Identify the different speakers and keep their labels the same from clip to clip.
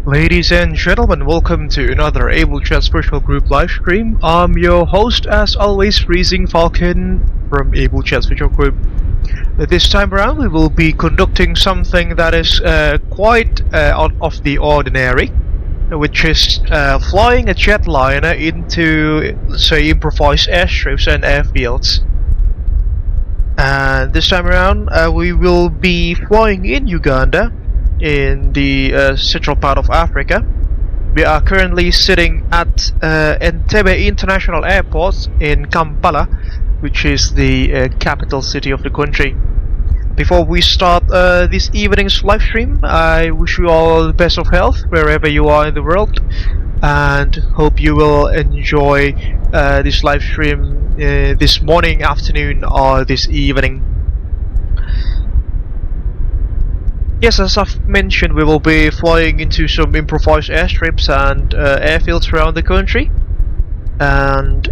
Speaker 1: Ladies and gentlemen, welcome to another Abel Jets Virtual Group livestream. I'm your host, as always, Freezing Falcon from Abel Jets Virtual Group. This time around, we will be conducting something that is quite out of the ordinary, which is flying a jetliner into, let's say, improvised airstrips and airfields. And this time around, we will be flying in Uganda, in the central part of Africa. We are currently sitting at Entebbe International Airport in Kampala, which is the capital city of the country. Before we start this evening's live stream, I wish you all the best of health wherever you are in the world, and hope you will enjoy this live stream this morning, afternoon, or this evening. Yes, as I've mentioned, we will be flying into some improvised airstrips and airfields around the country. And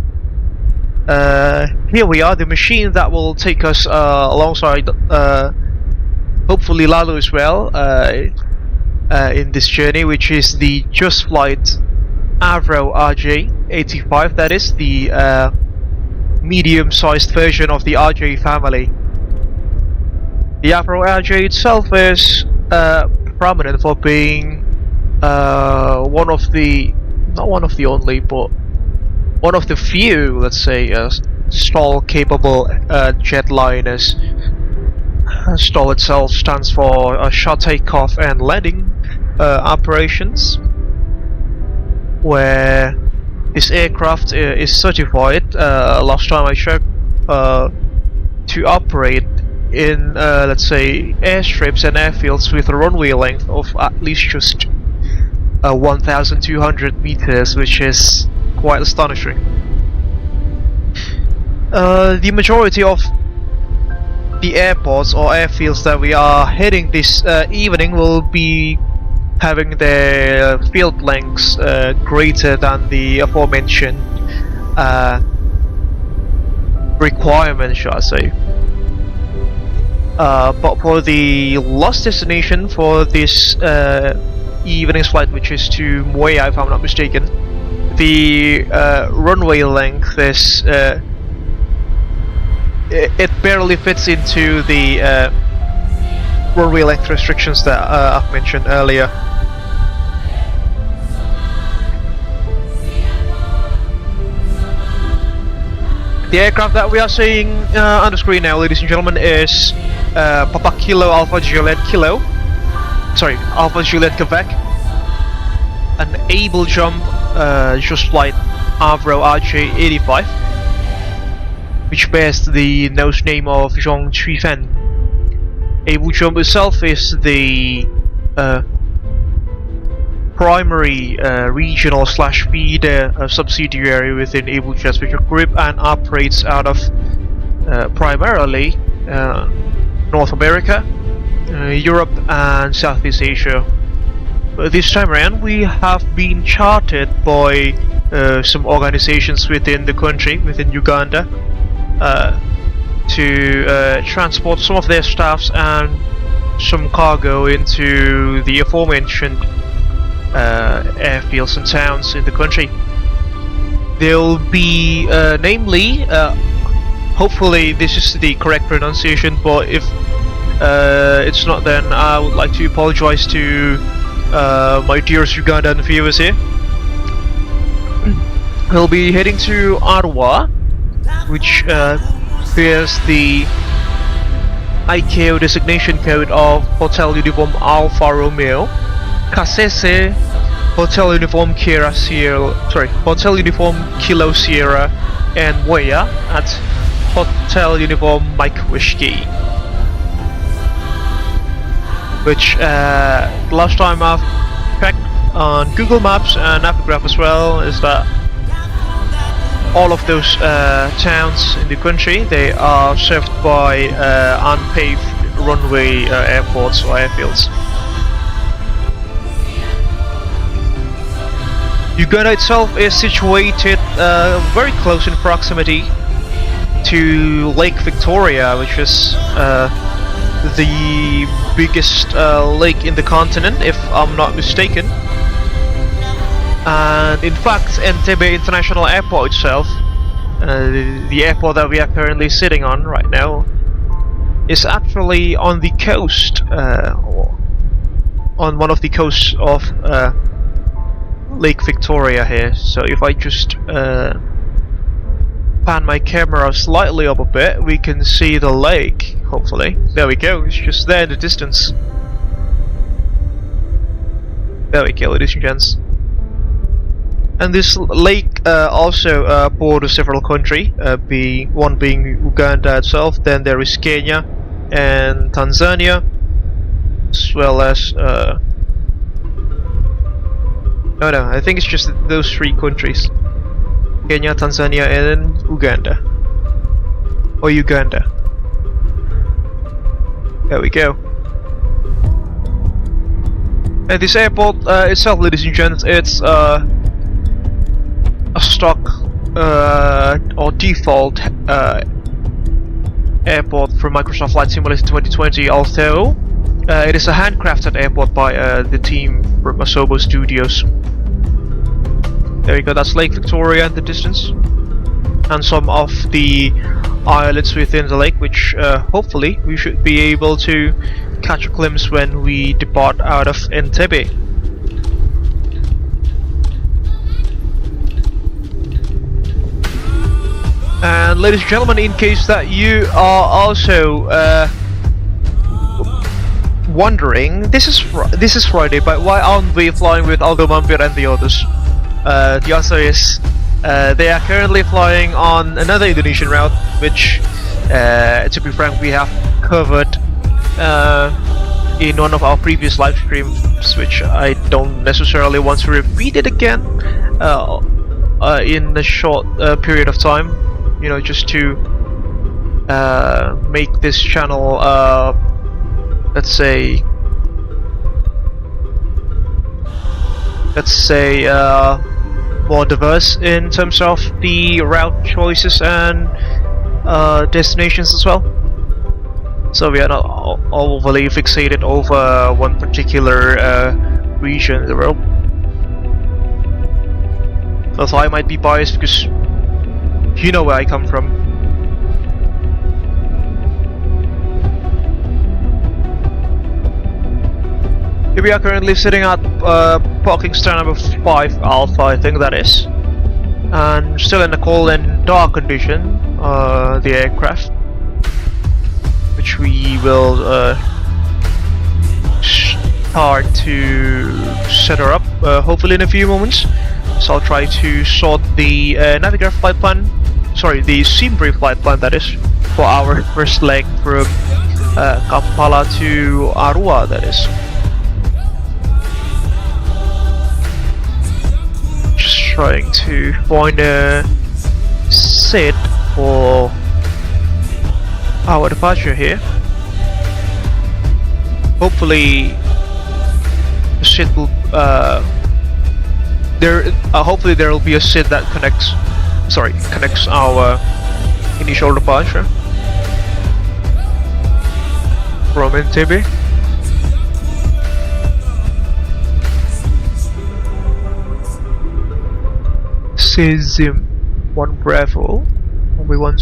Speaker 1: here we are, the machine that will take us alongside, hopefully Lalo as well, in this journey, which is the JustFlight Avro RJ-85. That is the medium-sized version of the RJ family. The Avro RJ itself is prominent for being one of the, not one of the only, but one of the few, let's say, stall-capable jetliners. Stall itself stands for short takeoff and landing operations, where this aircraft is certified, last time I checked, to operate in let's say airstrips and airfields with a runway length of at least just 1,200 meters, which is quite astonishing. The majority of the airports or airfields that we are heading this evening will be having their field lengths greater than the aforementioned requirement, shall I say. But for the last destination for this evening's flight, which is to Mweya, if I'm not mistaken, the runway length is it barely fits into the runway length restrictions that I've mentioned earlier. The aircraft that we are seeing on the screen now, ladies and gentlemen, is Papa Kilo Alpha Juliet Kilo, sorry, Alpha Juliet Quebec, an Abel Jump JustFlight Avro RJ-85, which bears the nose name of Zhong Cuifen. Abel Jump itself is the primary regional / feeder subsidiary within Abel Jets Virtual Group, and operates out of primarily North America, Europe and Southeast Asia. But this time around we have been chartered by some organizations within the country, within Uganda, to transport some of their staffs and some cargo into the aforementioned airfields and towns in the country. They'll be namely, hopefully this is the correct pronunciation, but if it's not, then I would like to apologize to my dearest Ugandan viewers here. We'll be heading to Arua, which bears the ICAO designation code of Hotel Uniform Alfa Romeo, Kasese, Hotel Uniform Kilo Sierra, and Mweya at Hotel Uniform Mike Whiskey. Which last time I've checked on Google Maps and Navigraph as well, is that all of those towns in the country, they are served by unpaved runway airports or airfields. Uganda itself is situated very close in proximity to Lake Victoria, which is the biggest lake in the continent, if I'm not mistaken. And in fact, Entebbe International Airport itself, the airport that we are currently sitting on right now, is actually on the coast, on one of the coasts of Lake Victoria here. So if I just pan my camera slightly up a bit, we can see the lake, hopefully. There we go, it's just there in the distance. There we go, ladies and gents. And this lake also borders several countries, one being Uganda itself, then there is Kenya and Tanzania, as well as no, I think it's just those three countries: Kenya, Tanzania, and Uganda. Or Uganda. There we go. And this airport itself, ladies and gents, it's a stock or default airport from Microsoft Flight Simulator 2020, although it is a handcrafted airport by the team from Asobo Studios. There we go, that's Lake Victoria in the distance, and some of the islets within the lake, which hopefully we should be able to catch a glimpse when we depart out of Entebbe. And ladies and gentlemen, in case that you are also wondering, this is Friday, but why aren't we flying with Aldo Mampir and the others? The answer is they are currently flying on another Indonesian route, which, to be frank, we have covered in one of our previous live streams, which I don't necessarily want to repeat it again in a short period of time. You know, just to make this channel, let's say, more diverse in terms of the route choices and destinations as well. So we are not overly fixated over one particular region in the world. Although I might be biased because you know where I come from. Here we are currently sitting at parking stand number 5 Alpha, I think that is. And still in the cold and dark condition, the aircraft, which we will start to set her up hopefully in a few moments. So I'll try to sort the Navigator flight plan, sorry, the Simbre flight plan, that is, for our first leg from Kampala to Arua, that is. Just trying to find a seat for our departure here. Hopefully the seat will hopefully there will be a seat that connects our initial departure from Entebbe. Zim 1 Bravo, only one.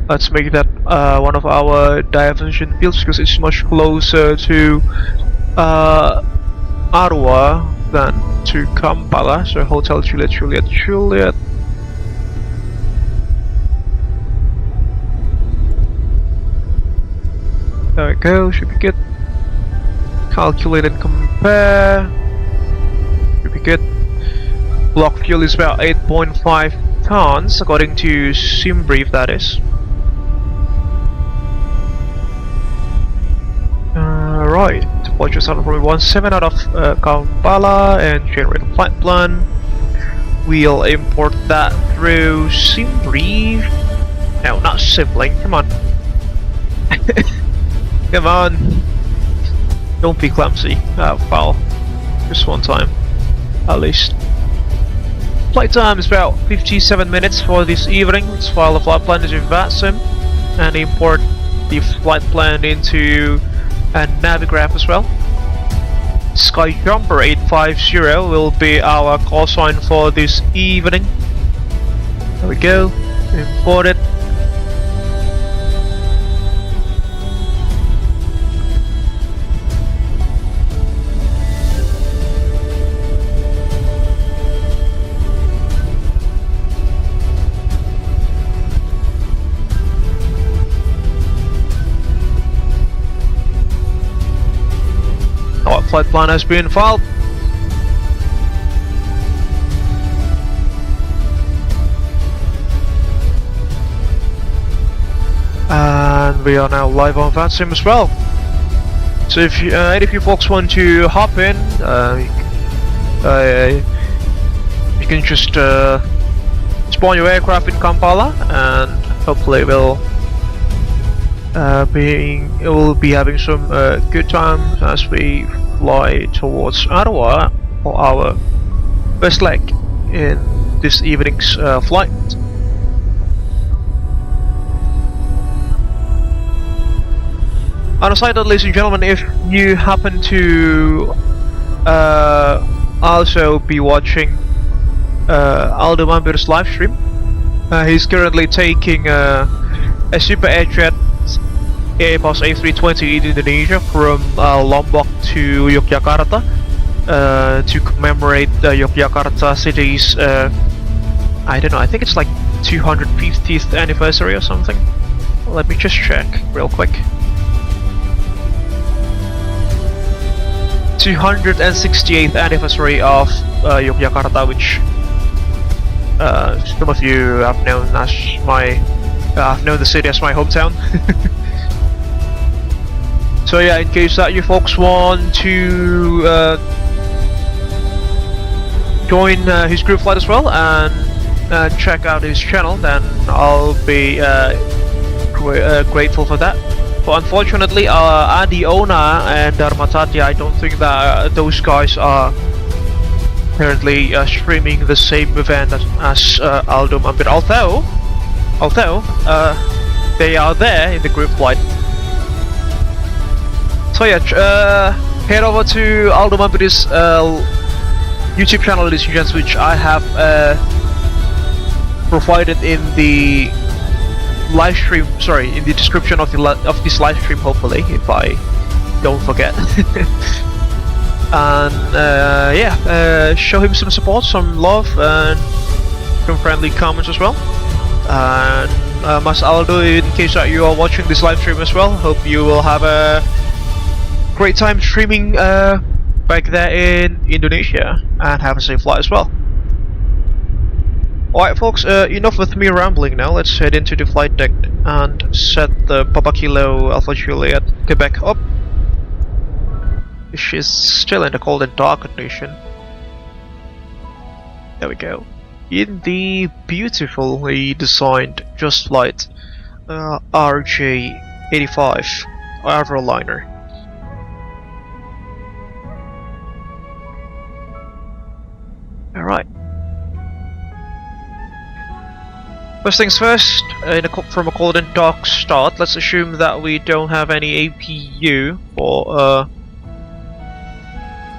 Speaker 1: Let's make that one of our diversion fields because it's much closer to Arua than to Kampala. So Hotel Juliet, Juliet, Juliet. There we go, should be good. Calculate and compare. Should be good. Block fuel is about 8.5 tons, according to sim brief, that is. Right, departure started from 17 out of Kampala and generate a flight plan. We'll import that through sim brief. No, not sibling, come on. Come on! Don't be clumsy. Foul. Just one time. At least. Flight time is about 57 minutes for this evening. Let's file the flight plan into VATSIM and import the flight plan into a Navigraph as well. SkyJumper 850 will be our call sign for this evening. There we go. Import it. Our flight plan has been filed. And we are now live on VATSIM as well. So if you, any of you folks want to hop in, you can just spawn your aircraft in Kampala, and hopefully we'll be having some good times as we fly towards Arua for our first leg in this evening's flight. On a side note, ladies and gentlemen, if you happen to also be watching Aldo Mambir's live stream, he's currently taking a Super Airjet Airbus A320 in Indonesia from Lombok to Yogyakarta to commemorate the Yogyakarta city's I don't know, I think it's like 250th anniversary or something. Let me just check real quick. 268th anniversary of Yogyakarta, which some of you have known as I've known the city as my hometown. So yeah, in case that you folks want to join his group flight as well and check out his channel, then I'll be grateful for that. But unfortunately, Adiona and Dharmatati, I don't think that those guys are currently streaming the same event as Aldo Mambir, although they are there in the group flight. So yeah, head over to Aldo Mambir's YouTube channel, ladies and gents, which I have provided in the live stream, sorry, in the description of this live stream, hopefully, if I don't forget. And yeah, show him some support, some love, and some friendly comments as well. And Mas Aldo, in case that you are watching this live stream as well, hope you will have a great time streaming back there in Indonesia, and have a safe flight as well. Alright folks, enough with me rambling now. Let's head into the flight deck and set the Papa Kilo Alpha Juliet Quebec up. She's still in the cold and dark condition. There we go. In the beautifully designed JustFlight RJ-85 Avro liner. Alright. First things first, from a cold and dark start, let's assume that we don't have any APU for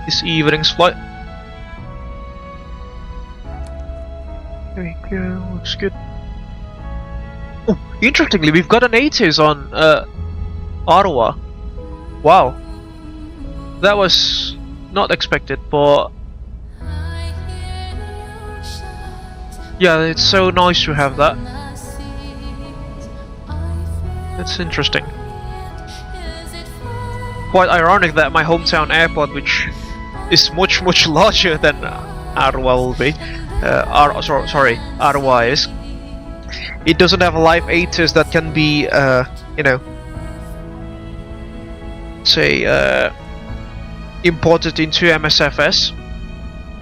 Speaker 1: this evening's flight. There we go, looks good. Oh, Interestingly, we've got an ATIS on Arua. Wow, that was not expected, but yeah, it's so nice to have that. It's interesting. Quite ironic that my hometown airport, which is much larger than Arua will be, Arua is, it doesn't have a live ATIS that can be, you know, say, imported into MSFS,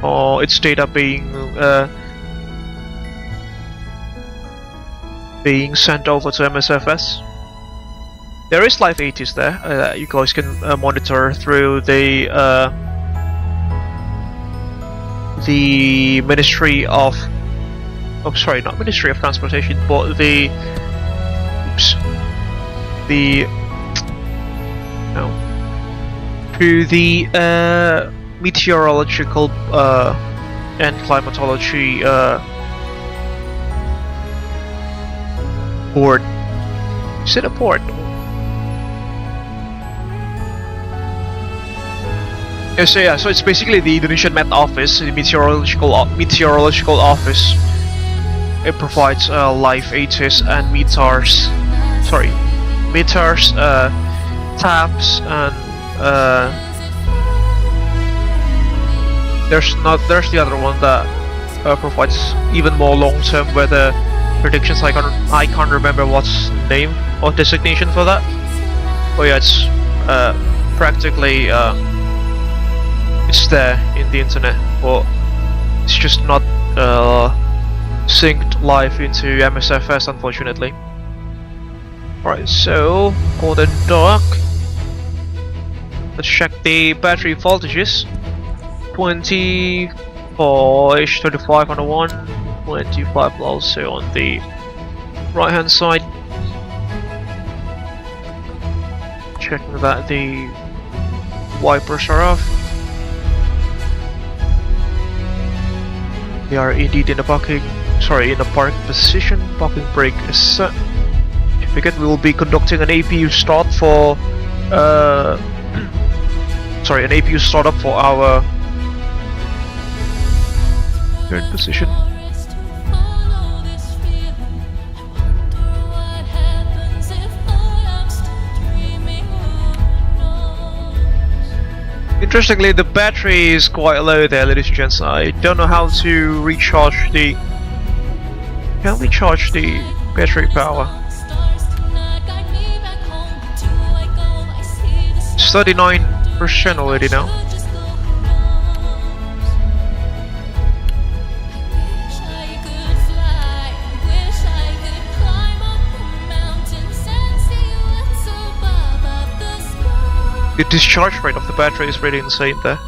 Speaker 1: or its data being sent over to MSFS. There is live ATIS there that you guys can monitor through the Ministry of, oh sorry, not Ministry of Transportation, but the through the meteorological and climatology board. Is it a board? So yeah, so it's basically the Indonesian Met Office, the meteorological office. It provides live ATIS and METARs, TAPs, and there's the other one that provides even more long-term weather predictions. I can't remember what's the name or designation for that. But yeah, it's practically it's there in the internet, but it's just not synced live into MSFS, unfortunately. Alright, so golden dark. Let's check the battery voltages. 24-ish, 25 on the one, 25 also on the right hand side. Checking that the wipers are off. They are indeed in the park position. Parking brake is set. Because we will be conducting an APU start for an APU startup for our third position. Interestingly, the battery is quite low there, ladies and gents. I don't know how to recharge the... Can we charge the battery power? It's 39% already now. The discharge rate of the battery is really insane there.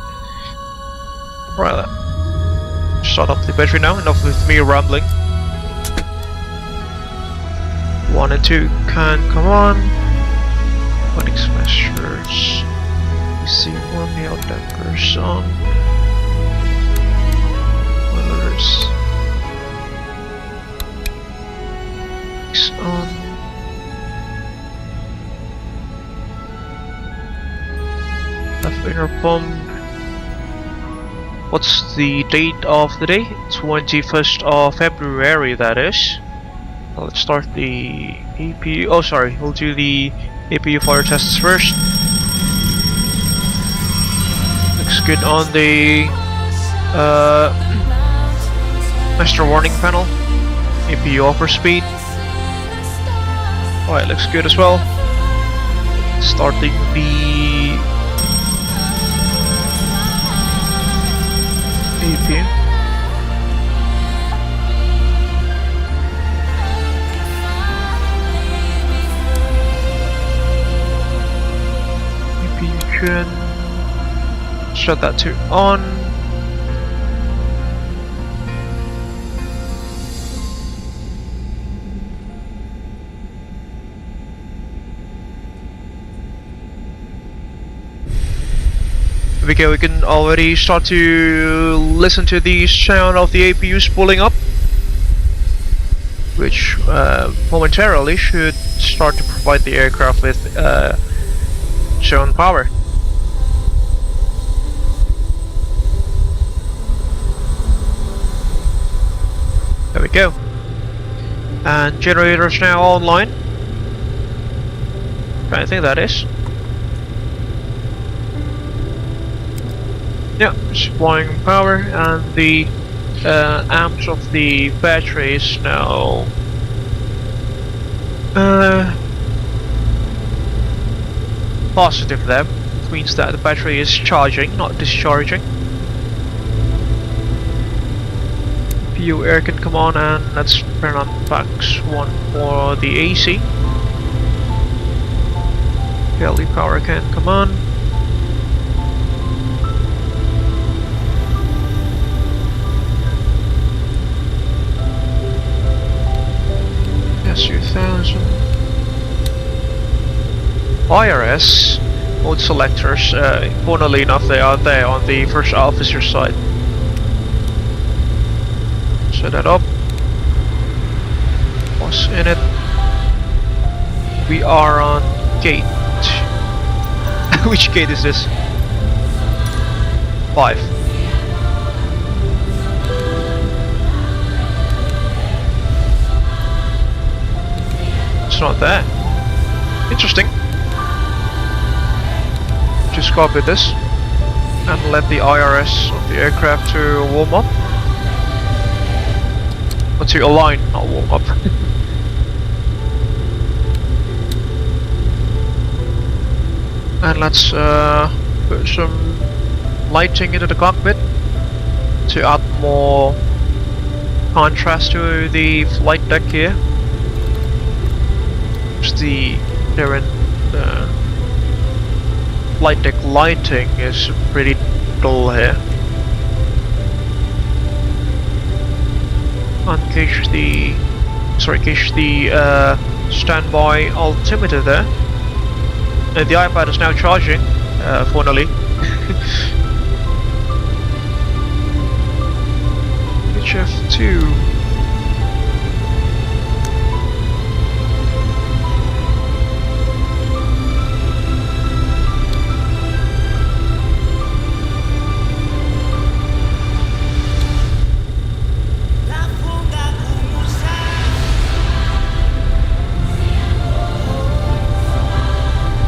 Speaker 1: Right, start up the battery now, enough with me rambling. 1 and 2 can come on. Phonics measures. PC1, nail dampers on. Others. On. Left inner pump. What's the date of the day? 21st of February, that is. Let's start the APU. Oh, sorry, we'll do the APU fire tests first. Looks good on the master warning panel. APU offer speed. Alright, looks good as well. Starting the APU. Shut that to on. Okay, we can already start to listen to the sound of the APU spooling up. which momentarily should start to provide the aircraft with its own power. There we go. And generators now online. I think that is. Yeah, supplying power, and the amps of the battery is now positive there, which means that the battery is charging, not discharging. PU air can come on, and let's turn on FAX 1 for the AC. Galley power can come on. S2000. IRS mode selectors, funnily enough, they are there on the first officer side. Set that up. What's in it? We are on gate. Which gate is this? 5. It's not there. Interesting. Just copy this and let the IRS of the aircraft to warm up. Or to align, not warm up. And let's put some lighting into the cockpit to add more contrast to the flight deck here. The flight deck lighting is pretty dull here. Engage the standby altimeter there. And the iPad is now charging, finally. HF2.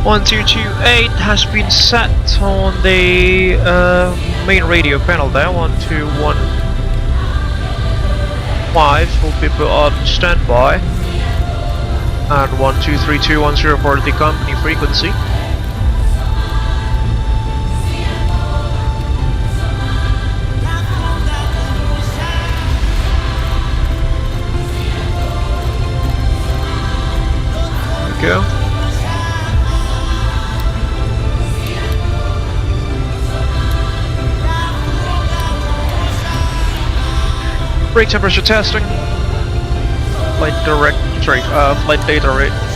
Speaker 1: One 228 has been set on the main radio panel there. 1215 will be put on standby, and 123210 for the company frequency. There we go. Brake temperature testing. Flight data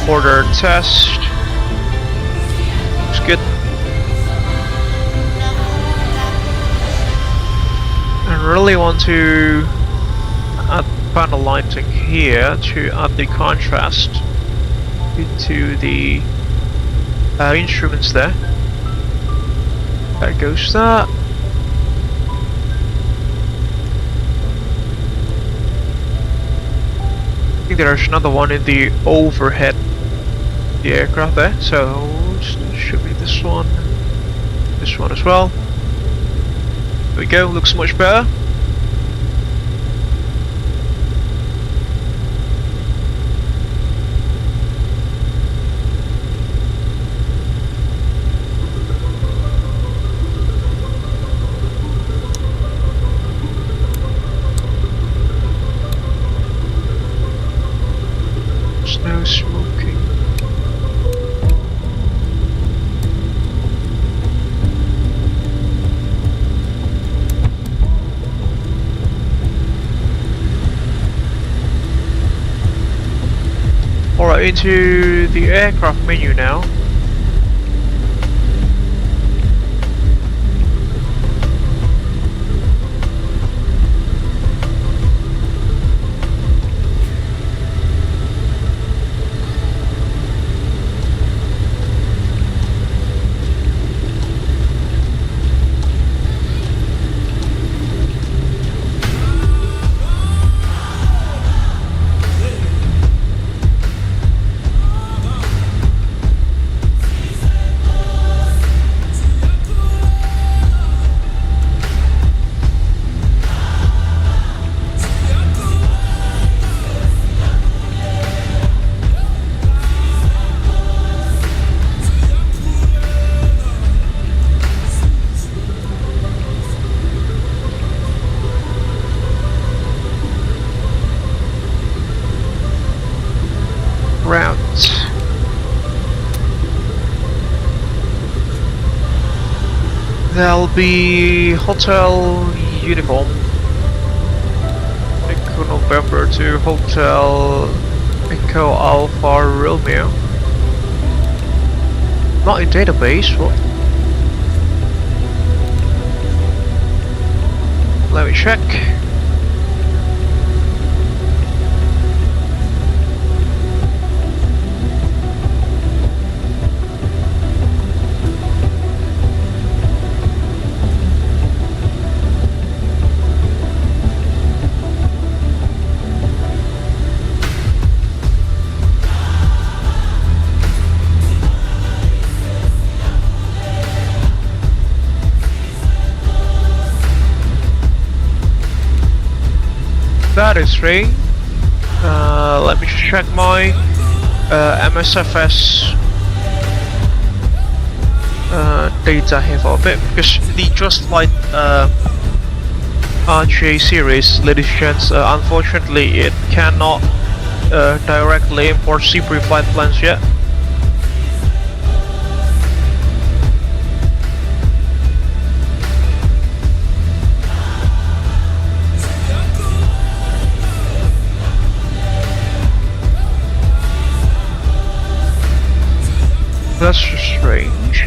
Speaker 1: order test. Looks good. I really want to add panel lighting here to add the contrast into the instruments there. There goes that. I think there's another one in the overhead the aircraft there, so it should be this one as well. There we go, looks much better. No smoking. Alright, into the aircraft menu now. There'll be hotel uniform. Echo November to Hotel Echo Alpha Romeo. Not in database, what? Let me check. That is strange. Let me check my MSFS data here for a bit, because the JustFlight RJ series, ladies and gents, unfortunately it cannot directly import Seabury flight plans yet. That's strange.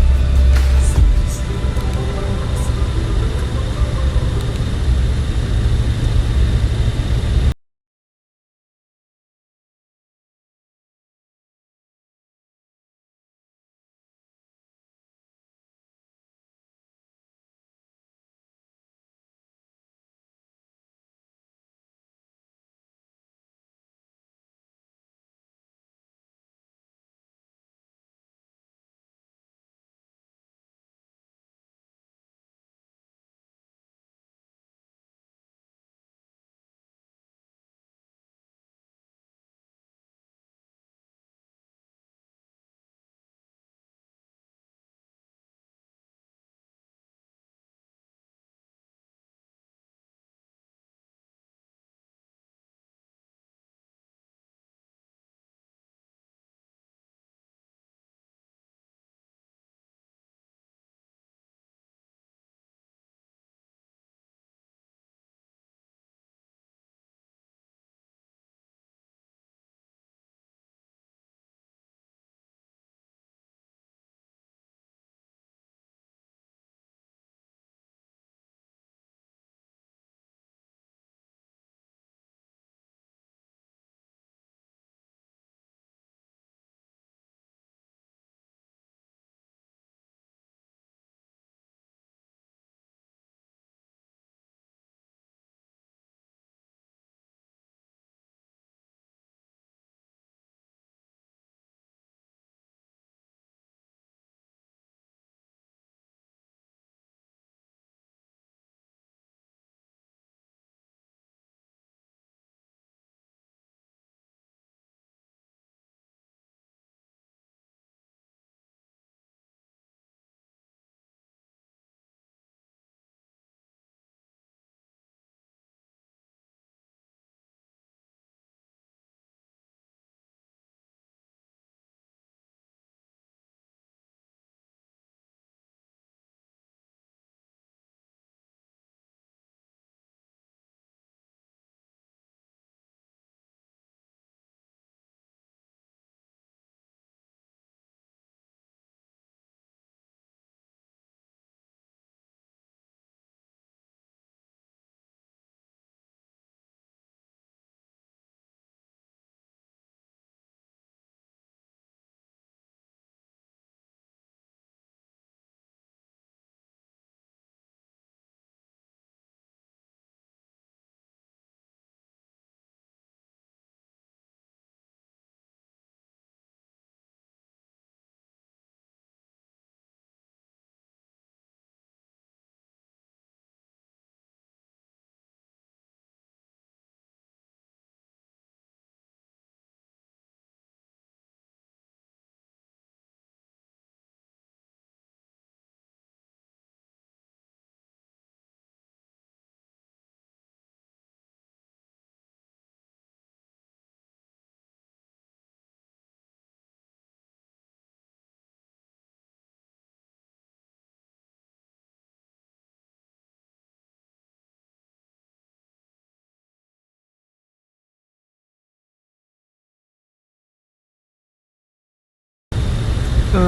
Speaker 2: Is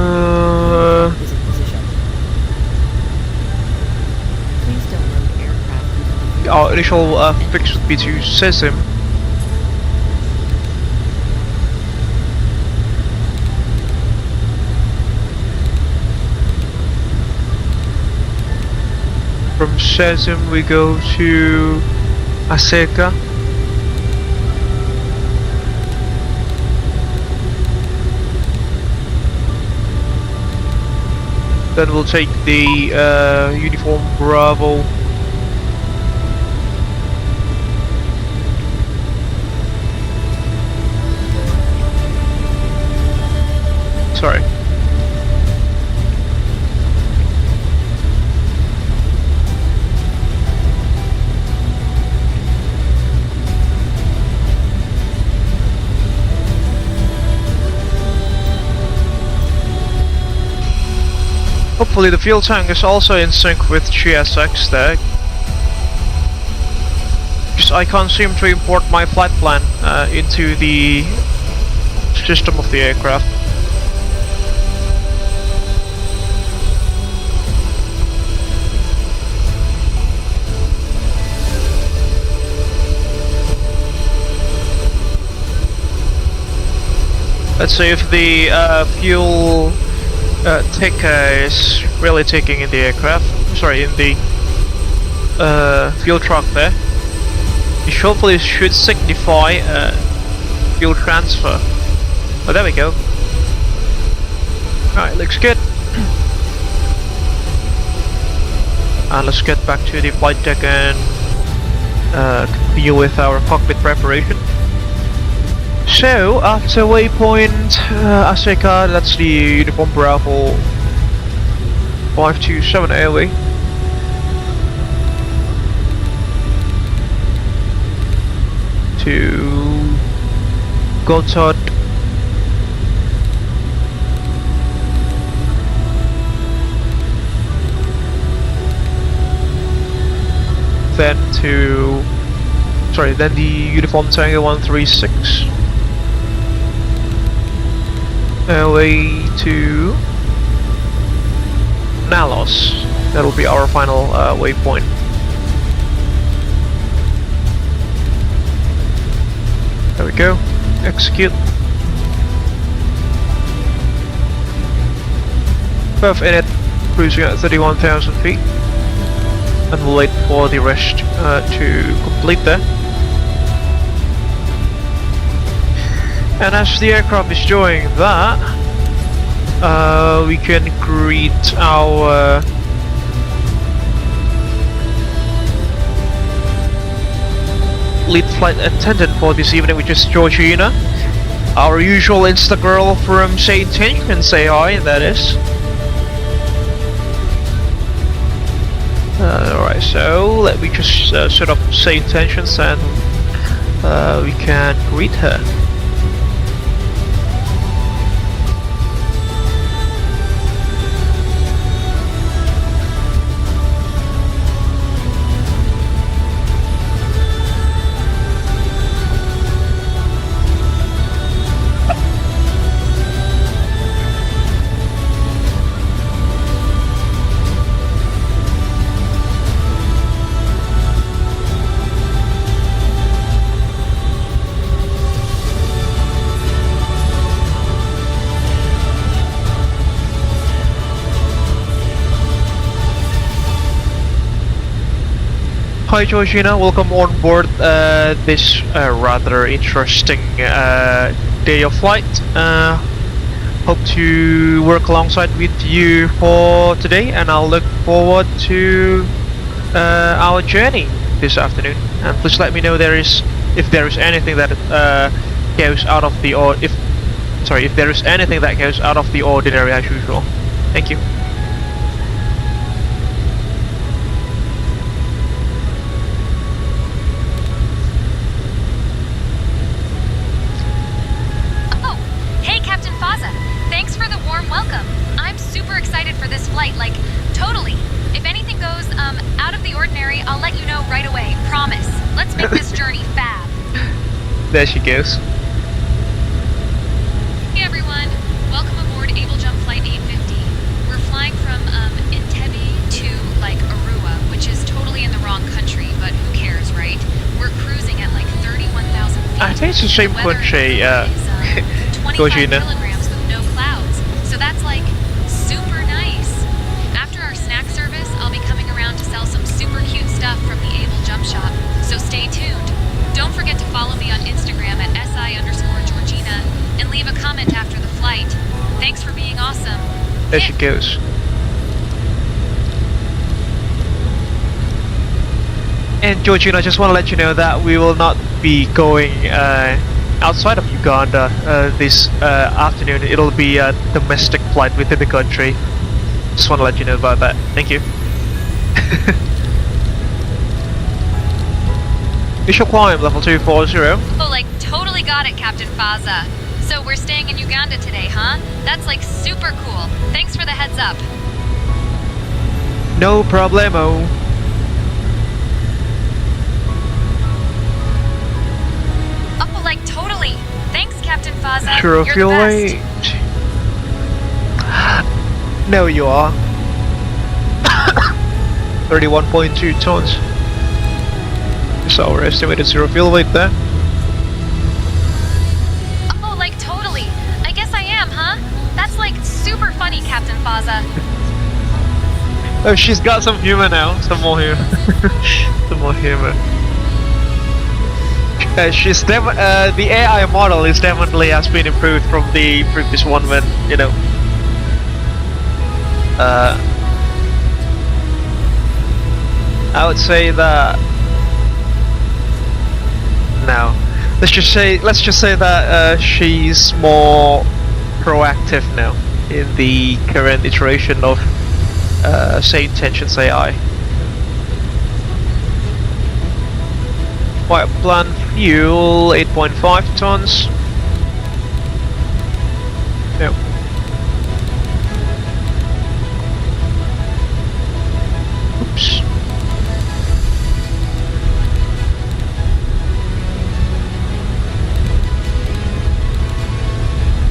Speaker 2: in position. Please don't load aircraft until the
Speaker 1: Our initial fix would be to SESIM. From SESIM we go to Aseka. Then we'll take the Uniform Bravo. Sorry. Hopefully the fuel tank is also in sync with GSX there. Because I can't seem to import my flight plan into the system of the aircraft. Let's see if the fuel ticker is really ticking in the aircraft. Sorry, in the fuel truck there. Which hopefully should signify fuel transfer. Oh, there we go. Alright, looks good. And let's get back to the flight deck and continue with our cockpit preparation. So, after waypoint Aseka, that's the Uniform Bravo 527 airway. To Gotthard. Then to... Sorry, then the Uniform Tango 136. Airway to Nalos. That'll be our final waypoint. There we go. Execute. Perf init, cruising at 31,000 feet. And we'll wait for the rest to complete there. And as the aircraft is doing that, we can greet our lead flight attendant for this evening, which is Georgina, our usual Insta girl from St. Tinch, and say hi, that is. Alright, so let me just set up St. Tensions and we can greet her. Hi Georgina, welcome on board this rather interesting day of flight. Hope to work alongside with you for today, and I'll look forward to our journey this afternoon. And please let me know if there is anything that goes out of the if there is anything that goes out of the ordinary as usual. Thank you.
Speaker 3: Welcome. I'm super excited for this flight, like, totally. If anything goes, out of the ordinary, I'll let you know right away, promise. Let's make this journey fab.
Speaker 1: There she goes.
Speaker 3: Hey everyone, welcome aboard Abel Jump Flight
Speaker 1: it's the same
Speaker 3: weather
Speaker 1: country,
Speaker 3: is 25
Speaker 1: Georgina.
Speaker 3: kilograms with no clouds, so that's like super nice. After our snack service, I'll be coming around to sell some super cute stuff from the Abel Jump shop, so stay tuned. Don't forget to follow me on Instagram at @si_Georgina and leave a comment after the flight. Thanks for being awesome.
Speaker 1: There she goes. And Georgina, I just want to let you know that we will not be going outside of Uganda this afternoon. It'll be a domestic flight within the country. Just want to let you know about that. Thank you. Initial climb, level 240.
Speaker 3: Oh, like totally got it, Captain Faza. So we're staying in Uganda today, huh? That's like super cool. Thanks for the heads up.
Speaker 1: No problemo.
Speaker 3: Oh, like totally. Thanks, Captain Faza.
Speaker 1: Sure,
Speaker 3: You're
Speaker 1: fuel
Speaker 3: the best.
Speaker 1: weight. No, you are. 31.2 tons. Is our estimated zero fuel weight there.
Speaker 3: Oh, like totally. I guess I am, huh? That's like super funny, Captain Faza.
Speaker 1: Oh, she's got some humor now. Some more humor. Some more humor. The AI model is definitely has been improved from the previous one when, you know, I would say that no. Let's just say that she's more proactive now in the current iteration of say Intentions AI. Flight plan fuel 8.5 tons. Yep. Oops.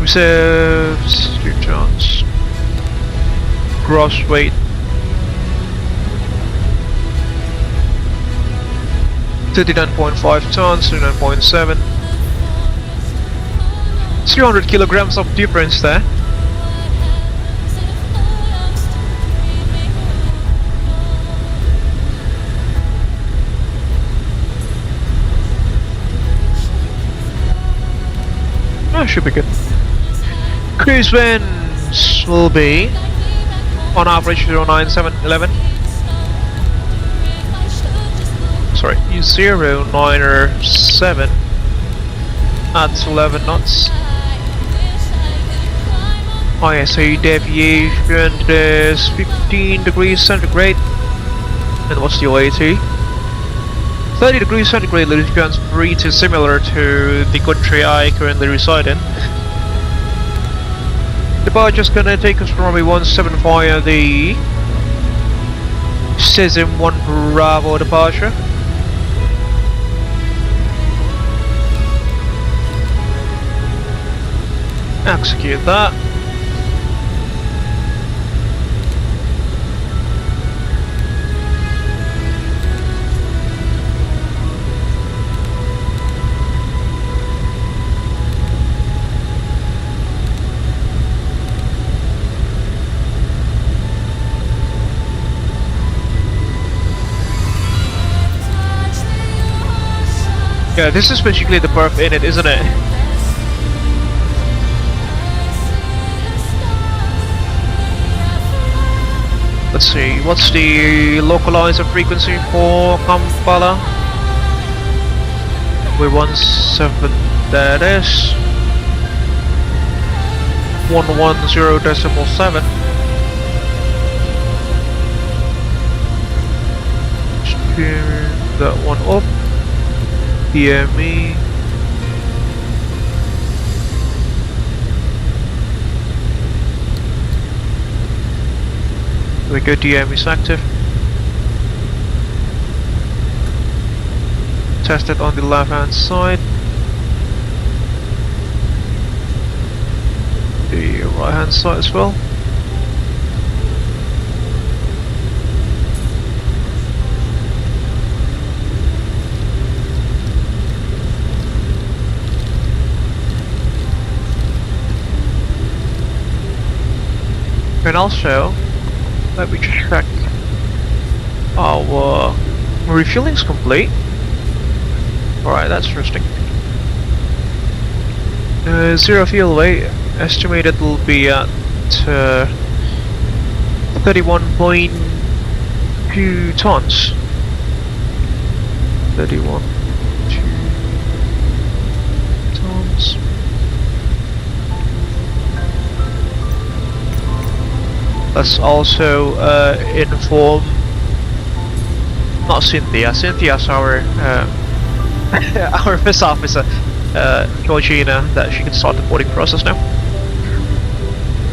Speaker 1: Reserves 2 tons. Gross weight 39.5 tons, 39.7. 300 kilograms of difference there. That should be good. Cruise winds will be on average 09711. Sorry, 097 at 11 knots. ISA deviation is 15 degrees centigrade. And what's the OAT? 30 degrees centigrade, ladies and gents, pretty similar to the country I currently reside in. The barge is gonna take us from runway 17 via the SISM 1 Bravo departure. Execute that. Yeah, this is basically the berth in it, isn't it? Let's see, what's the localizer frequency for Kampala? We're 17, that is 110.7. Just turn that one up. DME. There we go, DME is active. Test it on the left hand side. The right hand side as well. And also, let me check. Our refueling's complete. Alright, that's interesting. Zero fuel weight estimated will be at 31.2 tons. 31.2 tons. Let's also inform, not Cynthia. Cynthia's our our first officer, Georgina, that she can start the boarding process now.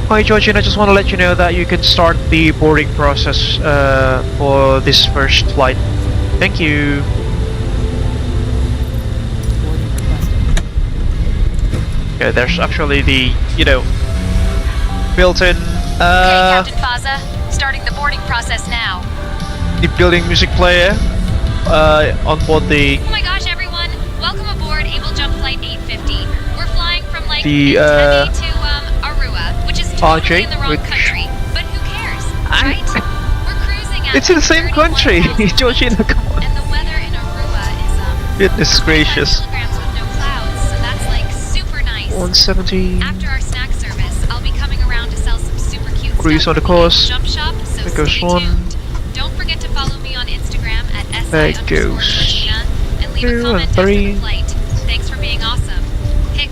Speaker 1: Hi Georgina, just want to let you know that you can start the boarding process for this first flight. Thank you.
Speaker 2: Boarding requested.
Speaker 1: Okay, there's actually the, you know, built-in
Speaker 3: Okay, Captain Faza. Starting the boarding process now.
Speaker 1: the building music player on board the
Speaker 3: Oh my gosh, everyone! Welcome aboard Abel Jump Flight 850. We're flying from like
Speaker 1: The,
Speaker 3: Entebbe to Arua, which is totally
Speaker 1: RJ,
Speaker 3: in the wrong
Speaker 1: which-
Speaker 3: country. But who cares, right? We're cruising at
Speaker 1: It's in the same
Speaker 3: 31,000
Speaker 1: country. Georgina, come on.
Speaker 3: and the weather in Arua is
Speaker 1: Goodness
Speaker 3: 25
Speaker 1: gracious.
Speaker 3: kilograms with no clouds, so that's like super nice.
Speaker 1: 170.
Speaker 3: After our snack service, I'll be coming around to sell some super cute
Speaker 1: Cruise
Speaker 3: stuff
Speaker 1: on the
Speaker 3: from
Speaker 1: course.
Speaker 3: Jump Shop, so
Speaker 1: There goes
Speaker 3: stay
Speaker 1: one.
Speaker 3: tuned. Don't forget to follow me on Instagram at
Speaker 1: There
Speaker 3: SI_Georgina
Speaker 1: goes
Speaker 3: and leave a
Speaker 1: 2 and
Speaker 3: comment after
Speaker 1: 3.
Speaker 3: the flight. Thanks for being awesome. Hick.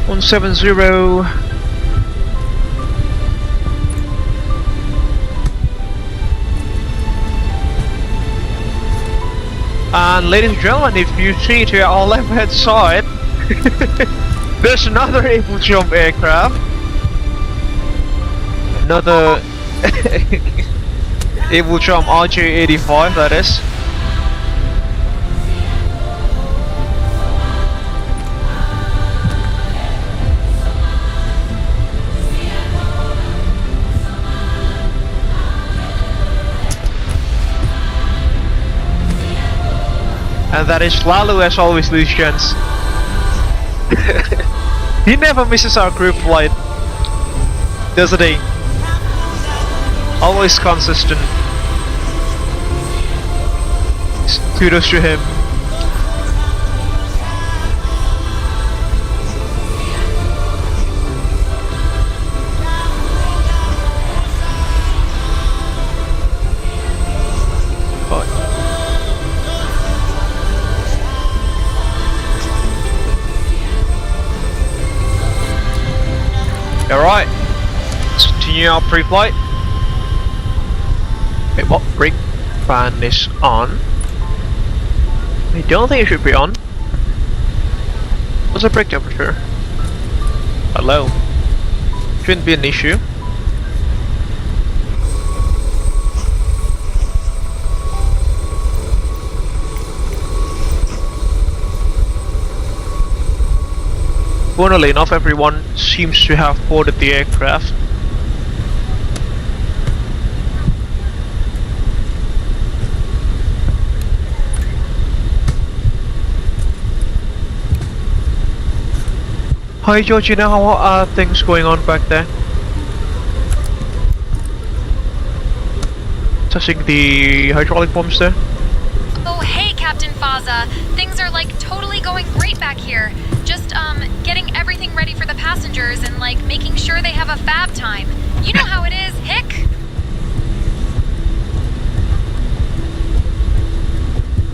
Speaker 1: One 170. And ladies and gentlemen, if you see to our left hand side, there's another Abel Jump aircraft. Another Abel Jump RJ-85, that is. And that is Lalu as always, loose chance. He never misses our group flight, doesn't he? Always consistent. Kudos to him. Alright, let's continue our pre-flight. Okay, what brake fan is on? I don't think it should be on. What's the brake temperature? Hello. Shouldn't be an issue. Funnily enough, everyone seems to have boarded the aircraft. Hi Georgina, how are things going on back there? Touching the hydraulic pumps there.
Speaker 3: Oh, hey, Captain Faza. Things are like totally going great back here. Just, getting everything ready for the passengers and like making sure they have a fab time. You know how it is, hick!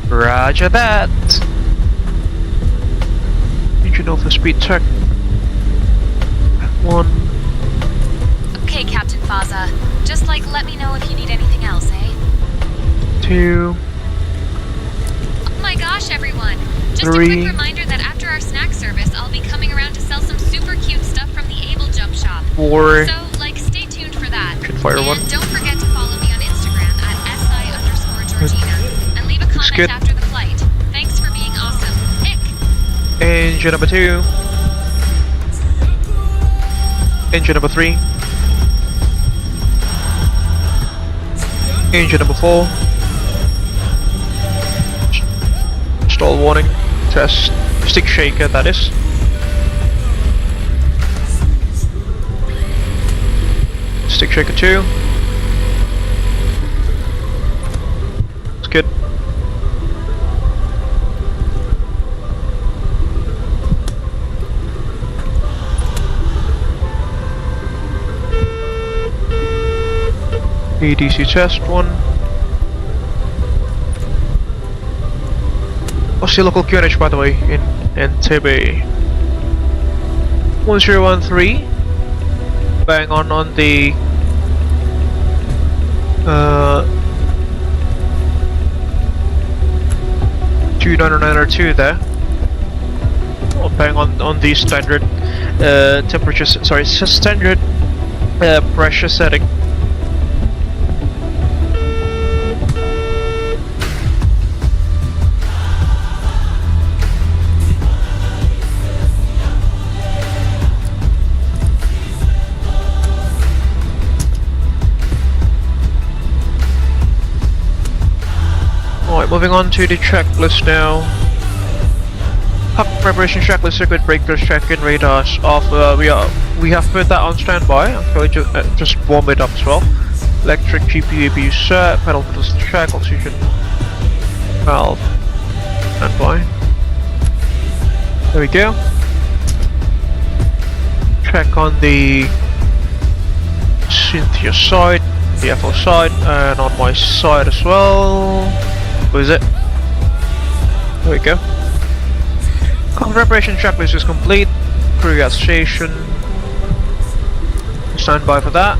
Speaker 1: Roger that. Regional for speed check. 1.
Speaker 3: Okay, Captain Faza. Just like let me know if you need anything else, eh?
Speaker 1: 2.
Speaker 3: Oh my gosh, everyone! Just
Speaker 1: 3.
Speaker 3: a quick reminder that after our snack service, I'll be coming around to sell some super cute stuff from the Abel Jump shop.
Speaker 1: 4.
Speaker 3: So, like, stay tuned for that.
Speaker 1: Should fire
Speaker 3: and
Speaker 1: one.
Speaker 3: Don't forget to follow me on Instagram at SI_Georgina and leave a
Speaker 1: Looks
Speaker 3: comment
Speaker 1: good.
Speaker 3: after the flight. Thanks for being awesome.
Speaker 1: Engine number 2. Engine number 3. Engine number 4. Stall warning. Test. Stick shaker, that is. Stick shaker 2. That's good. EDC test 1. What's the local QNH by the way in Entebbe? 1013. Bang on the 29902 there. Oh, bang on the standard temperature, sorry, standard pressure setting. Alright, moving on to the checklist now. HUK preparation checklist, circuit breakers, check-in, radars off. We have put that on standby. I'm going to just warm it up as well. Electric GPU APU set, pedal pedals check, oxygen valve standby. There we go. Check on the Cynthia side, the FO side, and on my side as well. What is it? There we go. Preparation checklist is complete. Crew at station. Stand by for that.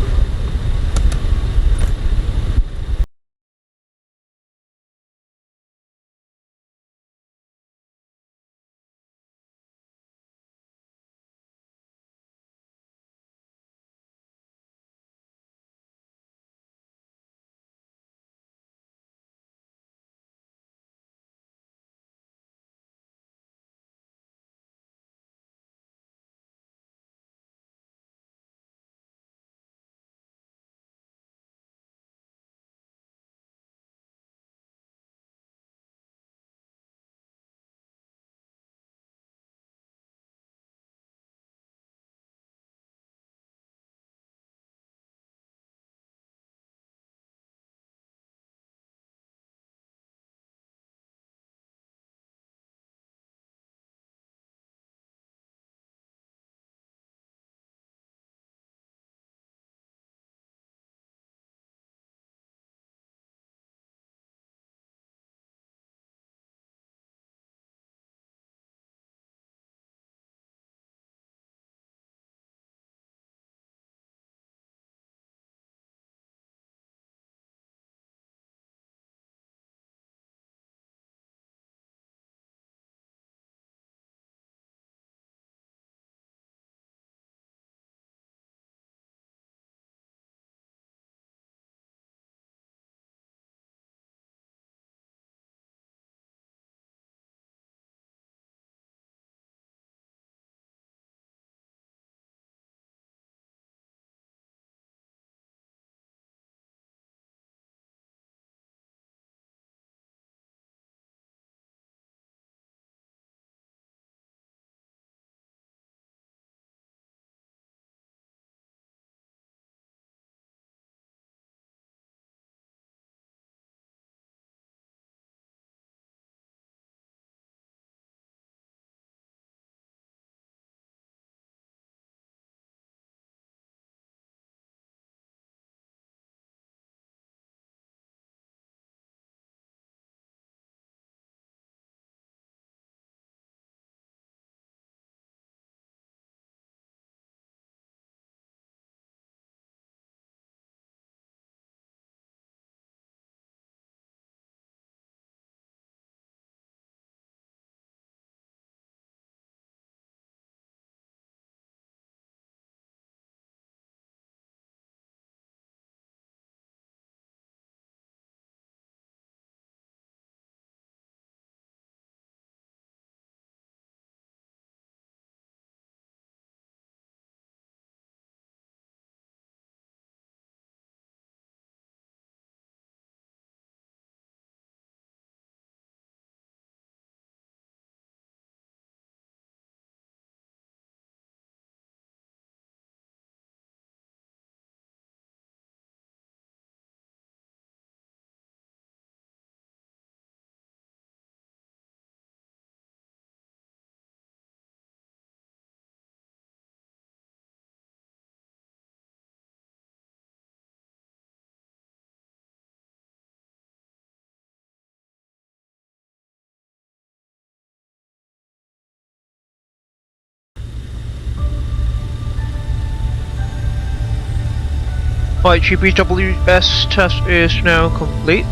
Speaker 1: My GPWS test is now complete.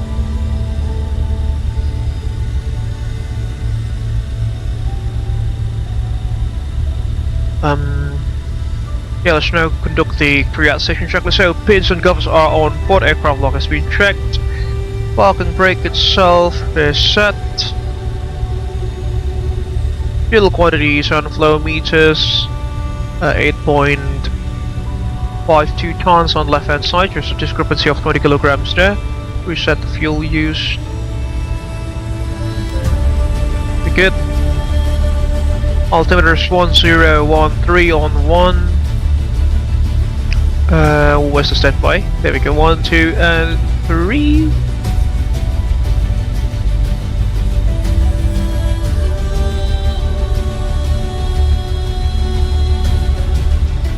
Speaker 1: Yeah, let's now conduct the pre-station checklist. So, pins and covers are on board, aircraft log has been checked. Parking brake itself is set. Fuel quantities on flow meters, 8.52 tons on left hand side, there's a discrepancy of 20 kilograms there. Reset the fuel use. Be good. Altimeter is 1013 on 1. Where's the standby? There we go, 1, 2, and 3.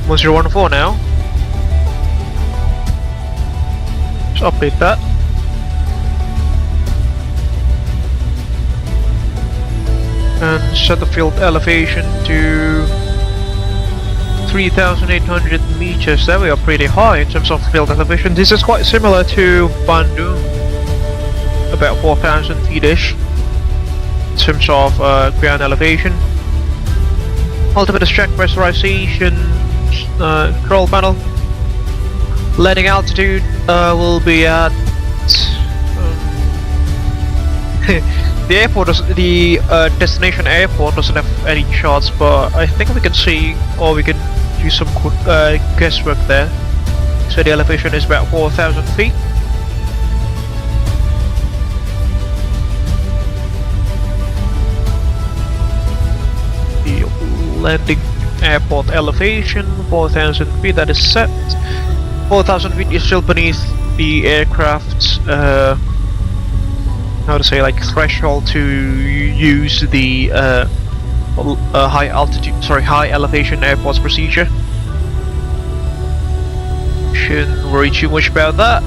Speaker 1: Was your 1 4 now? Let's update that. And set the field elevation to 3,800 meters. There we are pretty high in terms of field elevation. This is quite similar to Bandung, about 4,000 feet-ish in terms of ground elevation. Altimeter check pressurization, control panel. Landing altitude will be at the airport. The destination airport doesn't have any charts, but I think we can see, or we can do some guesswork there. So the elevation is about 4,000 feet. The landing airport elevation 4,000 feet, that is set. 4,000 feet is still beneath the aircraft's how to say, like, threshold to use the high elevation airports procedure. Shouldn't worry too much about that.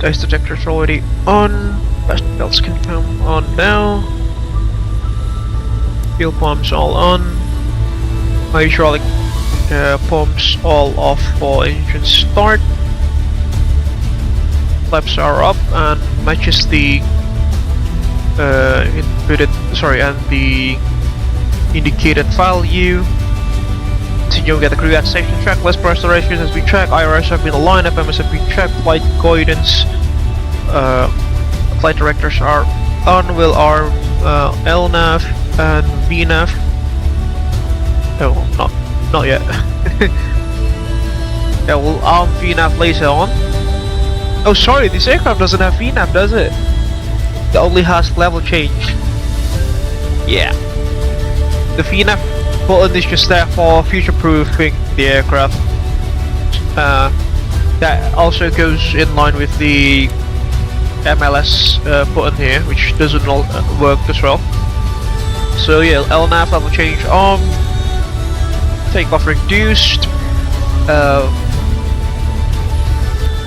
Speaker 1: Ice detector's already on. Blast belts can come on now. Fuel pumps all on. Hydraulic pumps all off for engine start. Flaps are up and matches the the indicated value. Continuing at the crew at station track. Less restoration has been checked. IRS have been aligned. FMS have been checked. Flight guidance. Flight directors are on. Will arm LNAV and VNAV. Oh, not yet. Yeah, we'll arm VNAV later on. Oh, sorry, this aircraft doesn't have VNAV, does it? It only has level change. Yeah. The VNAV button is just there for future-proofing the aircraft. That also goes in line with the MLS button here, which doesn't work as well. So yeah, LNAV level change on. Takeoff reduced.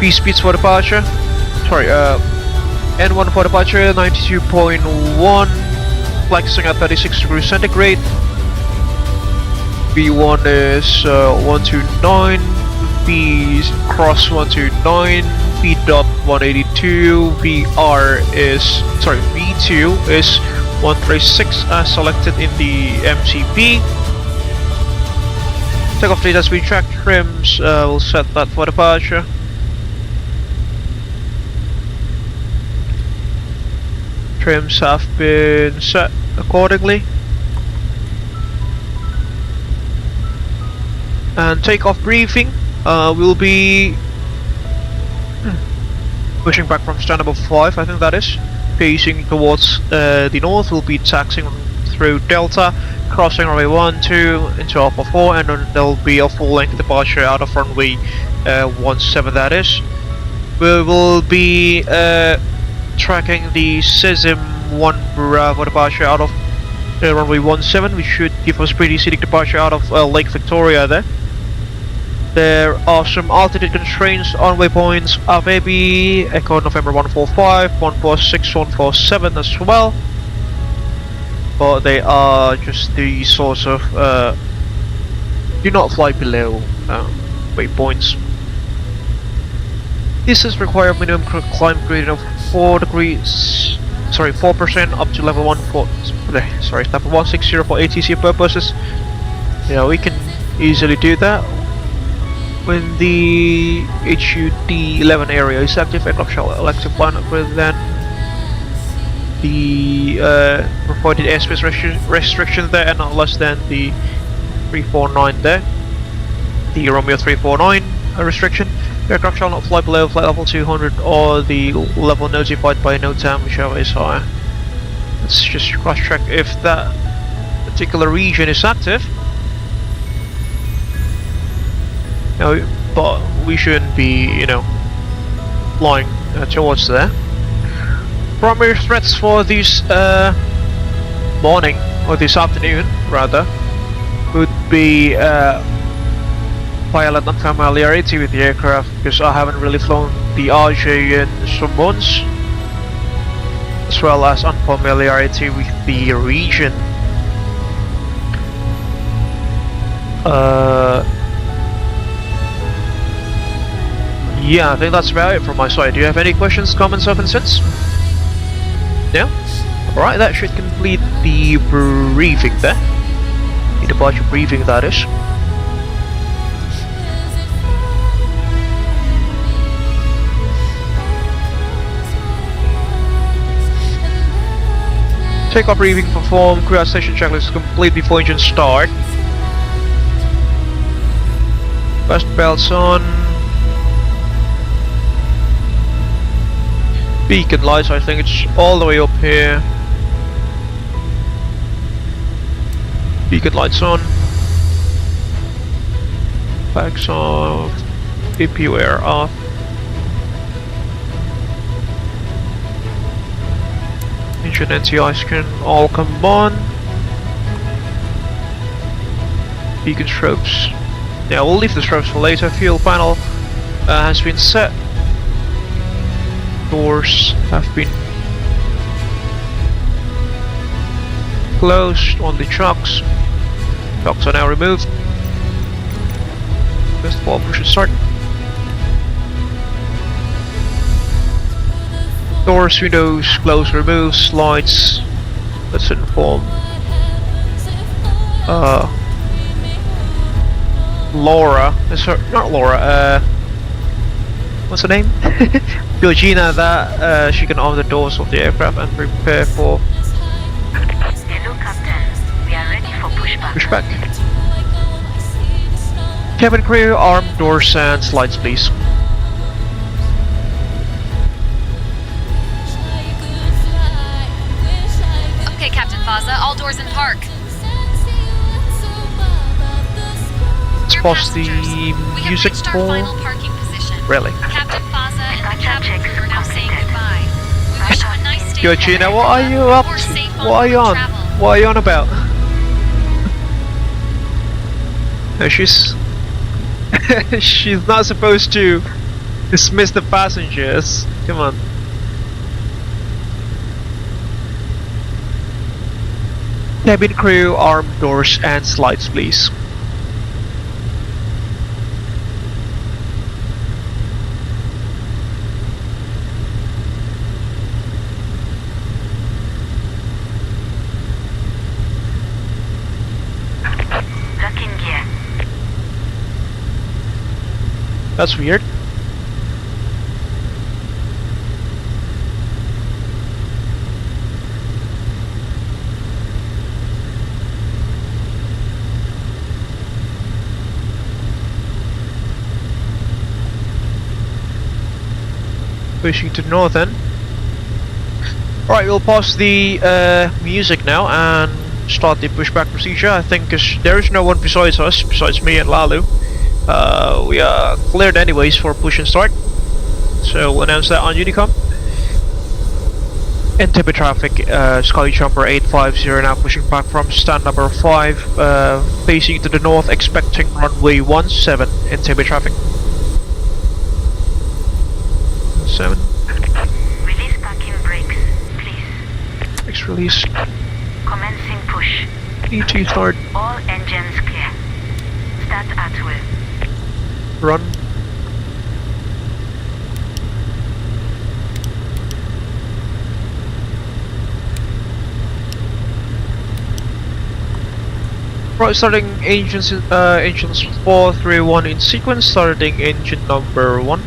Speaker 1: V speeds for departure. Sorry, N1 for departure, 92.1. Flexing at 36 degrees centigrade. V1 is 129. V cross 129. V dot 182. VR is V2 is 136 as selected in the MCP. Takeoff data has been tracked. Trims will set that for departure. Trims have been set accordingly. And takeoff briefing will be pushing back from stand number 5, I think that is. Pacing towards the north, will be taxiing through Delta, crossing runway 1, 2 into Alpha 4, and then there will be a full length departure out of runway 17, that is. We will be tracking the SISM 1 Bravo departure out of runway 17, which should give us pretty scenic departure out of Lake Victoria there. There are some altitude constraints on waypoints Avgeek, Echo November 145, 146, 147 as well. But they are just the source of do not fly below waypoints. This is required minimum climb gradient of 4% up to level 160 for ATC purposes. Yeah, we can easily do that. When the HUD11 area is active, aircraft shall elect to fly upward than the provided airspace restriction there, and not less than the 349 there. The Romeo 349 restriction. Aircraft shall not fly below flight level 200 or the level notified by NOTAM, whichever is higher. Let's just cross check if that particular region is active. No, but we shouldn't be, you know, flying towards there. Primary threats for this morning, or this afternoon rather, would be pilot unfamiliarity with the aircraft, because I haven't really flown the RJ in some months, as well as unfamiliarity with the region. Yeah, I think that's about it from my side. Do you have any questions, comments, or concerns? No? Alright, that should complete the briefing there. The departure briefing, that is. Takeoff briefing performed, crew station checklist complete before engine start. Best belts on. Beacon lights, I think it's all the way up here. Beacon lights on. Bags off. APUR off. Engine NTIs can all come on. Beacon strobes. Yeah, we'll leave the strobes for later. Fuel panel has been set. Doors have been closed on the trucks. Trucks are now removed. First of all, push and start. Doors, windows, close, remove, slides. Let's inform Laura, not Laura, what's her name? Georgina, that she can open the doors of the aircraft and prepare for
Speaker 4: Hello, Captain. We are ready for pushback.
Speaker 1: Cabin crew, arm doors and slides, please.
Speaker 3: Okay, Captain Faza, all doors in park.
Speaker 1: Let's pause the music
Speaker 3: reached our
Speaker 1: for...
Speaker 3: final parking position.
Speaker 1: Really?
Speaker 3: Captain Faza and the cabin crew are now saying goodbye. We wish you a nice stay.
Speaker 1: Georgina, what are you up to? What are you on? What are you on about? No, she's not supposed to dismiss the passengers. Come on. Cabin crew, arm doors and slides, please. That's weird. Pushing to the north end. Alright, we'll pause the music now and start the pushback procedure. I think there is no one besides us, besides me and Lalu. We are cleared anyways for push and start, so we'll announce that on Unicom. Entebbe traffic, SkyJumper 850 now pushing back from stand number 5, facing to the north, expecting runway 17, Entebbe traffic. 7.
Speaker 4: Release parking brakes, please.
Speaker 1: Brakes release.
Speaker 4: Commencing push.
Speaker 1: ET start.
Speaker 4: All engines clear. Start at will.
Speaker 1: Run. Right, starting engines 4, 3, 1 in sequence, starting engine number 1.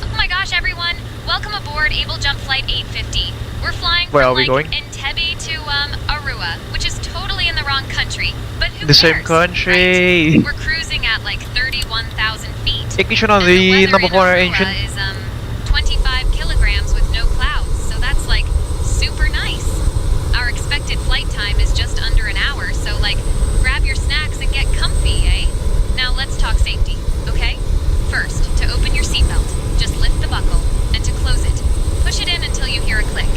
Speaker 3: Oh my gosh, everyone! Welcome aboard Abel Jump Flight 850. We're flying
Speaker 1: Where
Speaker 3: from
Speaker 1: are we going?
Speaker 3: Entebbe to Arua, which is totally in the wrong country. But who
Speaker 1: The same
Speaker 3: cares,
Speaker 1: country.
Speaker 3: right? We're cruising at like 31,000 feet.
Speaker 1: Ignition on
Speaker 3: And
Speaker 1: the
Speaker 3: weather
Speaker 1: number
Speaker 3: in
Speaker 1: 4
Speaker 3: Arua
Speaker 1: engine.
Speaker 3: is 25 kilograms with no clouds, so that's like super nice. Our expected flight time is just under an hour, so like grab your snacks and get comfy, eh? Now let's talk safety, okay? First, to open your seatbelt, just lift the buckle, and to close it, push it in until you hear a click.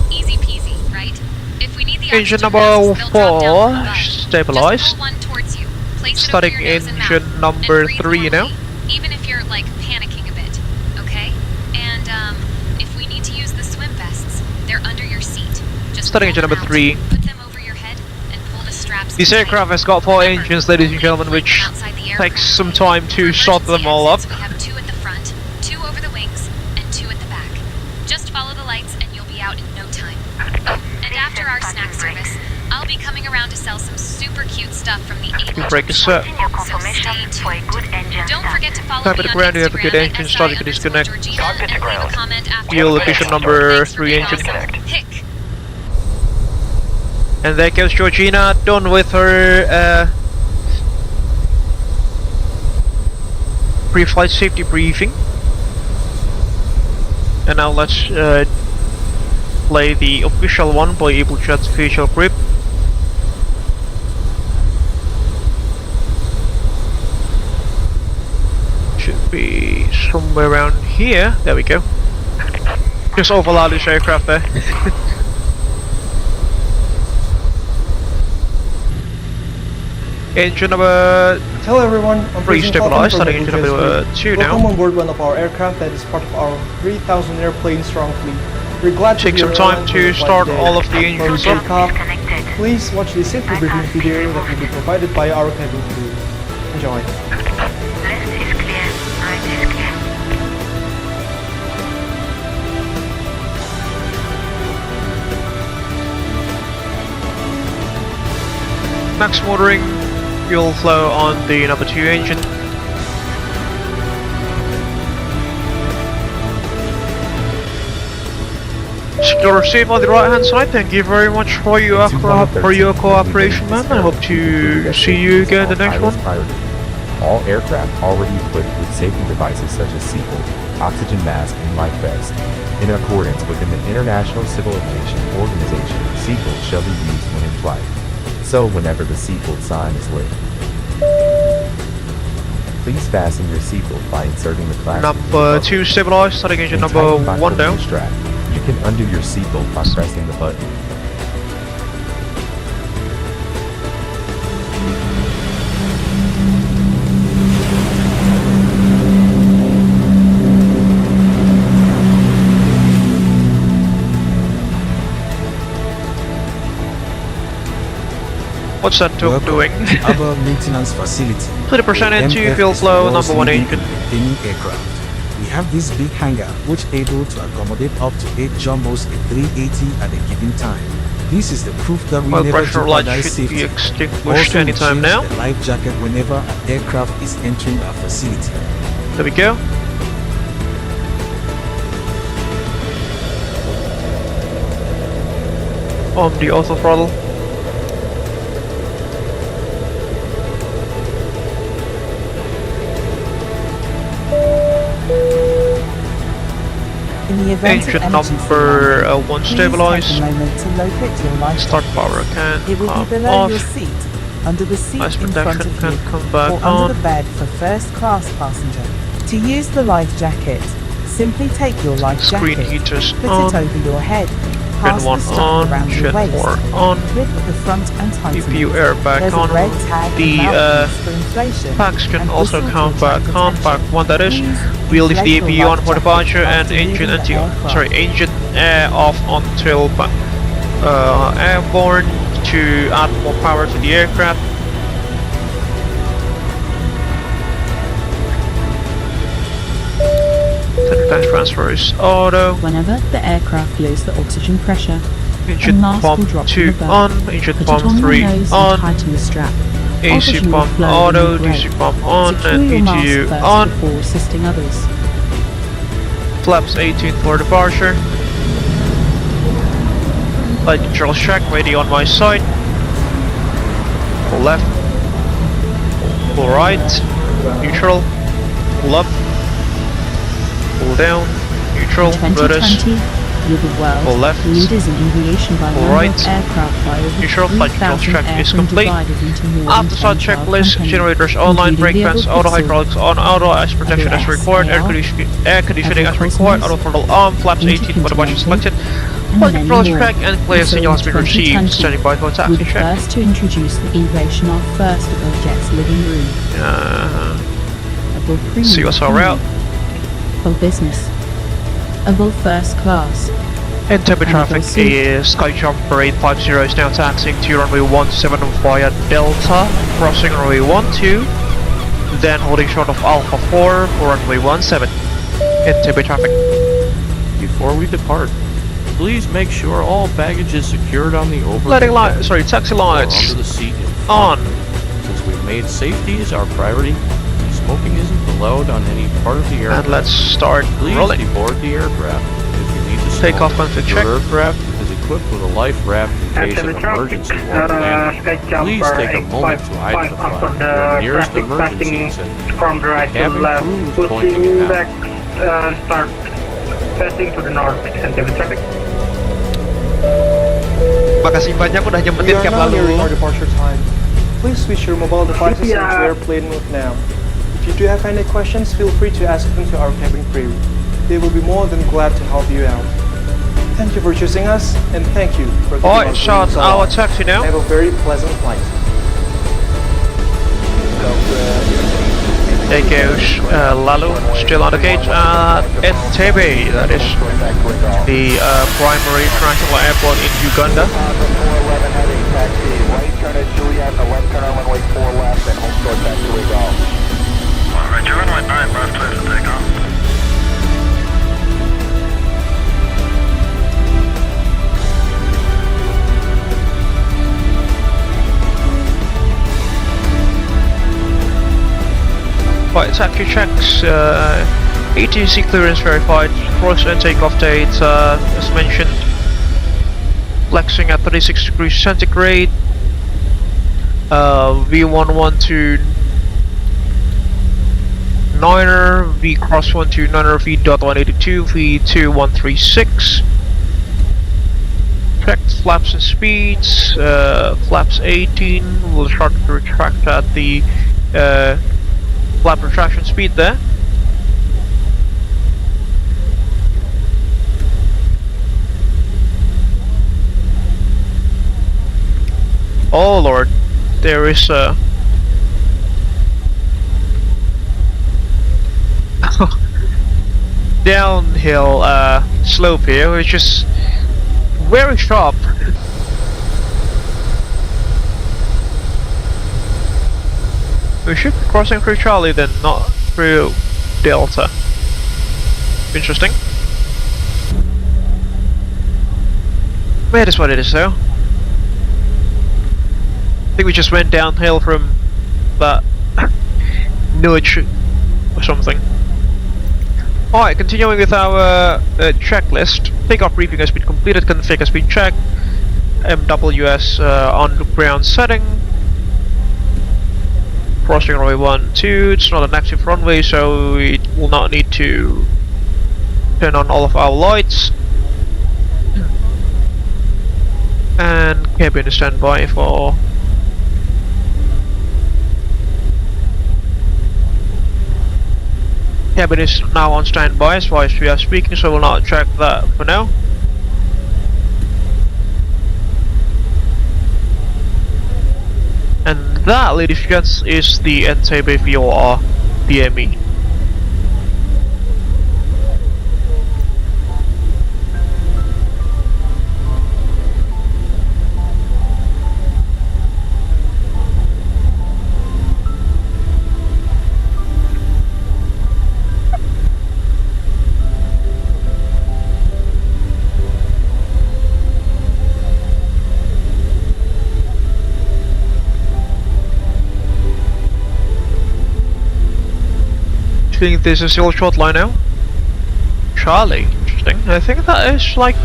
Speaker 3: Easy peasy, right? If we need the
Speaker 1: Engine
Speaker 3: oxygen
Speaker 1: number
Speaker 3: masks, they'll drop down
Speaker 1: 4
Speaker 3: from above.
Speaker 1: stabilized.
Speaker 3: Just pull one towards you. Place it
Speaker 1: Starting
Speaker 3: over your nose and mouth,
Speaker 1: engine number
Speaker 3: and breathe
Speaker 1: 3 now.
Speaker 3: normally, even if you're like panicking a bit, okay? And if we need to use the swim vests, they're under your seat. Just
Speaker 1: Starting
Speaker 3: pull
Speaker 1: engine
Speaker 3: them
Speaker 1: number
Speaker 3: out,
Speaker 1: 3.
Speaker 3: Put them over your head and pull the straps.
Speaker 1: This
Speaker 3: tight.
Speaker 1: aircraft has got 4
Speaker 3: Remember,
Speaker 1: engines, ladies and gentlemen,
Speaker 3: we'll
Speaker 1: which
Speaker 3: place them outside the
Speaker 1: takes
Speaker 3: aircraft.
Speaker 1: some time to
Speaker 3: For
Speaker 1: sort them
Speaker 3: emergency
Speaker 1: all up.
Speaker 3: exits, we have 2 at the front, 2 over the wings, and 2 at the back. Just follow the lights and you'll be out in no time. And after our snack service, I'll be coming around to sell some super cute stuff from the Abel
Speaker 1: Brake is set.
Speaker 4: Continue
Speaker 3: So
Speaker 4: confirmation
Speaker 3: stay
Speaker 4: for a
Speaker 3: tuned.
Speaker 4: good engine
Speaker 3: Don't
Speaker 4: start.
Speaker 3: forget to follow
Speaker 1: Time
Speaker 3: me
Speaker 1: at the
Speaker 3: on
Speaker 1: ground, you have a good
Speaker 3: Instagram
Speaker 1: engine
Speaker 3: at
Speaker 1: start, you can disconnect.
Speaker 3: SI_Georgina
Speaker 5: Cockpit to
Speaker 3: and leave a
Speaker 5: ground.
Speaker 3: comment after
Speaker 1: Fuel
Speaker 3: the
Speaker 1: location
Speaker 3: video.
Speaker 1: number
Speaker 3: Thanks for
Speaker 1: 3
Speaker 3: being
Speaker 1: engine.
Speaker 3: awesome. Pick.
Speaker 1: And there goes Georgina, done with her pre-flight safety briefing. And now let's play the official one by Abel Jets Virtual Group. Should be somewhere around here. There we go. Just overload this aircraft there. Engine number
Speaker 6: Hello everyone, I'm
Speaker 1: 3
Speaker 6: President
Speaker 1: stabilized,
Speaker 6: Falcon
Speaker 1: starting
Speaker 6: from
Speaker 1: engine
Speaker 6: Abel
Speaker 1: number
Speaker 6: Jets
Speaker 1: 2
Speaker 6: Group. Welcome
Speaker 1: now.
Speaker 6: on board one of our aircraft that is part of our 3,000 airplane strong fleet. We're glad to
Speaker 1: Take
Speaker 6: be
Speaker 1: some
Speaker 6: your
Speaker 1: time
Speaker 6: airline
Speaker 1: to
Speaker 6: for your flight
Speaker 1: start
Speaker 6: today.
Speaker 1: all of the
Speaker 6: Before
Speaker 1: engines
Speaker 6: we
Speaker 1: up.
Speaker 6: take off,
Speaker 4: Disconnected.
Speaker 6: please watch the safety briefing video that will be provided by our cabin crew. Enjoy.
Speaker 4: Left is clear, right is clear.
Speaker 1: Max motoring, fuel flow on the number 2 engine. Secure safe on the right hand side. Thank you very much for your cooperation, man. I hope to see you again the next one.
Speaker 7: All aircraft already equipped with safety devices such as seatbelt, oxygen mask, and life vest. In accordance with the International Civil Aviation Organization, seatbelts shall be used when in flight. So whenever the seatbelt sign is lit, please fasten your seatbelt by inserting the plastic.
Speaker 1: Number 2 stabilized, starting engine
Speaker 7: and
Speaker 1: number
Speaker 7: tighten by
Speaker 1: 1
Speaker 7: pulling
Speaker 1: down.
Speaker 7: the strap. You can undo your seatbelt by pressing the button.
Speaker 1: What's that talk doing?
Speaker 8: Our maintenance facility.
Speaker 1: 20% into fuel flow, number 1 engine.
Speaker 8: Maintaining aircraft. We have this big hangar which able to accommodate up to 8 jumbos at 380 at a given time. This is the proof that we
Speaker 1: Oil
Speaker 8: never
Speaker 1: pressure light
Speaker 8: jeopardize
Speaker 1: should be
Speaker 8: safety.
Speaker 1: extinguished
Speaker 8: Also, we
Speaker 1: anytime
Speaker 8: change
Speaker 1: now.
Speaker 8: the life jacket whenever an aircraft is entering our facility.
Speaker 1: There we go. On the auto throttle.
Speaker 2: In the event
Speaker 1: Engine
Speaker 2: of emergency
Speaker 1: number
Speaker 2: landing,
Speaker 1: 1
Speaker 2: please
Speaker 1: stabilized.
Speaker 2: take a moment to locate your life
Speaker 1: Start
Speaker 2: jacket.
Speaker 1: power can
Speaker 2: It will
Speaker 1: come
Speaker 2: be below
Speaker 1: off.
Speaker 2: your seat, under the seat
Speaker 1: Ice
Speaker 2: in front
Speaker 1: protection
Speaker 2: of
Speaker 1: can
Speaker 2: you,
Speaker 1: come back
Speaker 2: or
Speaker 1: on.
Speaker 2: under the bed for first class passenger. To use the life jacket, simply take your life
Speaker 1: Screen
Speaker 2: jacket,
Speaker 1: heaters
Speaker 2: put
Speaker 1: on.
Speaker 2: it over your head,
Speaker 1: Fin
Speaker 2: pass
Speaker 1: 1
Speaker 2: the strap
Speaker 1: on,
Speaker 2: around your
Speaker 1: Shin
Speaker 2: waist.
Speaker 1: 4 on,
Speaker 2: Grip at the front and tighten
Speaker 1: CPU
Speaker 2: it.
Speaker 1: airbag
Speaker 2: There's
Speaker 1: on.
Speaker 2: a red tag
Speaker 1: The
Speaker 2: and mouthpiece for inflation,
Speaker 1: packs can
Speaker 2: and
Speaker 1: also
Speaker 2: whistle to
Speaker 1: come back
Speaker 2: attract
Speaker 1: on,
Speaker 2: attention.
Speaker 1: pack 1 that is.
Speaker 2: Please
Speaker 1: We'll leave the
Speaker 2: inflate
Speaker 1: APU
Speaker 2: your
Speaker 1: on
Speaker 2: life
Speaker 1: for
Speaker 2: jacket
Speaker 1: departure and
Speaker 2: after
Speaker 1: engine
Speaker 2: leaving the aircraft.
Speaker 1: engine off until airborne to add more power to the aircraft. Center tank transfer is auto.
Speaker 5: Whenever the aircraft loses the oxygen pressure,
Speaker 1: Engine
Speaker 5: and mask will
Speaker 1: pump
Speaker 5: drop
Speaker 1: 2
Speaker 5: from the
Speaker 1: on,
Speaker 5: berth.
Speaker 1: engine
Speaker 5: Put it
Speaker 1: pump
Speaker 5: on
Speaker 1: 3
Speaker 5: your nose
Speaker 1: on,
Speaker 5: and tighten the strap.
Speaker 1: AC
Speaker 5: Oxygen will
Speaker 1: pump
Speaker 5: flow
Speaker 1: auto,
Speaker 5: when you
Speaker 1: DC
Speaker 5: brake.
Speaker 1: pump on,
Speaker 5: Secure
Speaker 1: and
Speaker 5: your mask
Speaker 1: ETU
Speaker 5: first
Speaker 1: on.
Speaker 5: before assisting others.
Speaker 1: Flaps 18 for departure. Light controls check, ready on my side. Pull left. Pull right. Neutral. Pull up. Pull down. Neutral.
Speaker 5: In
Speaker 1: Rudder's.
Speaker 5: 2020, you're the
Speaker 1: Pull
Speaker 5: world
Speaker 1: left.
Speaker 5: leaders in aviation by
Speaker 1: Pull
Speaker 5: number
Speaker 1: right.
Speaker 5: of aircraft by over
Speaker 1: Neutral. Flight control
Speaker 5: 3,000
Speaker 1: check is
Speaker 5: airframe
Speaker 1: complete.
Speaker 5: divided into more than
Speaker 1: After start
Speaker 5: 10 child
Speaker 1: checklist,
Speaker 5: companies,
Speaker 1: generators online, brake
Speaker 5: including the
Speaker 1: fans,
Speaker 5: Abel
Speaker 1: auto
Speaker 5: Pixel,
Speaker 1: hydraulics on, auto ice protection as
Speaker 5: Abel
Speaker 1: required, air conditioning as required, auto throttle on, flaps 18 for the budget selected. Flight
Speaker 5: many
Speaker 1: controls
Speaker 5: more.
Speaker 1: check and clear
Speaker 5: Also
Speaker 1: signal has
Speaker 5: in
Speaker 1: been received.
Speaker 5: 2020,
Speaker 1: Standing by for
Speaker 5: we're
Speaker 1: taxi
Speaker 5: the
Speaker 1: check.
Speaker 5: first to introduce the aviation our first Abel Jets living room. Abel Premium
Speaker 1: See what's our route.
Speaker 5: for business. Abel First Class.
Speaker 1: Entebbe traffic
Speaker 5: Suite.
Speaker 1: is SkyJumper 850 is now taxiing to runway 17 via Delta, crossing runway 12, then holding short of Alpha 4 for runway 17. Entebbe traffic.
Speaker 9: Before we depart, please make sure all baggage is secured on the overhead
Speaker 1: Letting
Speaker 9: deck
Speaker 1: taxi
Speaker 9: or
Speaker 1: lights
Speaker 9: under the seat in front.
Speaker 1: on.
Speaker 9: Since we've made safety as our priority, smoking isn't allowed on any part of the aircraft.
Speaker 1: And let's start
Speaker 9: Please
Speaker 1: rolling.
Speaker 9: deboard the aircraft if you need to smoke.
Speaker 1: Take off onto check.
Speaker 9: Your aircraft is equipped with a life raft in case of emergency while landing. Please take a moment to identify your nearest emergency exit.
Speaker 10: From the right to the
Speaker 9: Cabin
Speaker 10: left,
Speaker 9: crew is pointing
Speaker 10: pushing
Speaker 9: you
Speaker 10: back,
Speaker 9: out.
Speaker 10: start passing to the north, Entebbe traffic.
Speaker 1: Makasih banyak udah
Speaker 6: We
Speaker 1: nyempetin
Speaker 6: are
Speaker 1: cap
Speaker 6: now nearing our
Speaker 1: lalu.
Speaker 6: departure time. Please switch your mobile devices into airplane mode now. If you do have any questions, feel free to ask them to our cabin crew. They will be more than glad to help you out. Thank you for choosing us, and thank you for keeping
Speaker 1: Alright,
Speaker 6: our
Speaker 1: shot
Speaker 6: planes
Speaker 1: our
Speaker 6: alive.
Speaker 1: taxi now.
Speaker 6: Have a very pleasant flight.
Speaker 1: There goes Lalo, still on the gate at Entebbe, that is the primary international airport in Uganda.
Speaker 10: Roger, runway 9 left, clear for takeoff.
Speaker 1: Right, taxi checks, ATC clearance verified, cross and takeoff date as mentioned, flexing at 36 degrees centigrade, V11 9er, V cross 12 9er, V.182, V2136. Checked flaps and speeds, flaps 18, we'll start to retract at the flap retraction speed there. Oh lord, there is a downhill slope here, which is very sharp. We should be crossing through Charlie then, not through Delta. Interesting. It is what it is though. I think we just went downhill from that nudge or something. Alright, continuing with our checklist. Takeoff briefing has been completed, config has been checked. MWS on ground setting. Crossing runway 12, it's not an active runway, so it will not need to turn on all of our lights. And cabin is standby for cabin is now on standby as far as we are speaking, so we'll not check that for now. that, ladies and gents, is the Entebbe VOR DME. I think this is your short line now. Charlie, interesting. I think that is like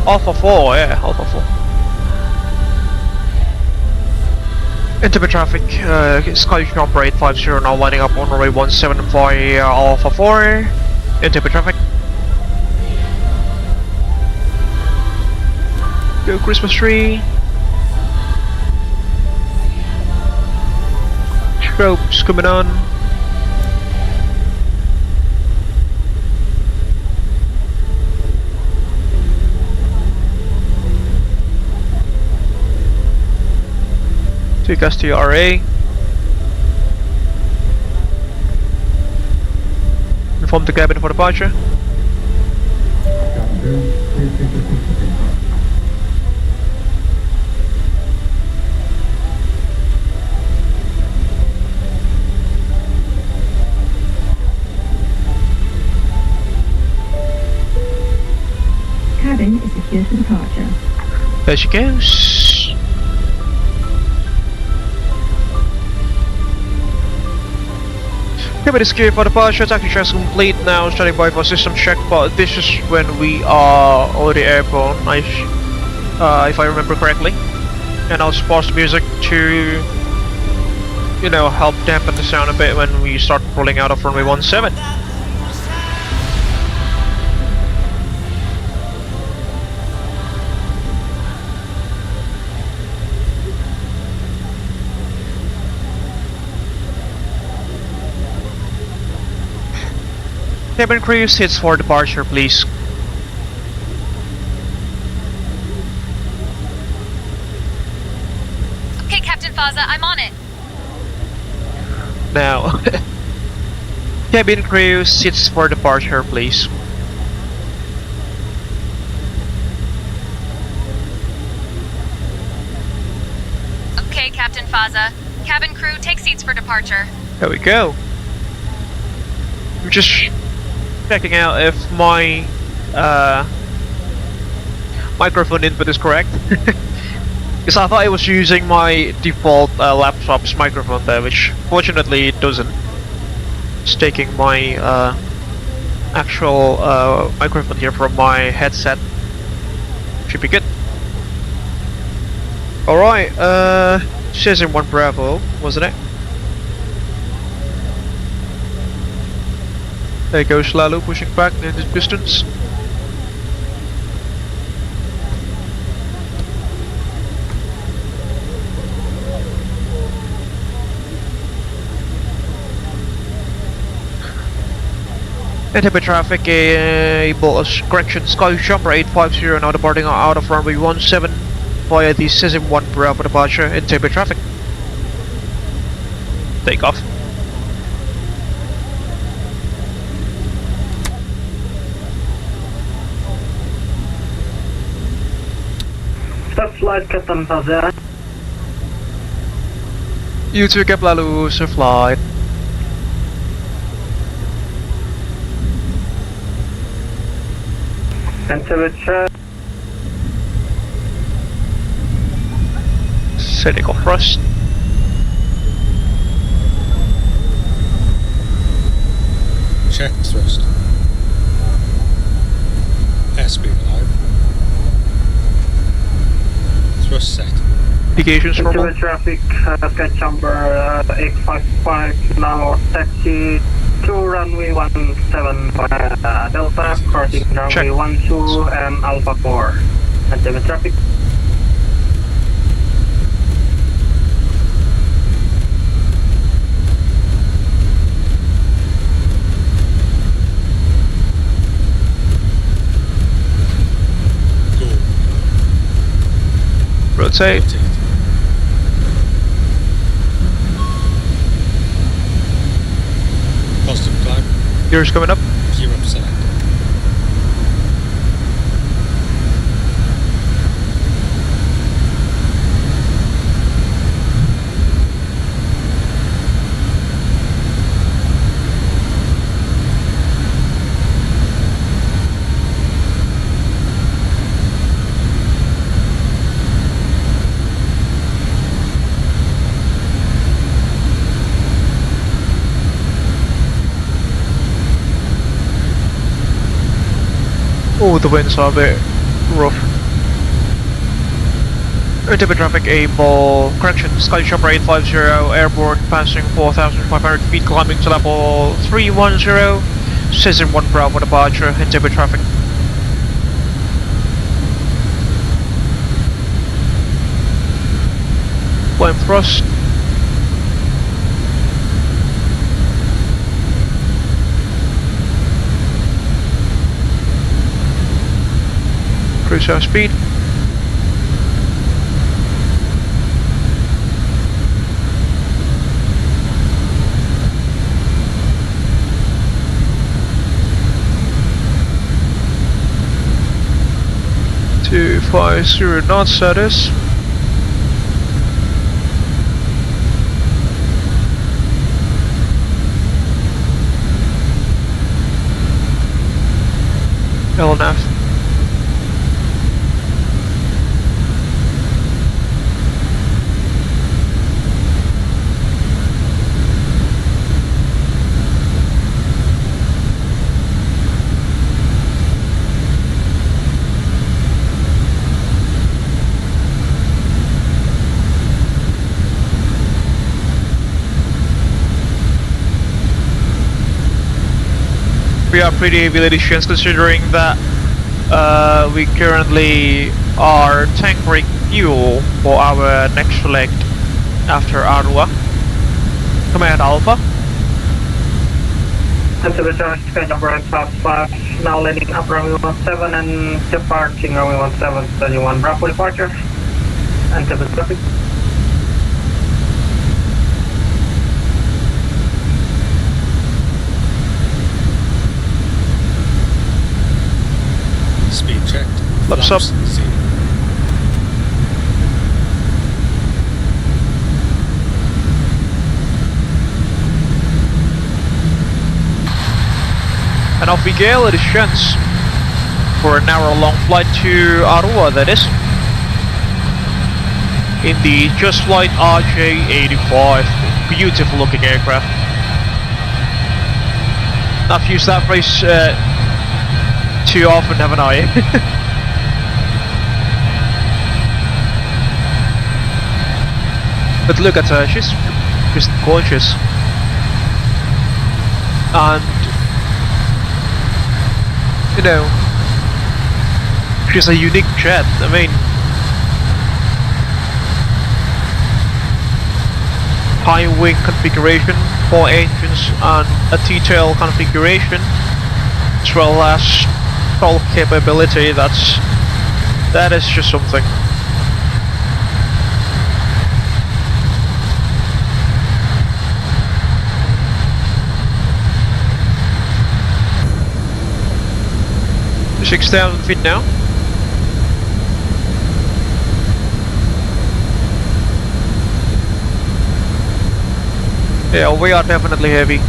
Speaker 1: Alpha 4, yeah, Alpha 4. Entebbe traffic, SkyJumper 850 now lining up on runway 17 for Alpha 4. Entebbe traffic. Go Christmas tree. Ropes coming on. Take us to RA. Inform the cabin for departure.
Speaker 11: Cabin is secure for departure.
Speaker 1: There she goes. Cabin is secure for departure. Taxi check is complete now. Standing by for system check. But this is when we are already airborne, if I remember correctly. And I'll pause the music to, you know, help dampen the sound a bit when we start rolling out of runway 17. Cabin crew sits for departure, please.
Speaker 3: Okay, Captain Faza, I'm on it.
Speaker 1: Now, cabin crew sits for departure, please.
Speaker 3: Okay, Captain Faza. Cabin crew, take seats for departure.
Speaker 1: There we go. I'm just checking out if my microphone input is correct. Because I thought it was using my default laptop's microphone there, which fortunately it doesn't. It's taking my actual microphone here from my headset. Should be good. Alright, Cesium 1 Bravo, wasn't it? There goes Lalo pushing back in the distance. Entebbe traffic, correction, SkyJumper 850 now departing out of runway 17 via the Cesium 1 Bravo departure. Entebbe traffic. Take off.
Speaker 10: JustFlight Captain Faza.
Speaker 1: You two Cap Lalu, JustFlight.
Speaker 10: Entebbe
Speaker 1: Setting off thrust.
Speaker 8: Check thrust. Airspeed alive. Thrust set.
Speaker 1: Indications for
Speaker 10: Entebbe traffic, SkyJumper 855 now taxi to runway 17 via Delta, crossing runway 12 and Alpha 4. Entebbe traffic.
Speaker 1: rotate. Gears coming up.
Speaker 11: Gear up selected.
Speaker 1: Oh, the winds are a bit rough. Entebbe traffic Abel, correction, SkyJumper 850, airborne, passing 4,500 feet, climbing to level 310, Season 1 Bravo departure, Entebbe traffic. Flame thrust. Cruise our speed. Two 50 knots status. LNAV. We are pretty aviation considering that we currently are tankering fuel for our next leg after Arua. Command Alpha.
Speaker 10: Entebbe SkyJumper 855, now landing up runway 17 and departing runway 17, 31 Bravo departure. Entebbe traffic.
Speaker 11: Speed checked.
Speaker 1: Flaps up.
Speaker 11: Zero.
Speaker 1: And off we go, it is chance for an hour-long flight to Arua, that is. In the JustFlight RJ-85. Beautiful looking aircraft. I've used that phrase too often, haven't I? But look at her, she's just gorgeous. And, you know, she's a unique jet. I mean, high wing configuration, 4 engines and a T-tail configuration, as well as full capability. That is just something. To 6,000 feet now. Yeah, we are definitely heavy.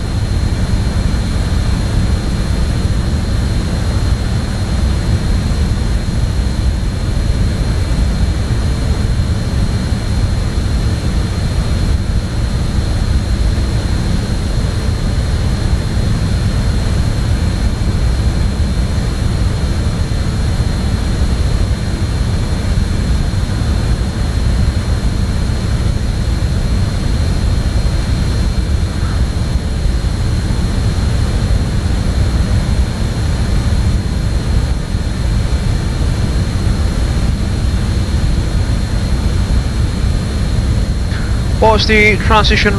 Speaker 1: What's the transition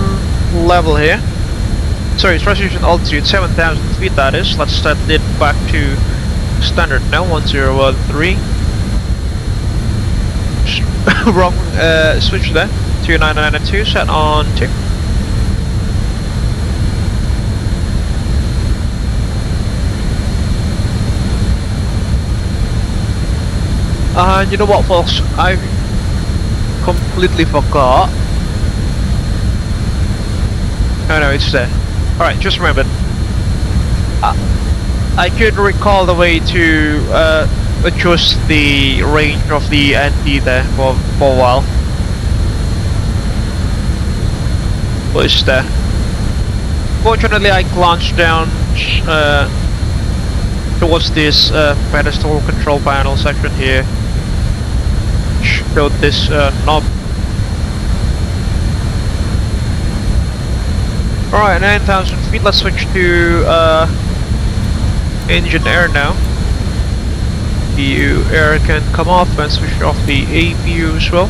Speaker 1: level here? Sorry, transition altitude 7,000 feet, that is. Let's set it back to standard now, 1013. Wrong switch there. 29992, set on 2. And you know what, folks? I completely forgot. Oh no, it's there. Alright, just remembered. I couldn't recall the way to adjust the range of the ND there for a while. But it's there. Fortunately, I glanced down towards this pedestal control panel section here. Showed this knob. Alright, 9,000 feet. Let's switch to engine air now. The air can come off and switch off the APU as well.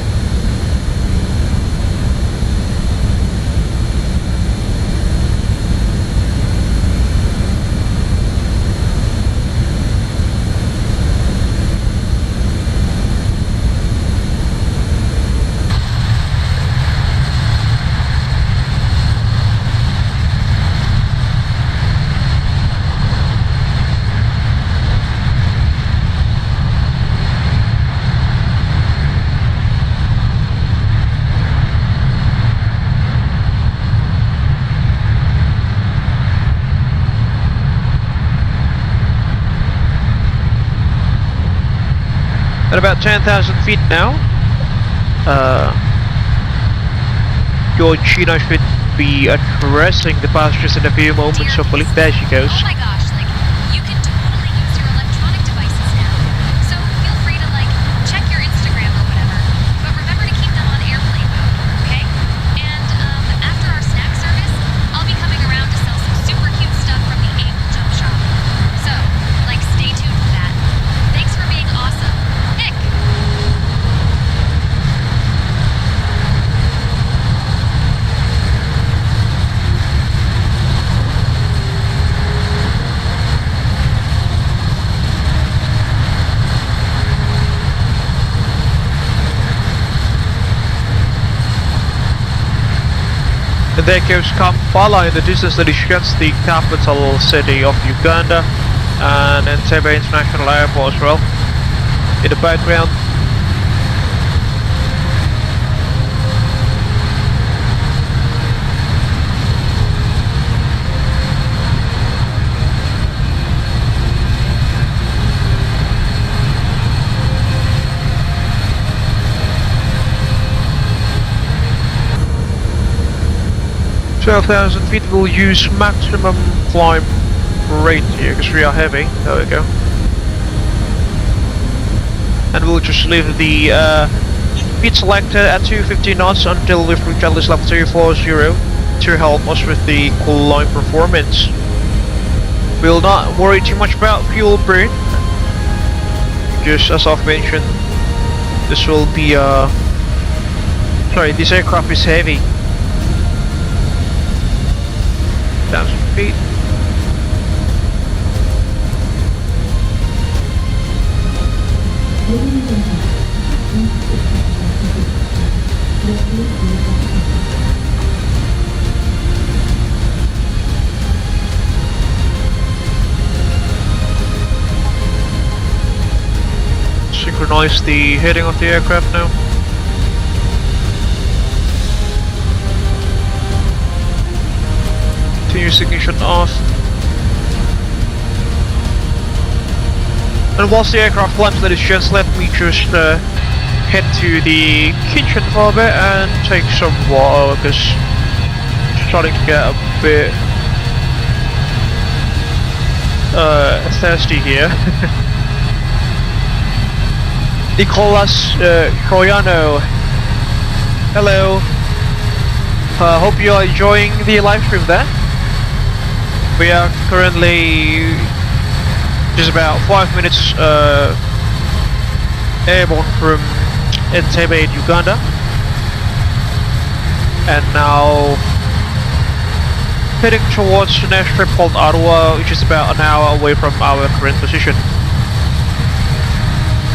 Speaker 1: At about 10,000 feet now, Georgina should be addressing the passengers in a few moments, hopefully. There she goes.
Speaker 3: Oh my gosh, like, you can totally use your electronic devices now. So feel free to, like, check your Instagram or whatever. But remember to keep them on airplane mode, okay? And, after our snack service, I'll be coming around to sell some super cute stuff from the Abel Jump shop. So, like, stay tuned for that. Thanks for being awesome. Nick!
Speaker 1: 'And there goes Kampala in the distance, that is just the capital city of Uganda, and Entebbe International Airport as well in the background. "12,000 feet will use maximum climb rate here because we are heavy." There we go. And we'll just leave the speed selector at 250 knots until we've reached at least level 240 to help us with the climb performance. We'll not worry too much about fuel burn, because as I've mentioned, this will be this aircraft is heavy. 1,000 feet. Synchronize the heading of the aircraft now. Continuous ignition off. And whilst the aircraft climbs, ladies and gents, let me just head to the kitchen for a bit and take some water, because it's starting to get a bit thirsty here. Nicolas Troiano, hello. Hope you are enjoying the live stream there. We are currently just about 5 minutes airborne from Entebbe in Uganda, and now heading towards an airstrip called Arua, which is about an hour away from our current position.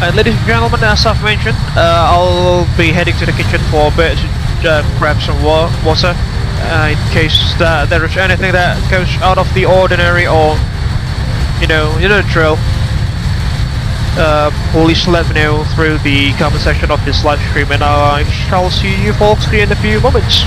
Speaker 1: And ladies and gentlemen, as I've mentioned, I'll be heading to the kitchen for a bit to grab some water. In case that there is anything that goes out of the ordinary, or you know the drill. please let me know through the comment section of this live stream, and I shall see you folks here in a few moments.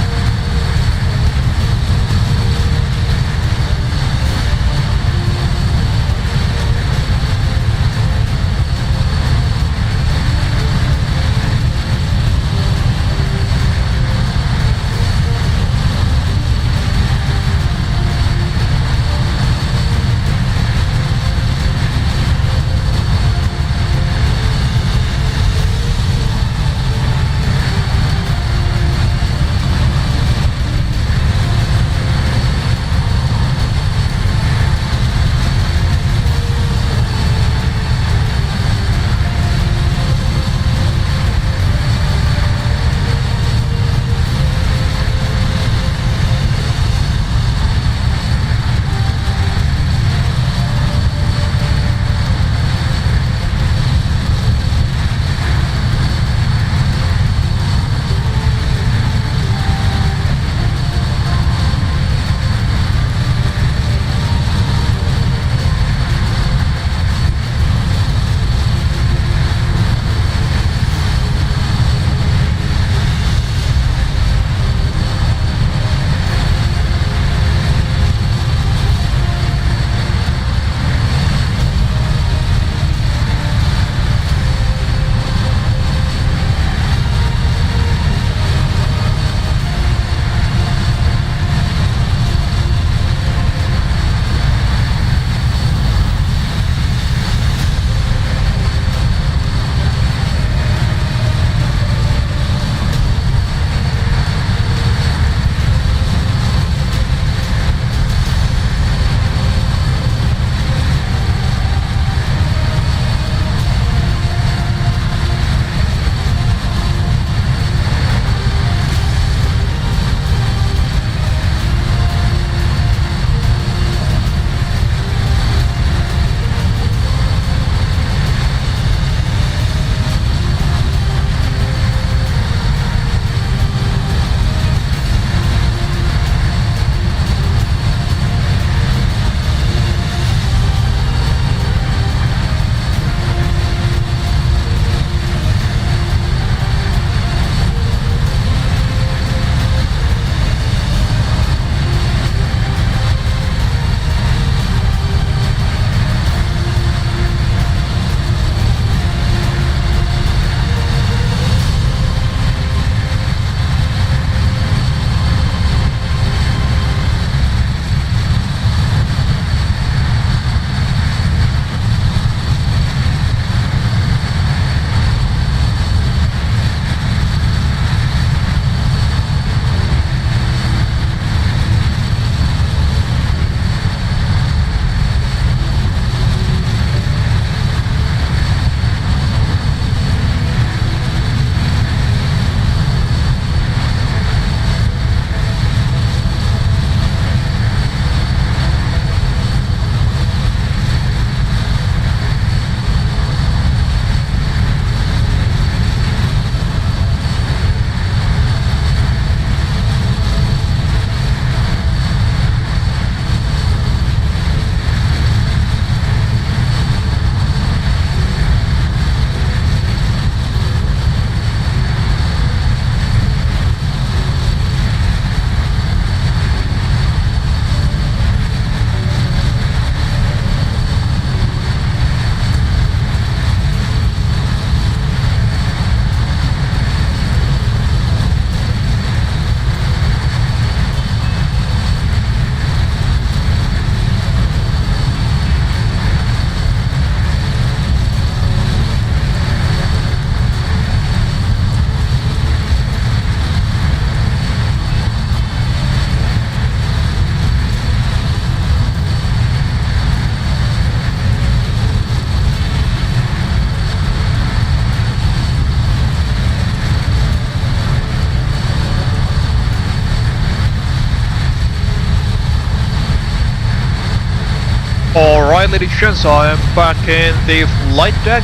Speaker 1: Alright, ladies and gents, I am back in the flight deck.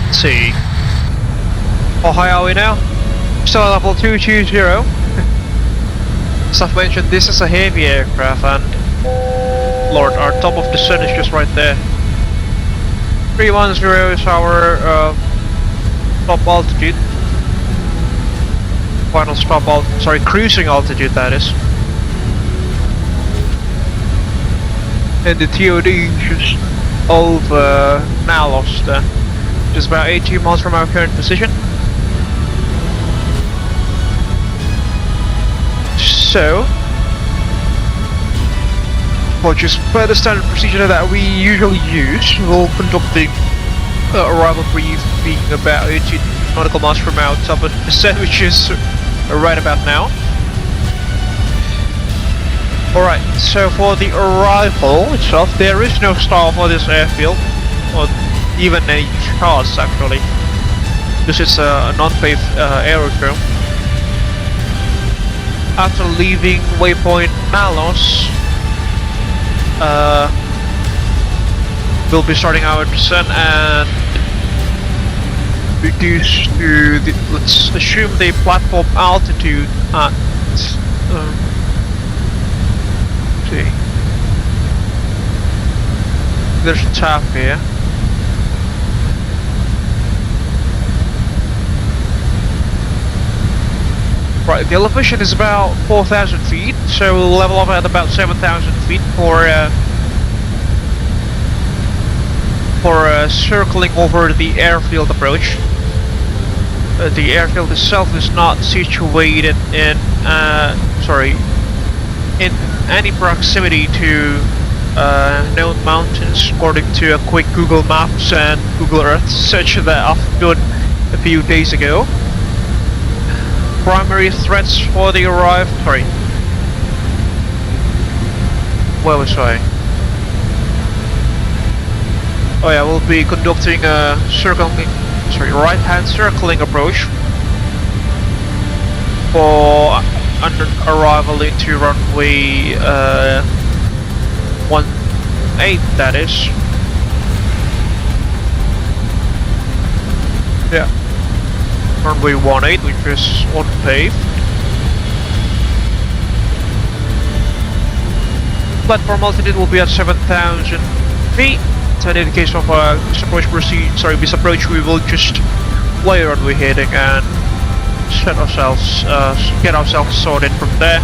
Speaker 1: Let's see. How high are we now? Still at level 220. As I've mentioned, this is a heavy aircraft, and Lord, our top of the sun is just right there. 310 is our stop altitude. Final stop cruising altitude that is. And the TOD just over aloft, just about 18 miles from our current position. So, well, just per the standard procedure that we usually use, we'll conduct the arrival brief being about 18 nautical miles from our top of percent, which is right about now. Alright, so for the arrival itself, there is no star for this airfield, or even any charts actually. This is a non-paved aerodrome. After leaving waypoint Malos, we'll be starting our descent and reduce to the, let's assume the platform altitude at see. There's a tap here. Right, the elevation is about 4,000 feet, so we'll level off at about 7,000 feet for circling over the airfield approach. The airfield itself is not situated in in any proximity to known mountains, according to a quick Google Maps and Google Earth search that I've done a few days ago. Primary threats for the arrival. Where was I? Oh yeah, we'll be conducting a right-hand circling approach for arrival into runway 18, that is. Yeah. Runway 18, which is unpaved. Platform altitude will be at 7,000 feet. And in the case of this approach we will just play runway heading and get ourselves sorted from there.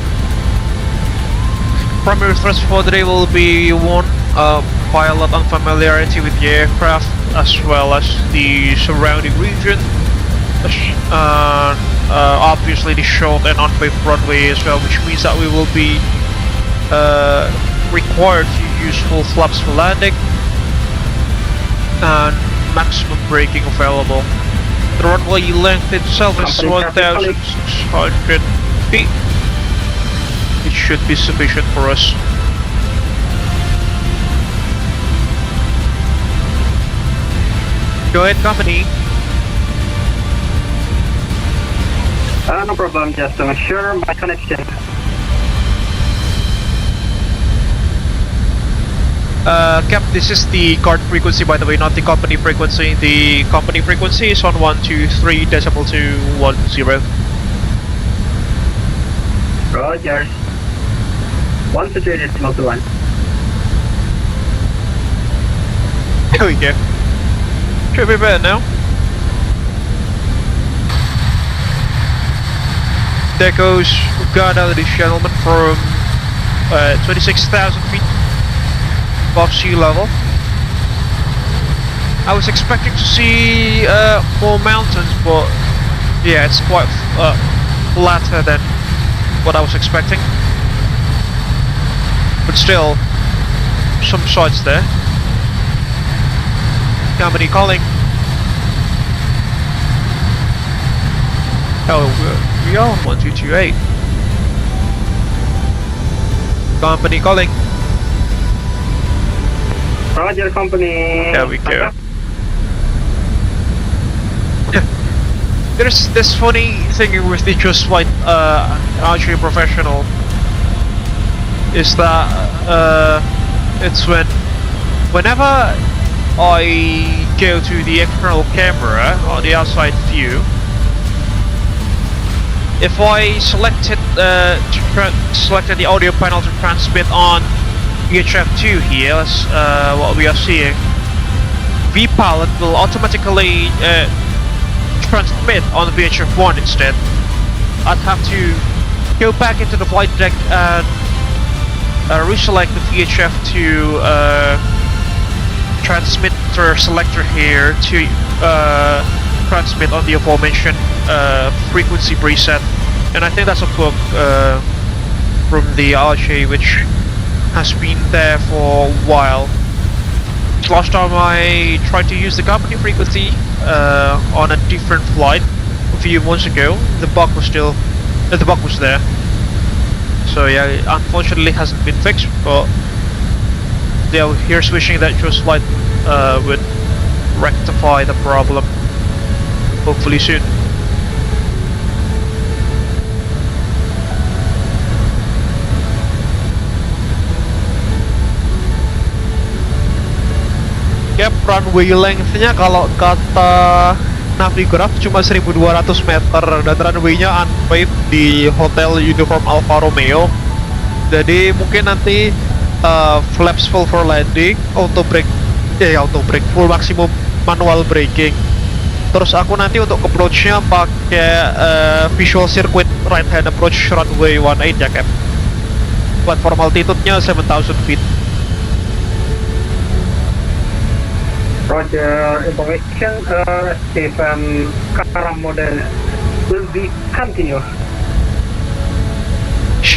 Speaker 1: Primary threats for the day will be one, pilot unfamiliarity with the aircraft as well as the surrounding region. Obviously the short and unpaved runway as well, which means that we will be required to use full flaps for landing and maximum braking available. The runway length itself is 1,600 feet. It should be sufficient for us. Go ahead, company.
Speaker 10: No problem, just to make sure my connection.
Speaker 1: Cap, this is the card frequency, by the way, not the company frequency. The company frequency is on 123.210.
Speaker 10: Roger. 123.1.
Speaker 1: There we go. Should be better now. There goes Uganda, ladies and gentlemen, from 26,000 feet above sea level. I was expecting to see more mountains, but yeah, it's quite flatter than what I was expecting. But still, some sights there. Company calling. Oh, we are on 1228. Company calling.
Speaker 10: Roger, company.
Speaker 1: There we go. There's this funny thing with the JustFlight archery professional is that it's whenever I go to the external camera or the outside view, if I selected the audio panel to transmit on VHF2 here, that's what we are seeing, VPilot will automatically transmit on VHF 1 instead. I'd have to go back into the flight deck and reselect the VHF to transmitter selector here to transmit on the aforementioned frequency preset, and I think that's a bug from the RJ which has been there for a while. Last time I tried to use the company frequency on a different flight a few months ago, the bug was there. So yeah, it unfortunately hasn't been fixed, but yeah, here's wishing that JustFlight would rectify the problem hopefully soon. Yep, runway length-nya kalau kata Navigraph cuma 1200 meter dan runway-nya unpaved di Hotel Uniform Alfa Romeo. Jadi mungkin nanti flaps full for landing, auto brake, full maximum manual braking. Terus aku nanti untuk approach-nya pakai visual circuit right hand approach runway 18 ya Cap. Platform altitude-nya 7000 feet.
Speaker 10: Roger, information, Stephen, current model will be continuous.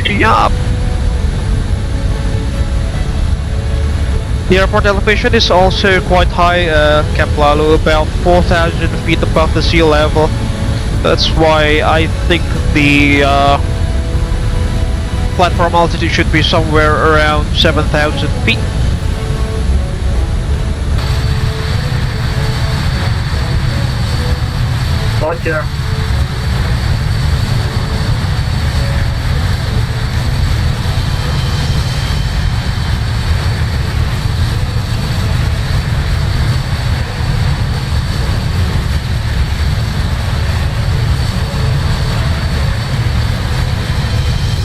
Speaker 1: Yup. The airport elevation is also quite high, Kampala, about 4,000 feet above the sea level. That's why I think the platform altitude should be somewhere around 7,000 feet.
Speaker 10: Roger.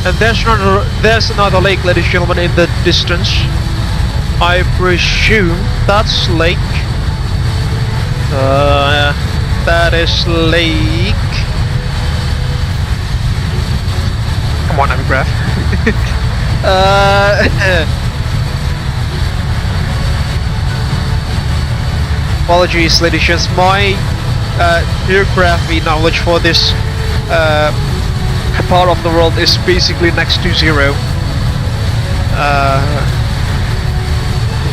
Speaker 1: And there's another lake, ladies and gentlemen, in the distance. I presume that's lake. That is lake. Come on, Navigraph. Apologies, ladies and gents. My geography knowledge for this part of the world is basically next to zero.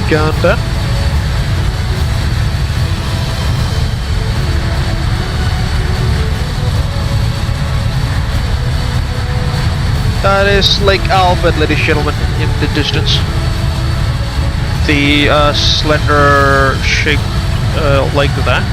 Speaker 1: Uganda. That is Lake Albert, ladies and gentlemen, in the distance. The slender shaped lake there.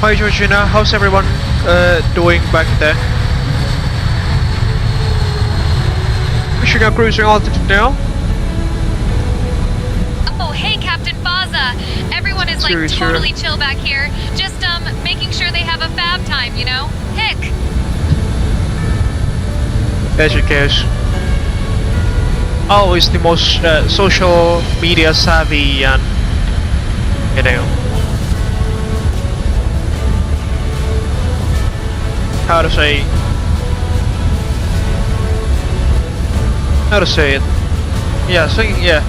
Speaker 1: Hi Georgina, how's everyone doing back there? Pushing our cruising altitude now.
Speaker 3: Oh, hey Captain Baza! Everyone is like totally chill back here. Just making sure they have a fab time, you know? Hick!
Speaker 1: As it goes. Always the most social media savvy and, you know, how to say it. Yeah, so yeah,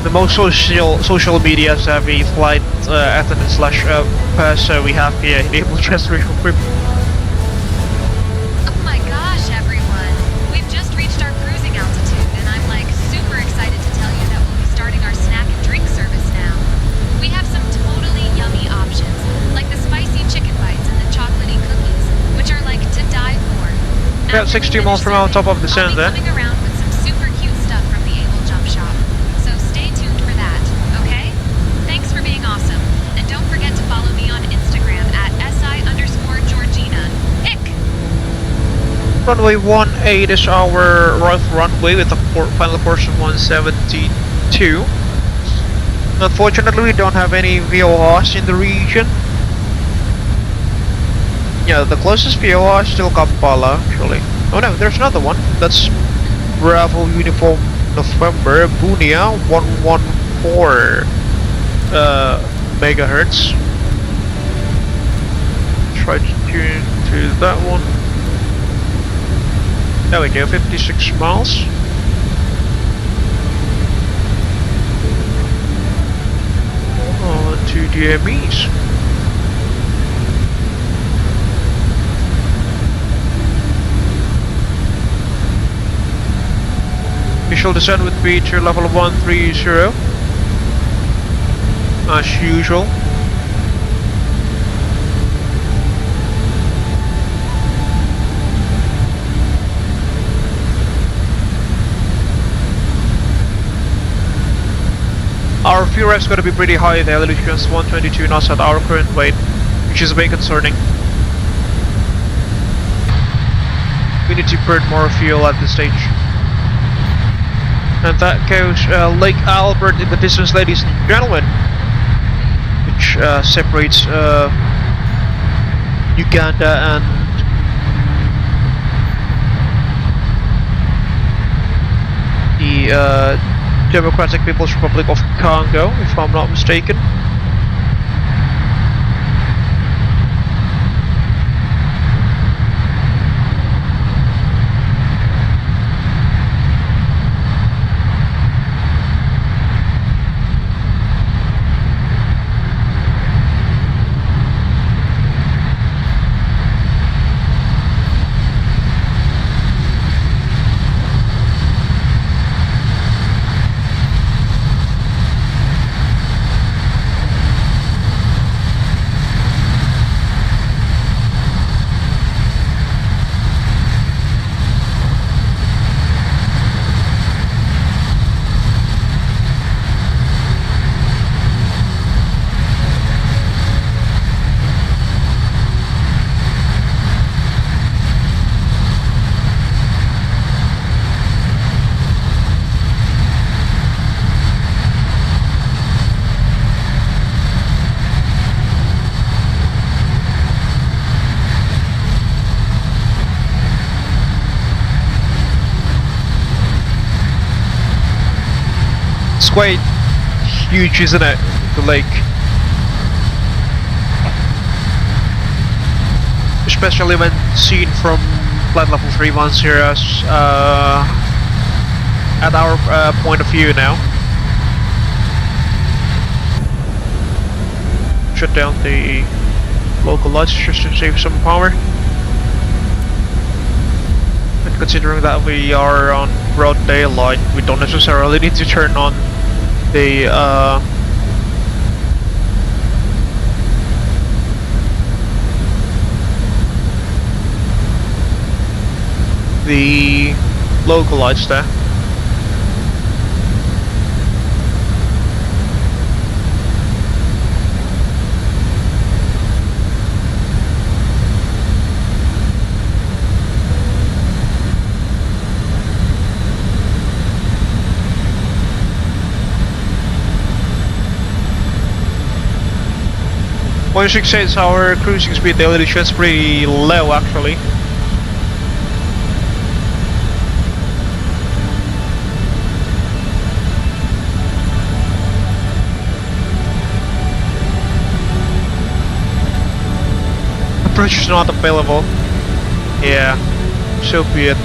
Speaker 1: the most social media savvy flight attendant slash person we have here in Abel Jets Virtual Group.
Speaker 3: Oh my gosh, everyone! We've just reached our cruising altitude, and I'm like super excited to tell you that we'll be starting our snack and drink service now. We have some totally yummy options, like the spicy chicken bites and the chocolatey cookies, which are like to die for.
Speaker 1: About 60 miles from on top of the
Speaker 3: I'll
Speaker 1: sun
Speaker 3: be
Speaker 1: there.
Speaker 3: coming around with some super cute stuff from the Abel Jump shop. So stay tuned for that, okay? Thanks for being awesome. And don't forget to follow me on Instagram at SI_Georgina. Ick!
Speaker 1: Runway 18 is our right runway with a final course of 172. Unfortunately, we don't have any VORs in the region. Yeah, the closest VOR is still Kampala, actually. Oh no, there's another one. That's Bravo Uniform November, Bunia 114 megahertz. Try to tune to that one. There we go, 56 miles. On to DMEs. Initial descent would be to level 130, as usual. Our fuel rev's gonna be pretty high, the elevation is 122 knots at our current weight, which is a bit concerning. We need to burn more fuel at this stage. And that goes Lake Albert in the distance, ladies and gentlemen, which separates Uganda and the Democratic People's Republic of Congo, if I'm not mistaken. It's quite huge, isn't it? The lake. Especially when seen from flight level 310 at our point of view now. Shut down the local lights just to save some power. And considering that we are on broad daylight, we don't necessarily need to turn on the local lights there. When 168 is our cruising speed, the elevation is pretty low actually. Approach is not available. Yeah, so be it.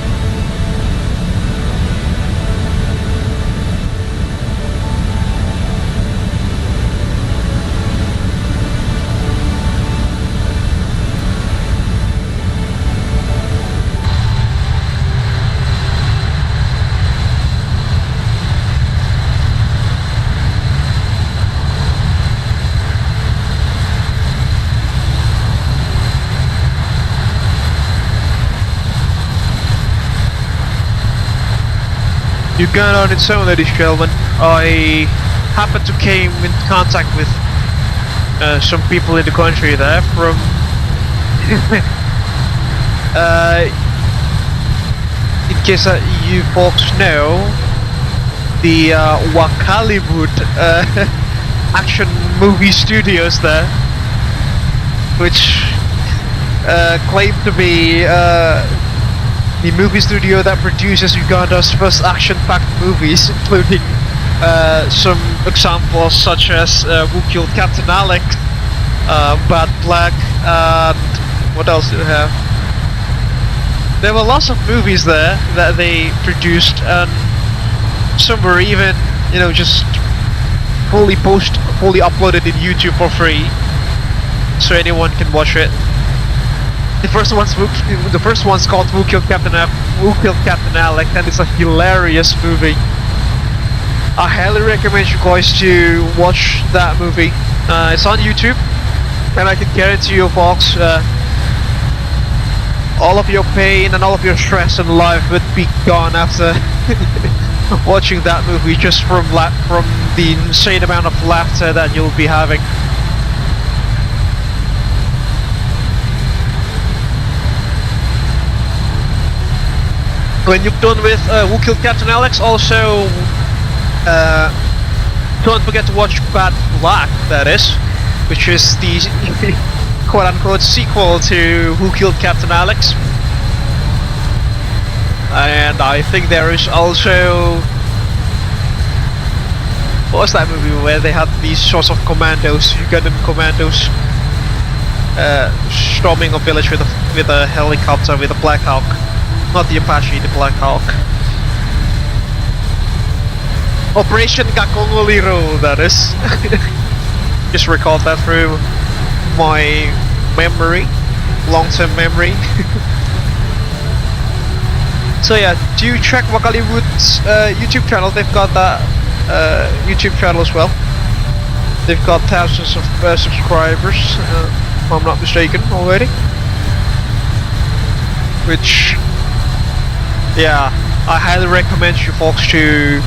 Speaker 1: Uganda on its own, ladies and gentlemen. I happened to came in contact with some people in the country there from in case you folks know, the Hollywood action movie studios there, which claim to be the movie studio that produces Uganda's first action-packed movies, including some examples such as Who Killed Captain Alec, Bad Black, and what else do we have? There were lots of movies there that they produced, and some were even, you know, just fully uploaded in YouTube for free, so anyone can watch it. The first one's called Who Killed Captain Alec, and it's a hilarious movie. I highly recommend you guys to watch that movie. It's on YouTube, and I can guarantee you folks, all of your pain and all of your stress in life would be gone after watching that movie, just from the insane amount of laughter that you'll be having. When you're done with Who Killed Captain Alex, also don't forget to watch Bad Black, that is, which is the quote-unquote sequel to Who Killed Captain Alex. And I think there is also... what was that movie where they had these sorts of commandos, Ugandan commandos, storming a village with a helicopter with a Black Hawk? Not the Apache, the Black Hawk. Operation Gakongoliro, that is. Just recalled that through my memory, long-term memory. So yeah, do check Hollywood's YouTube channel. They've got that YouTube channel as well. They've got thousands of subscribers, if I'm not mistaken, already. Which, yeah, I highly recommend you folks to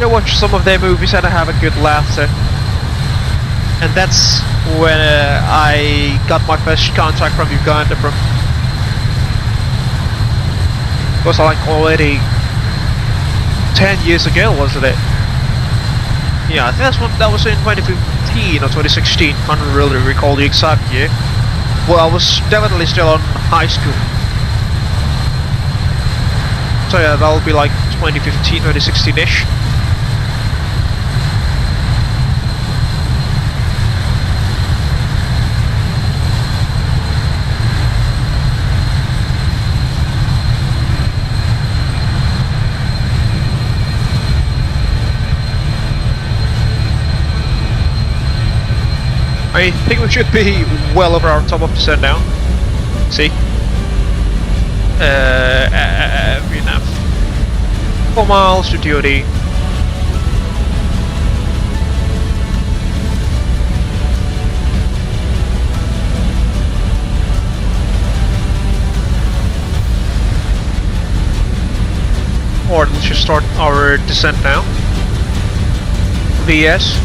Speaker 1: watch some of their movies and have a good laughter. And that's when I got my first contact from Uganda from. It was like already 10 years ago, wasn't it? Yeah, I think that was in 2015 or 2016. Can't really recall the exact year. Well, I was definitely still on high school. So yeah, that'll be like 2015, 2016-ish. I think we should be well over our top of descent now. See? Vietnam. 4 miles to DOD. Or let's just start our descent now. VS.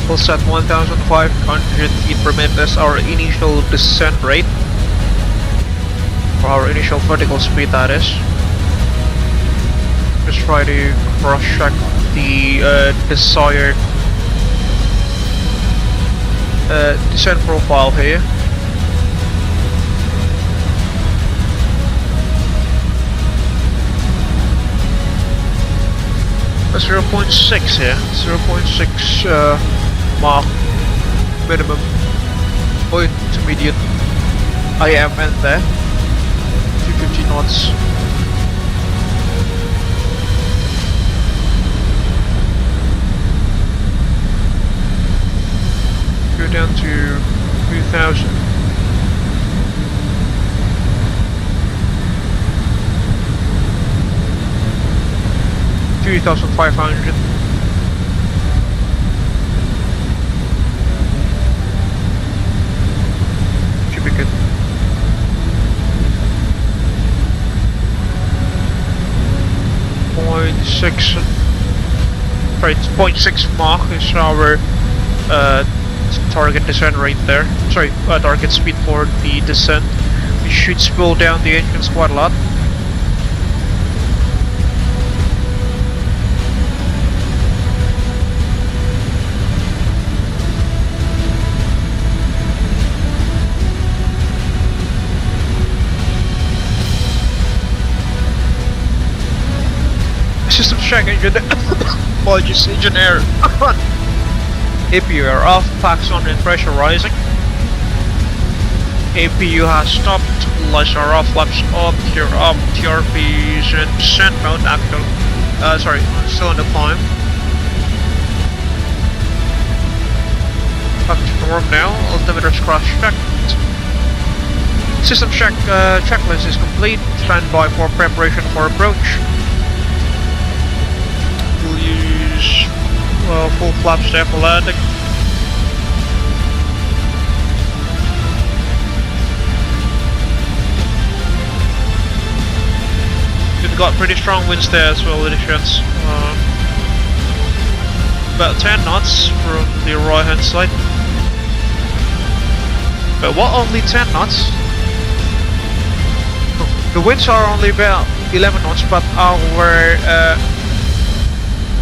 Speaker 1: We'll set 1,500 feet per minute as our initial descent rate. For our initial vertical speed, that is. Just try to cross-check the desired descent profile here. A 0.6 here, 0.6 mark minimum or intermediate IMN there, 250 knots. Go down to 2,000. $2,500. Should be good. 0.6 Mach is our target descent rate there. Sorry, target speed for the descent. We should spool down the engines quite a lot. System check engine. Apologies, engine air. APU are off, packs on and pressure rising. APU has stopped, lights are off, flaps up, gear up, TRP is in descent mode, actual. Sorry, still in the climb. Back to norm now, altimeter's cross checked. System check checklist is complete, stand by for preparation for approach. We'll use full flaps there for landing. We've got pretty strong winds there as well, additions. About 10 knots from the right hand side. But what, only 10 knots? The winds are only about 11 knots, but our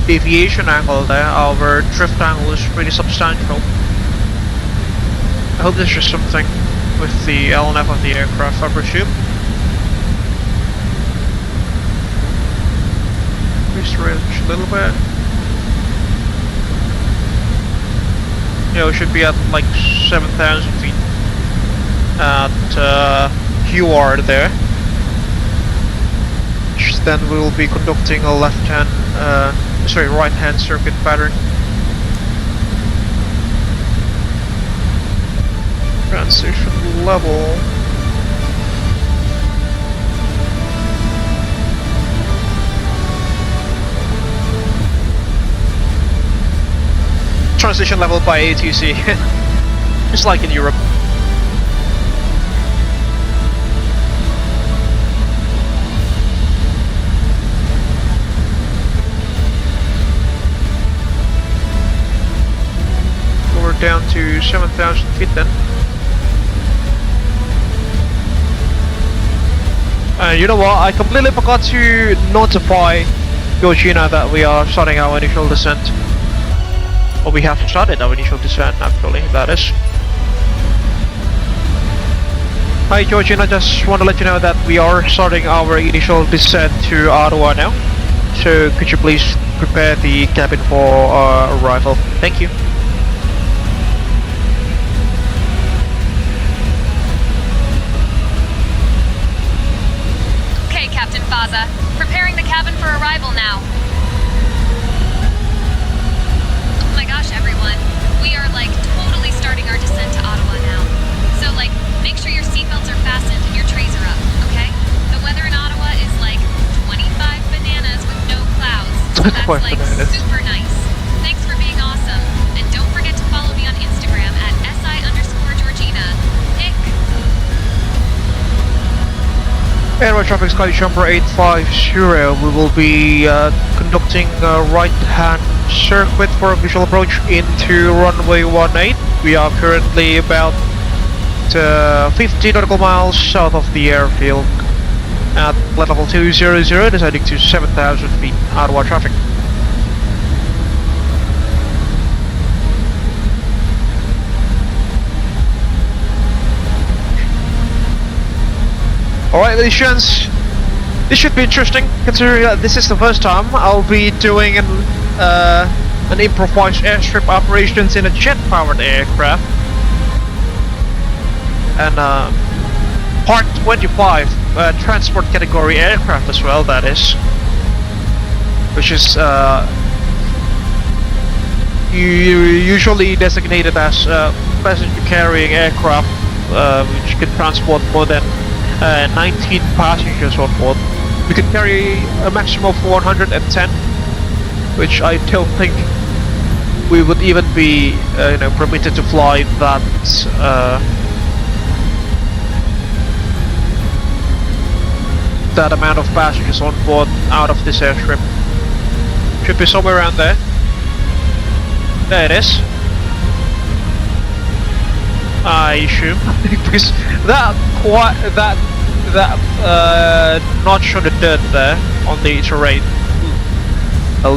Speaker 1: aviation angle there, our drift angle is pretty substantial. I hope there's just something with the LNF of the aircraft, I presume. Increase the range a little bit. Yeah, we should be at like 7,000 feet at HUAR there. Which then we'll be conducting a right-hand circuit pattern. Transition level. Transition level by ATC. Just like in Europe. Down to 7,000 feet then. You know what, I completely forgot to notify Georgina that we are starting our initial descent. Or we have started our initial descent actually, that is. Hi Georgina, just want to let you know that we are starting our initial descent to Arua now. So could you please prepare the cabin for arrival? Thank you.
Speaker 3: Preparing the cabin for arrival now. Oh my gosh, everyone. We are like totally starting our descent to Ottawa now. So like, make sure your seatbelts are fastened and your trays are up, okay? The weather in Ottawa is like 25 bananas with no clouds. So that's like super nice. Thanks for being awesome. And don't forget to follow me on Instagram at @SI_Georgina. Hick.
Speaker 1: Airway traffic SkyJumper 850, we will be conducting a right-hand circuit for a visual approach into runway 18. We are currently about 50 nautical miles south of the airfield at level 200, descending to 7,000 feet, Ottawa traffic. Alright, ladies and gents, this should be interesting, considering that this is the first time I'll be doing an improvised airstrip operations in a jet-powered aircraft. And Part 25, transport category aircraft as well, that is. Which is usually designated as passenger carrying aircraft, which can transport more than 19 passengers on board. We can carry a maximum of 110, which I don't think we would even be permitted to fly that amount of passengers on board out of this airstrip. Should be somewhere around there. There it is. I assume. Because that notch on the dirt there on the terrain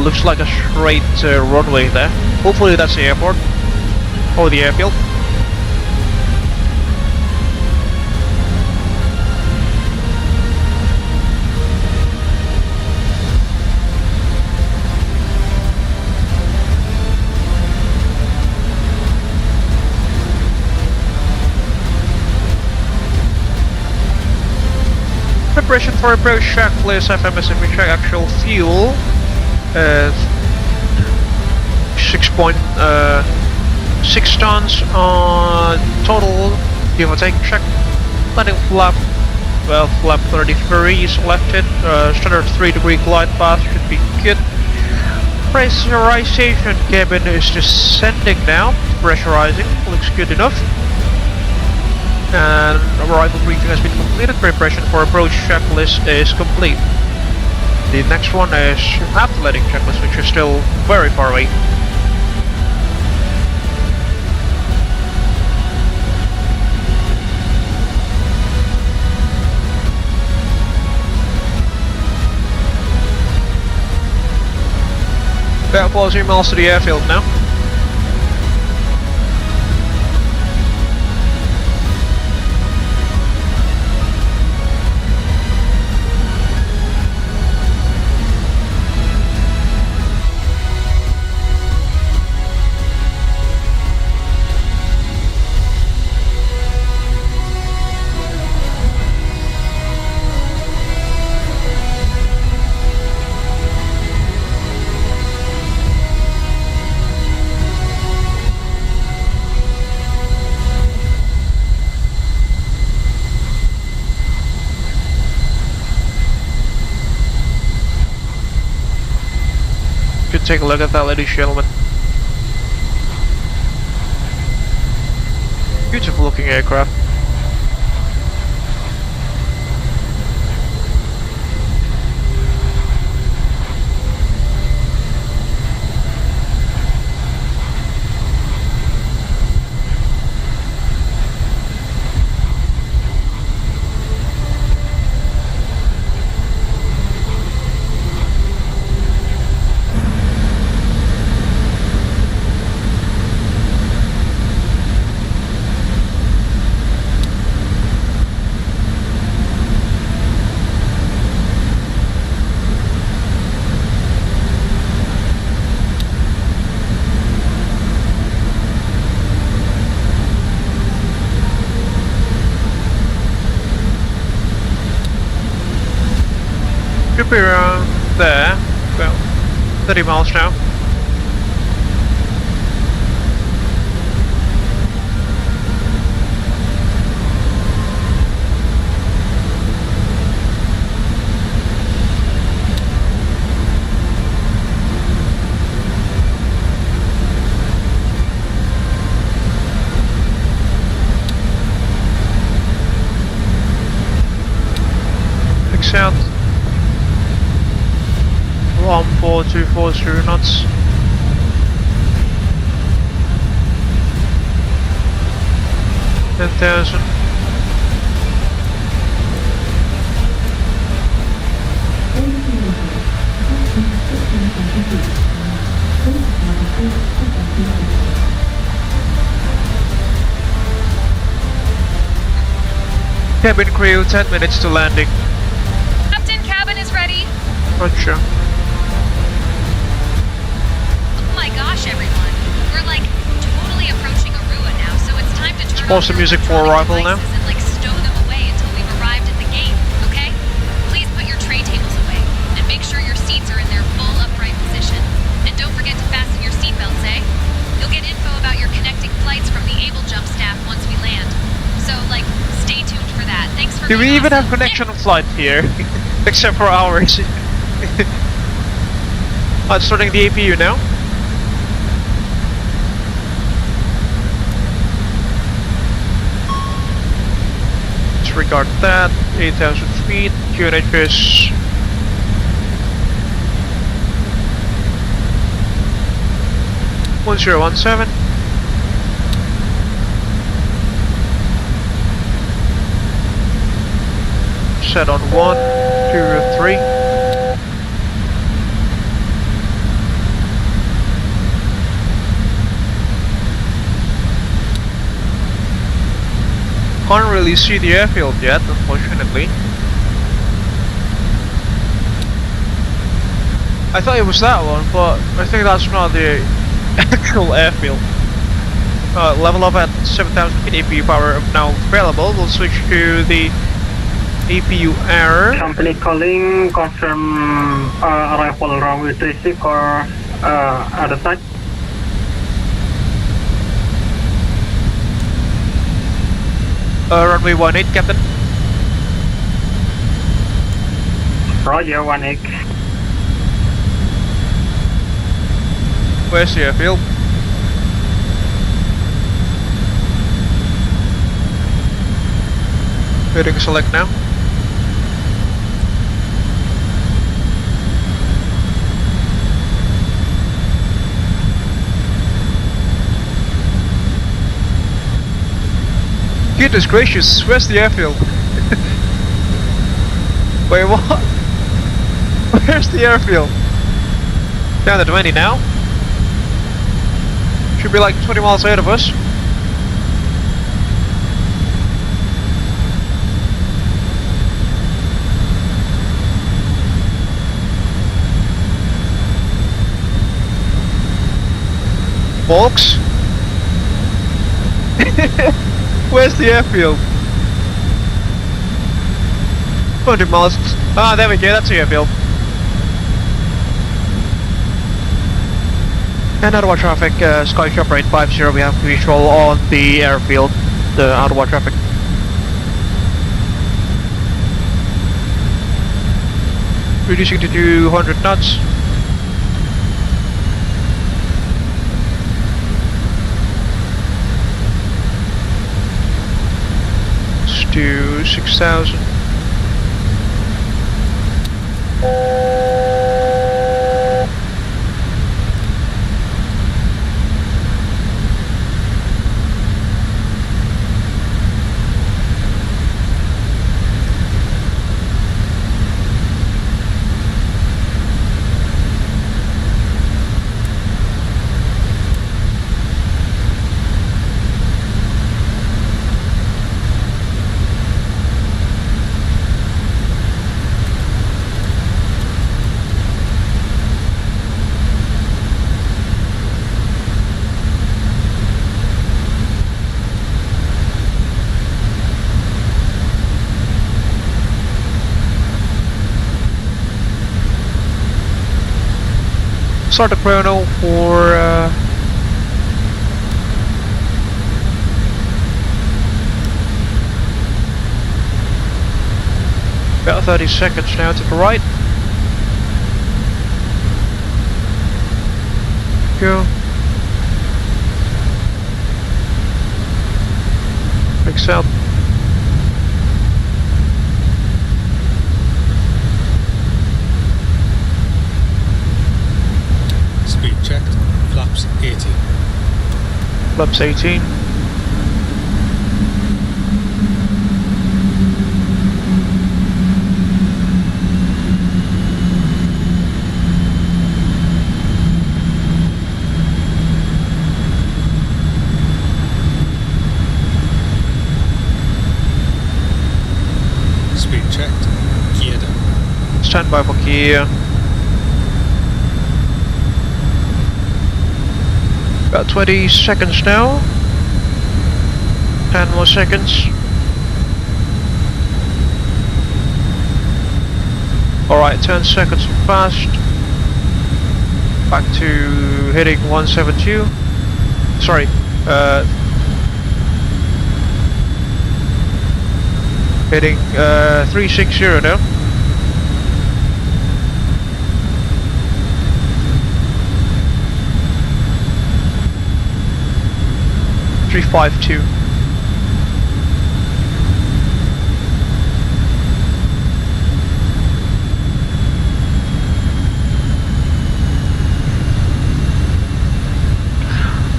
Speaker 1: looks like a straight runway there. Hopefully that's the airport or the airfield. Preparation for approach checklist, FMS, we check actual fuel. 6.6 tons on total, give or take, check. Landing flap, well, flap 33 selected, standard 3-degree glide path should be good. Pressurization cabin is descending now, pressurizing, looks good enough. And arrival briefing has been completed. Preparation for approach checklist is complete. The next one is after landing checklist, which is still very far away. About 40 miles to the airfield now. Take a look at that, ladies and gentlemen. Beautiful looking aircraft. Should be around there, about 30 miles now. South 14240 knots. $10,000. Cabin crew, 10 minutes to landing.
Speaker 3: Cabin is ready.
Speaker 1: Gotcha.
Speaker 3: Oh my gosh, everyone. We're like totally approaching Arua now, so it's time to turn
Speaker 1: Pause the music for arrival now.
Speaker 3: And like stow them away until we've arrived at the gate, okay? Please put your tray tables away and make sure your seats are in their full upright position. And don't forget to fasten your seatbelts, eh? You'll get info about your connecting flights from the Abel Jump staff once we land. So like stay tuned for that. Thanks for
Speaker 1: Do we
Speaker 3: being
Speaker 1: even
Speaker 3: awesome.
Speaker 1: have connection on flight here? Except for ours. Oh, it's starting the APU now. Disregard that. 8,000 feet. QNH is 1017. Set on 1, 2, 3. Can't really see the airfield yet, unfortunately. I thought it was that one, but I think that's not the actual airfield. Level up at 7000 feet, APU power now available. We'll switch to the APU error.
Speaker 10: Company calling, confirm arrival runway 36 or other side.
Speaker 1: Runway 18, Captain.
Speaker 10: Roger, 18.
Speaker 1: Where's the airfield? Hitting select now. Goodness gracious, where's the airfield? Wait, what? Where's the airfield? Down to 20 now. Should be like 20 miles ahead of us. Folks? Where's the airfield? 100 miles. Ah, there we go, that's the airfield. And Arua traffic, SkyJumper 850, we have visual on the airfield, the Arua traffic. Reducing to 200 knots. To 6000. Start the chrono for about 30 seconds now to the right. Go. Mix out.
Speaker 8: Speed checked. Flaps 18.
Speaker 1: Flaps 18.
Speaker 8: Speed checked. Gear down.
Speaker 1: Stand by for gear. About 20 seconds now. 10 more seconds. Alright, 10 seconds fast. Back to hitting 172. Sorry, hitting 360 now. .352.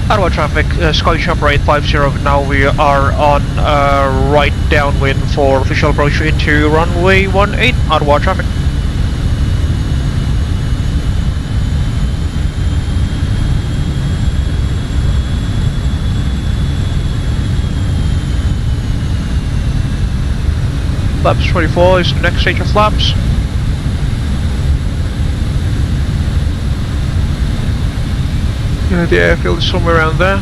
Speaker 1: Arua traffic, SkyJumper 850, now we are on right downwind for official approach into runway 18, Arua traffic. Flaps 24 is the next stage of flaps. The airfield is somewhere around there.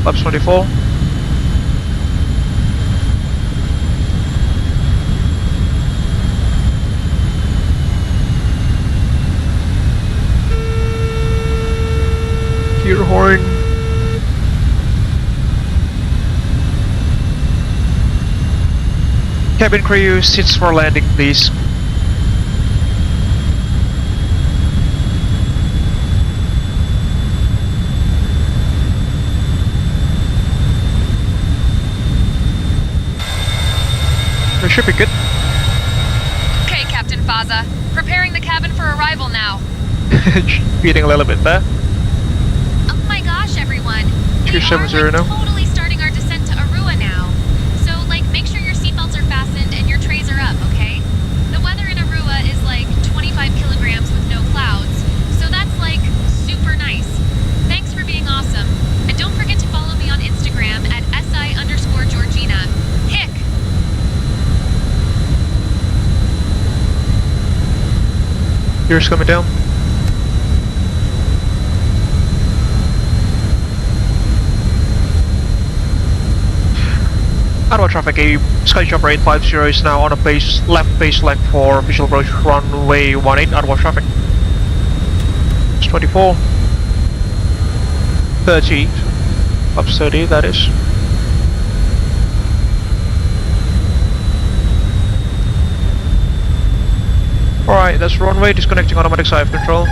Speaker 1: Flaps 24. Gear horn. Cabin crew, sits for landing, please. It should be good.
Speaker 3: Okay, Captain Faza. Preparing the cabin for arrival now.
Speaker 1: Beating a little bit there.
Speaker 3: Oh my gosh, everyone. We
Speaker 1: 270
Speaker 3: are
Speaker 1: now.
Speaker 3: Totally starting our descent to Arua now. So, make sure your seatbelts are fastened and your trays are up, okay? The weather in Arua is 25 kilograms with no clouds. So that's super nice. Thanks for being awesome. And don't forget to follow me on Instagram at SI_Georgina. Hick!
Speaker 1: Gears coming down. Arua traffic, a SkyJumper 850 is now on a left base leg for official approach runway 18, Arua traffic. It's 24. 30. Flaps 30, that is. Alright, that's runway, disconnecting automatic side control.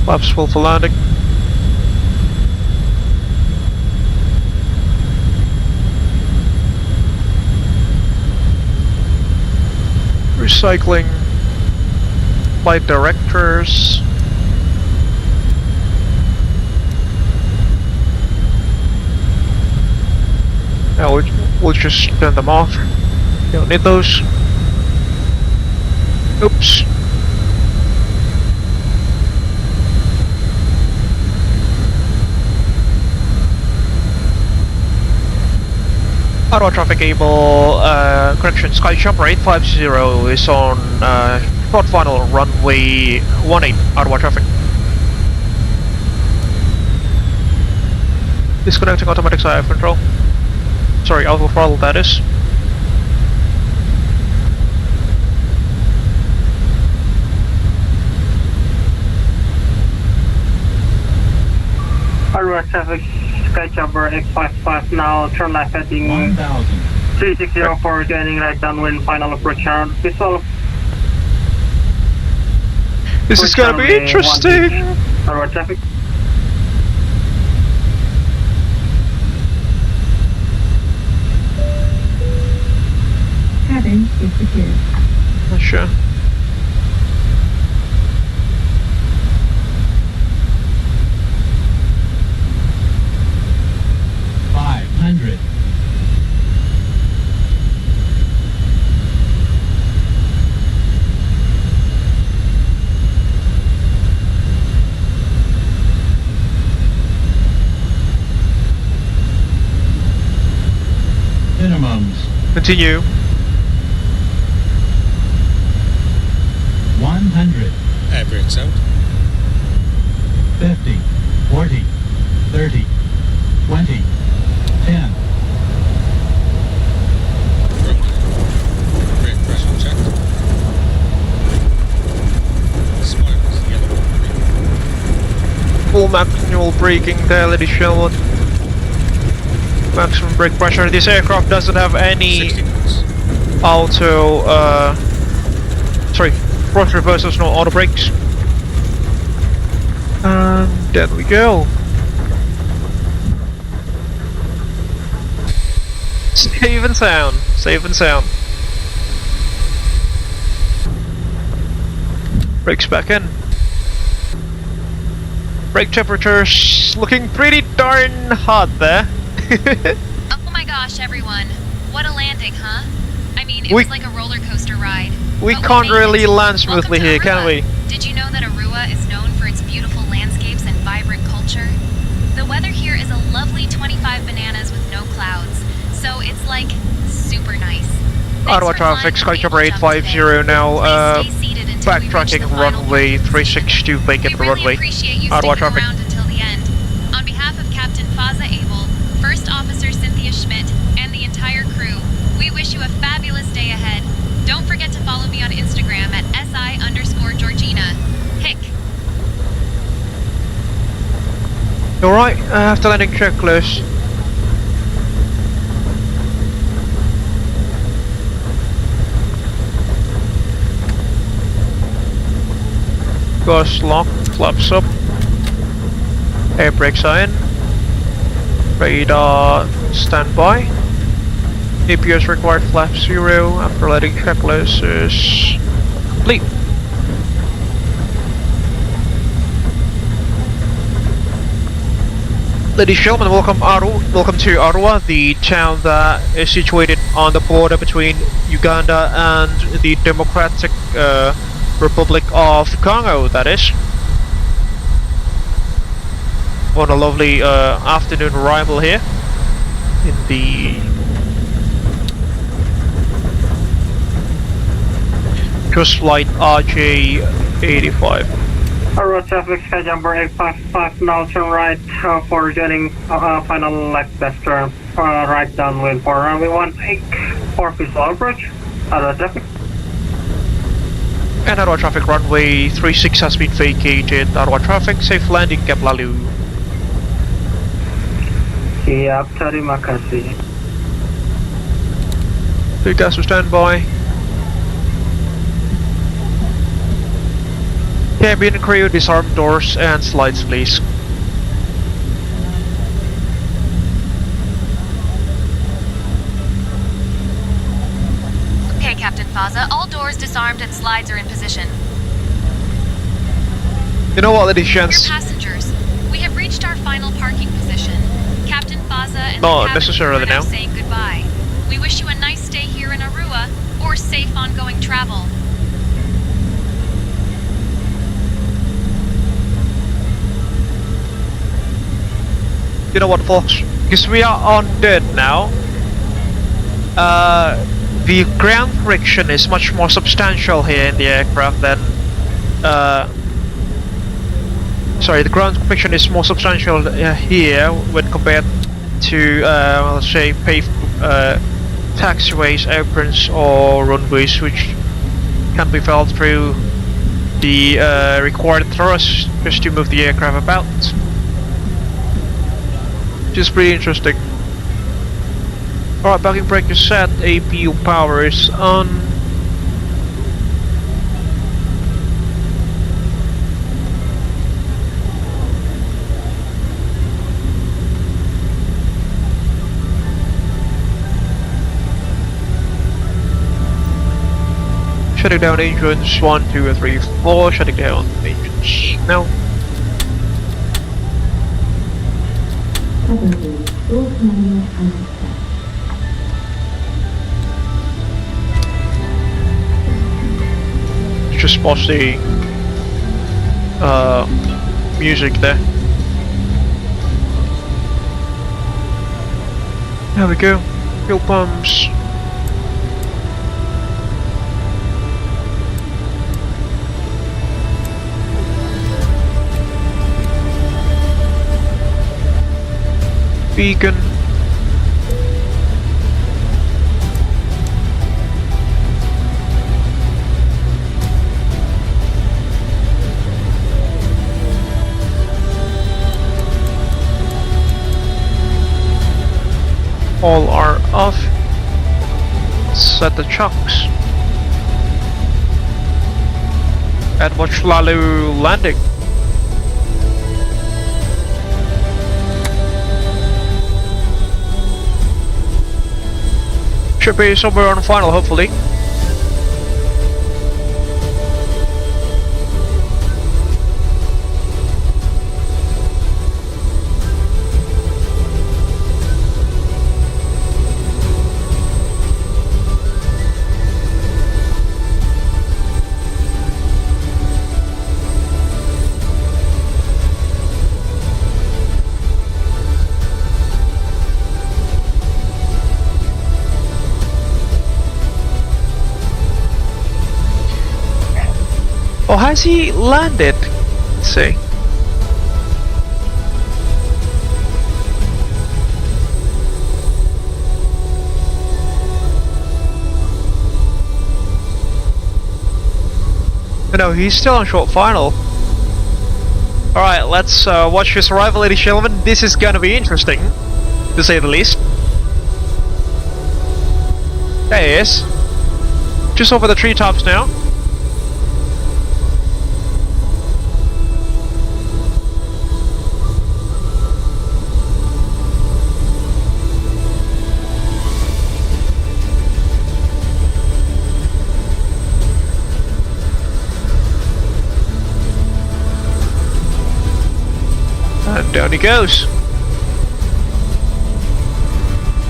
Speaker 1: Flaps full for landing. Recycling flight directors. Now we'll just turn them off. Don't need those. Oops. Arua traffic, Abel, correction, SkyJumper 850 is on short final runway 18, Arua traffic. Disconnecting automatic side control. Sorry, auto throttle, that is.
Speaker 10: Arua traffic, SkyJumper 855 now, turn left heading 3604, gaining right downwind, final approach round, visual.
Speaker 1: This is gonna be interesting!
Speaker 10: Arua traffic.
Speaker 5: Cabin is secure.
Speaker 1: Not sure.
Speaker 11: Minimums.
Speaker 1: Continue.
Speaker 11: 100.
Speaker 12: Air brakes out.
Speaker 11: 50. 40. 30. 20. 10.
Speaker 12: Brake pressure checked. Spoilers, yellow.
Speaker 1: Full manual braking there, ladies and gentlemen. Maximum brake pressure. This aircraft doesn't have any auto, sorry, cross reversals, no auto brakes. And there we go. Safe and sound. Safe and sound. Brakes back in. Brake temperatures looking pretty darn hot there.
Speaker 3: Oh my gosh, everyone. What a landing, huh? I mean, it was like a roller coaster ride.
Speaker 1: We
Speaker 3: But
Speaker 1: can't
Speaker 3: made it.
Speaker 1: really land smoothly
Speaker 3: Welcome to
Speaker 1: here, can
Speaker 3: Arua.
Speaker 1: we?
Speaker 3: Did you know that Arua is known for its beautiful landscapes and vibrant culture? The weather here is a lovely 25 bananas with no clouds, so it's like super nice.
Speaker 1: Arua traffic, SkyJumper 850 now, backtracking runway 362 vacant runway. Arua traffic.
Speaker 3: Around until the end. On behalf of Captain Faza Abel, First Officer Cynthia Schmidt, and the entire crew, we wish you a fabulous day ahead. Don't forget to follow me on Instagram at SI_Georgina. Hick.
Speaker 1: Alright, after landing checklist. Gas lock, flaps up. Air brakes are in. Radar standby. APS required flap 0 after landing checklist is complete. Ladies and gentlemen, welcome to Arua, the town that is situated on the border between Uganda and the Democratic Republic of Congo, that is. On a lovely afternoon arrival here in the JustFlight RJ-85.
Speaker 10: Arua traffic, SkyJumper 855, now turn right for joining final leg test turn. Right downwind for runway 18 for visual approach. Arua traffic.
Speaker 1: And Arua traffic, runway 36 has been vacated. Arua traffic, safe landing, Cap Lalu.
Speaker 10: Siap, terima kasih.
Speaker 1: Big gas to standby. Cabin crew, disarm doors and slides, please.
Speaker 3: Okay, Captain Faza, all doors disarmed and slides are in position.
Speaker 1: You know what, ladies and
Speaker 3: Dear
Speaker 1: gents?
Speaker 3: passengers, we have reached our final parking position. Captain Faza and
Speaker 1: Not
Speaker 3: the cabin
Speaker 1: necessarily
Speaker 3: crew are now
Speaker 1: now.
Speaker 3: saying goodbye. We wish you a nice stay here in Arua, or safe ongoing travel.
Speaker 1: You know what, folks? Because we are on dirt now, the ground friction is much more substantial here in the aircraft than sorry, the ground friction is more substantial here when compared to let's say paved taxiways, aprons or runways, which can be felt through the required thrust just to move the aircraft about, which is pretty interesting. Alright, backing brake is set, APU power is on. Shutting down engines 1, 2, 3, 4, shutting down engines now. Just pause the music there. There we go. Fuel pumps. Beacon. All are off. Set the chocks. And watch Lalu landing. Should be somewhere on final, hopefully. Or has he landed? Let's see. No, he's still on short final. Alright, let's watch his arrival, ladies and gentlemen. This is gonna be interesting, to say the least. There he is. Just over the treetops now. And down he goes.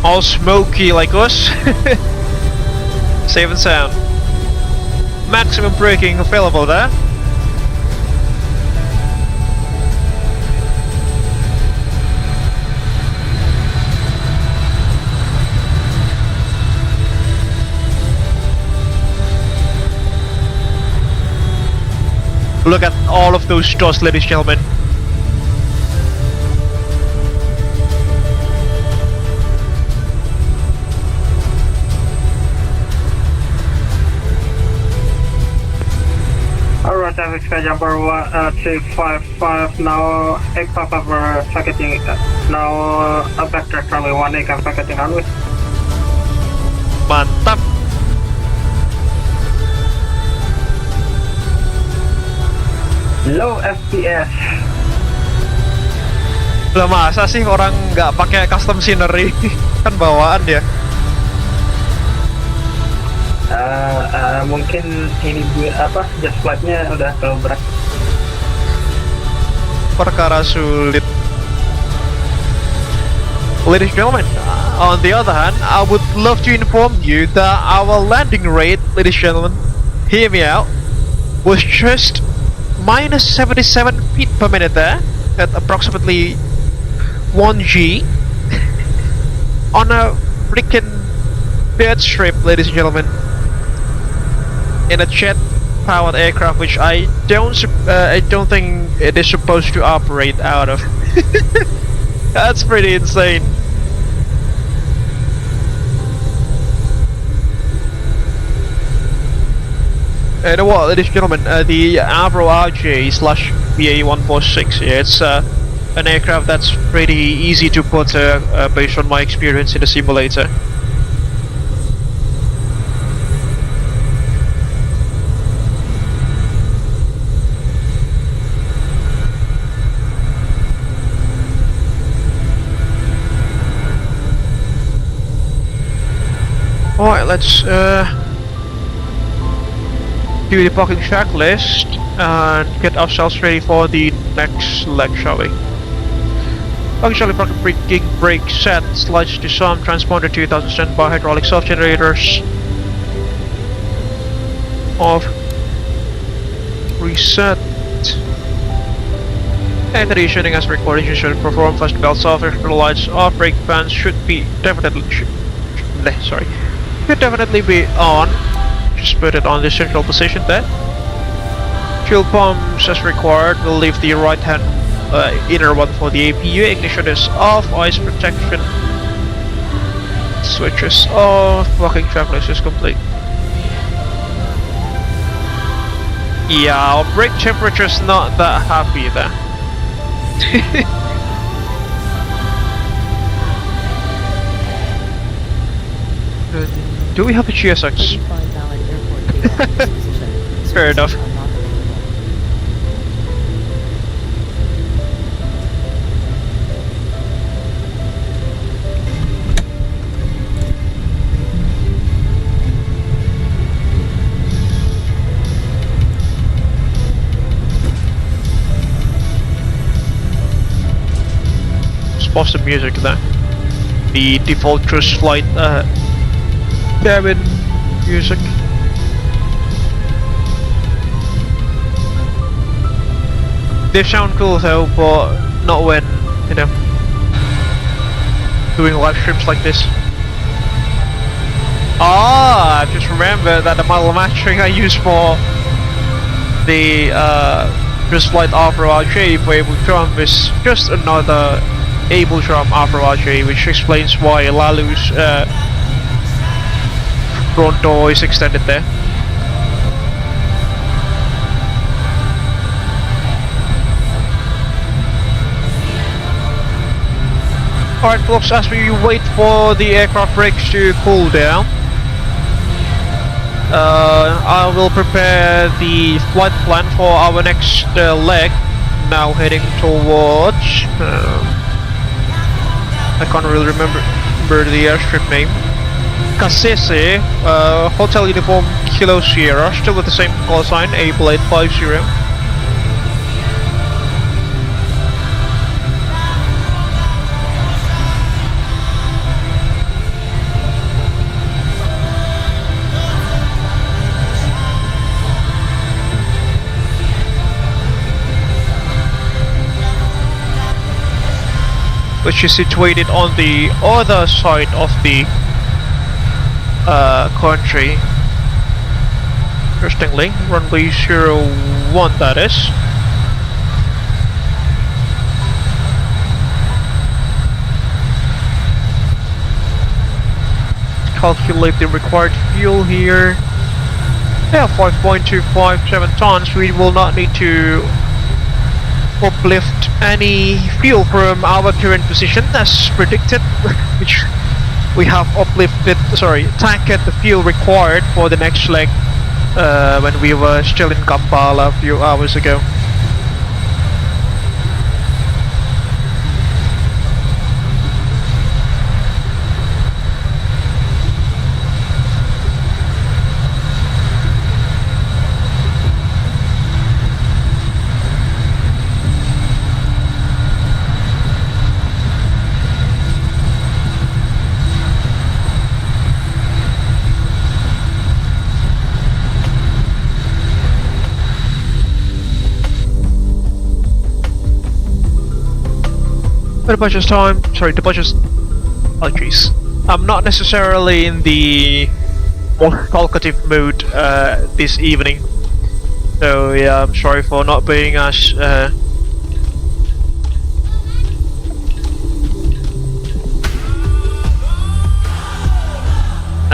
Speaker 1: All smoky like us. Safe and sound. Maximum braking available there. Look at all of those dots, ladies and gentlemen.
Speaker 10: Arua traffic SkyJumper 355 now aircraft over targeting now backtrack runway 18 and targeting runway.
Speaker 1: Mantap.
Speaker 10: Low FPS.
Speaker 1: Lah masa sih orang nggak pakai custom scenery? Kan bawaan dia.
Speaker 10: Mungkin ini apa JustFlightnya udah terlalu berat.
Speaker 1: Perkara sulit. Ladies and gentlemen, on the other hand, I would love to inform you that our landing rate, ladies and gentlemen, hear me out, was just minus 77 feet per minute there, at approximately 1 G, on a freaking dirt strip, ladies and gentlemen, in a jet-powered aircraft, which I don't think it is supposed to operate out of. That's pretty insane. You know what, ladies and gentlemen, the Avro RJ-146, yeah, it's an aircraft that's pretty easy to put based on my experience in the simulator. Alright, let's do the parking checklist and get ourselves ready for the next leg, shall we? Functionally parking braking brake set, slides to some, transponder 2000 standby, hydraulics off, generators off, reset, air conditioning as recording should perform, fast belts off, external lights off, brake fans should definitely be on. Just put it on the central position there. Fuel pumps as required. We'll leave the right hand inner one for the APU. Ignition is off. Ice protection. Switches off. Walking checklist is complete. Yeah, our brake temperature's not that happy there. Do we have a GSX? Fair enough. just pause the music there. The default JustFlight cabin music. They sound cool though, but not when, you know, doing live streams like this. Ah, I just remember that the model matching I use for the JustFlight Avro RJ for Abel Jump is just another Abel Jump Avro RJ, which explains why Lalu's front door is extended there. Alright folks, as we wait for the aircraft brakes to cool down, I will prepare the flight plan for our next leg, now heading towards, I can't really remember the airstrip name, Kasese, Hotel Uniform Kilo Sierra, still with the same call sign, Abel 850. Which is situated on the other side of the country. Interestingly, runway 01 that is. Calculate the required fuel here. Yeah, 5.257 tons. We will not need to uplift any fuel from our current position as predicted, which we have tanked the fuel required for the next leg when we were still in Kampala a few hours ago. Departure's time. Sorry, departure's. Oh jeez. I'm not necessarily in the more talkative mood this evening, so yeah, I'm sorry for not being as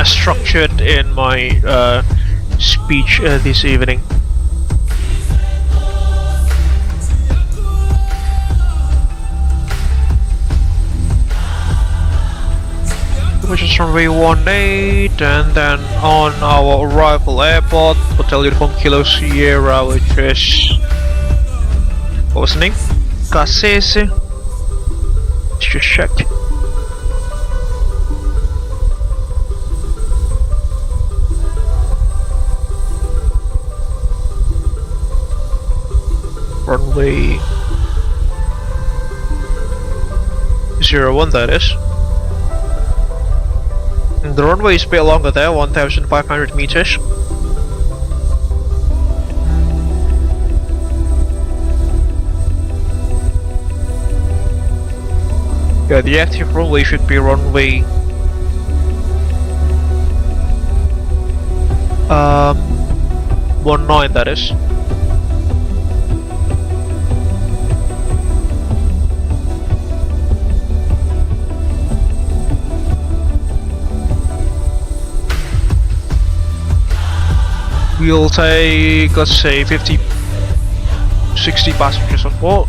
Speaker 1: structured in my speech this evening. Which is runway 18, and then on our arrival airport, Hotel Uniform Kilo Sierra, which is, what was the name? Kasese. Let's just check. Runway 01 that is. The runway is a bit longer there, 1,500 meters. Yeah, the active runway should be runway 19 that is. We'll take, let's say, 50, 60 passengers on board.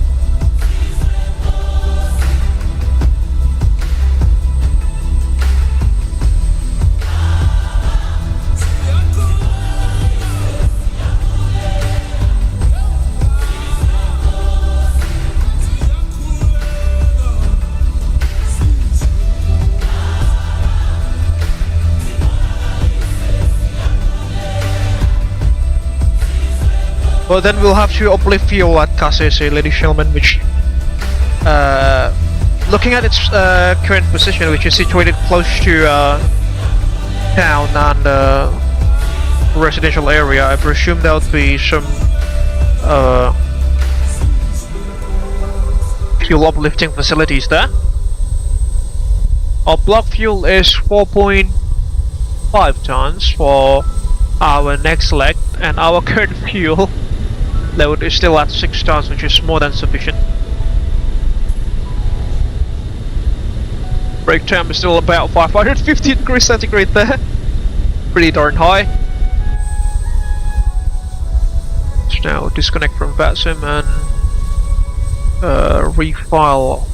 Speaker 1: But then we'll have to uplift fuel at Kasese, ladies and gentlemen, which looking at its current position, which is situated close to town and residential area, I presume there would be some fuel uplifting facilities there. Our block fuel is 4.5 tons for our next leg, and our current fuel load is still at 6 tons, which is more than sufficient. Brake temp is still about 550 degrees centigrade there. Pretty darn high. Let's now disconnect from VATSIM and refile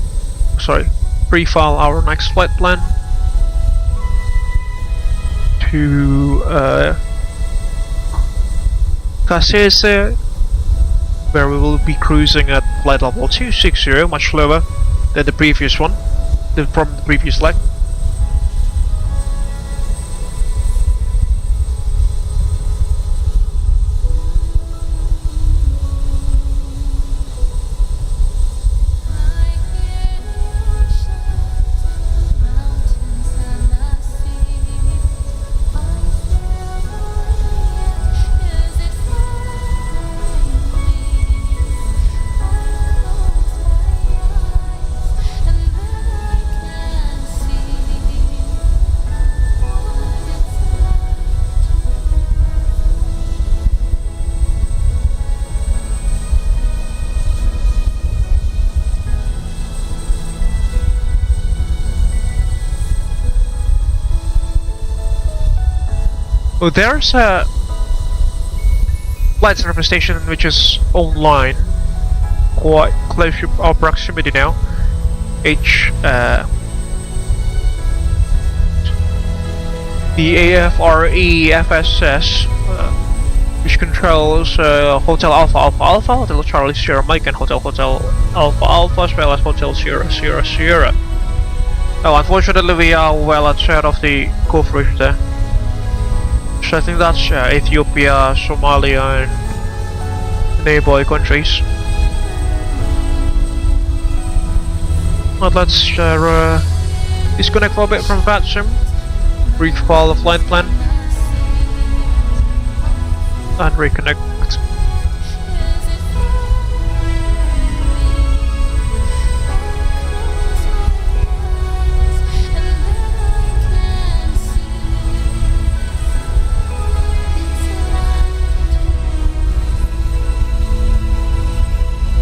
Speaker 1: our next flight plan to Kasese, where we will be cruising at flight level 260, much lower than the previous one, from the previous leg. Oh, there's a flight service station which is online, quite close to our proximity now. The AFRE FSS, which controls Hotel Alpha Alpha Alpha, Hotel Charlie Sierra Mike, and Hotel Alpha Alpha, as well as Hotel Sierra Sierra Sierra. Oh, unfortunately we are well outside of the Gulf region there. So I think that's Ethiopia, Somalia, and neighboring countries. But let's disconnect for a bit from VATSIM, refile the flight plan, and reconnect.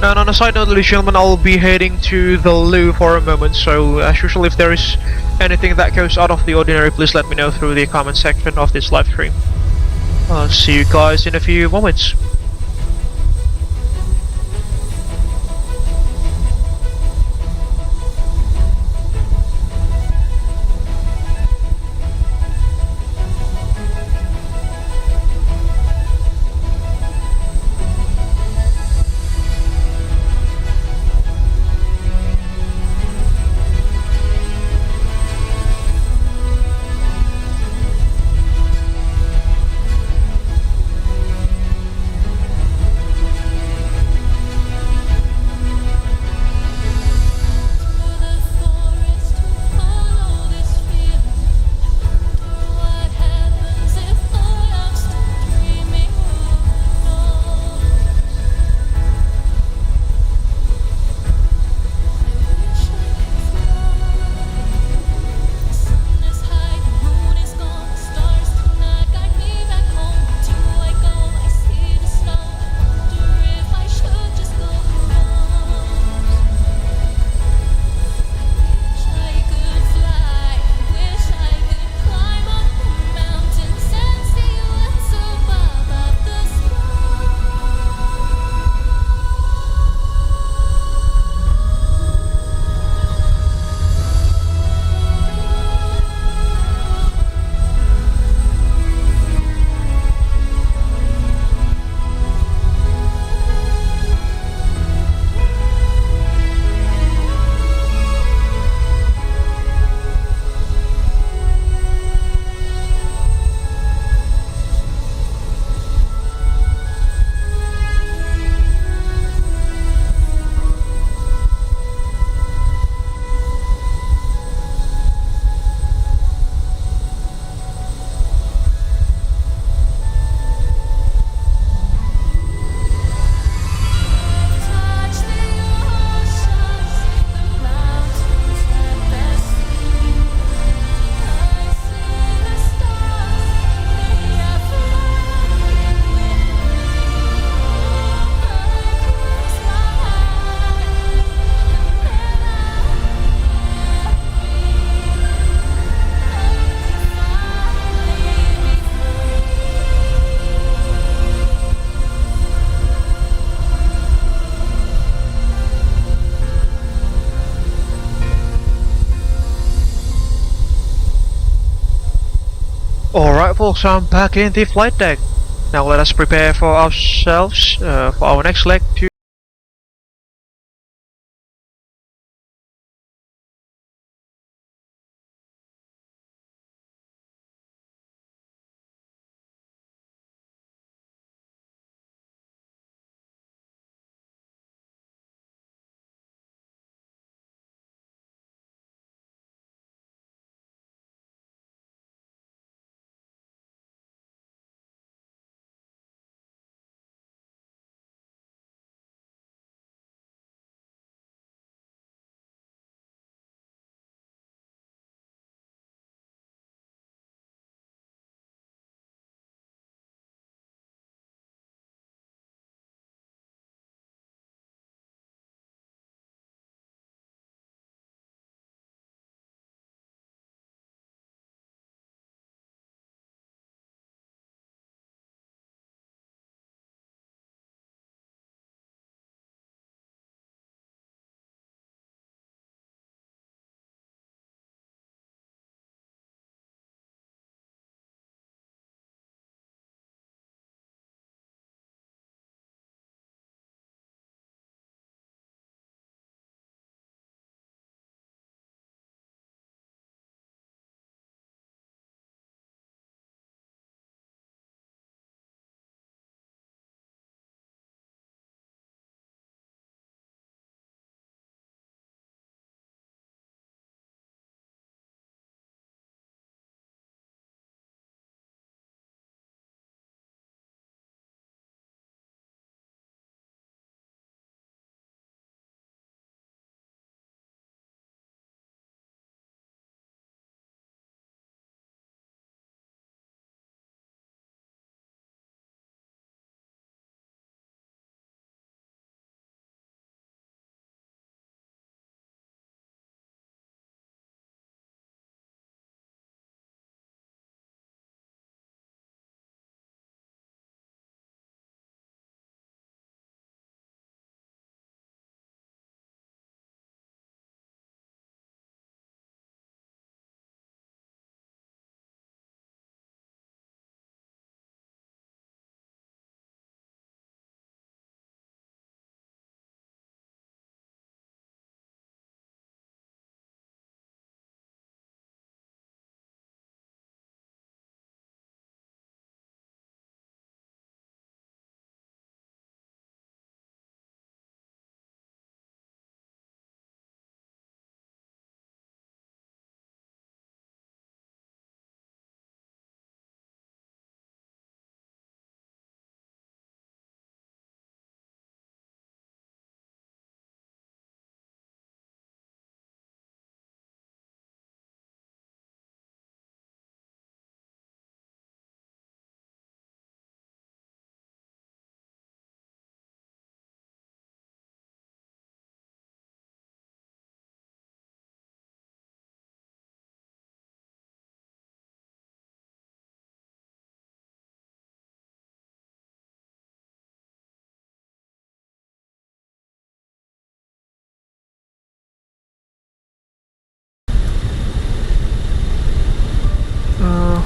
Speaker 1: And on a side note, ladies and gentlemen, I'll be heading to the loo for a moment, so as usual, if there is anything that goes out of the ordinary, please let me know through the comment section of this live stream. I'll see you guys in a few moments. Alright folks, I'm back in the flight deck. Now let us prepare for ourselves for our next leg to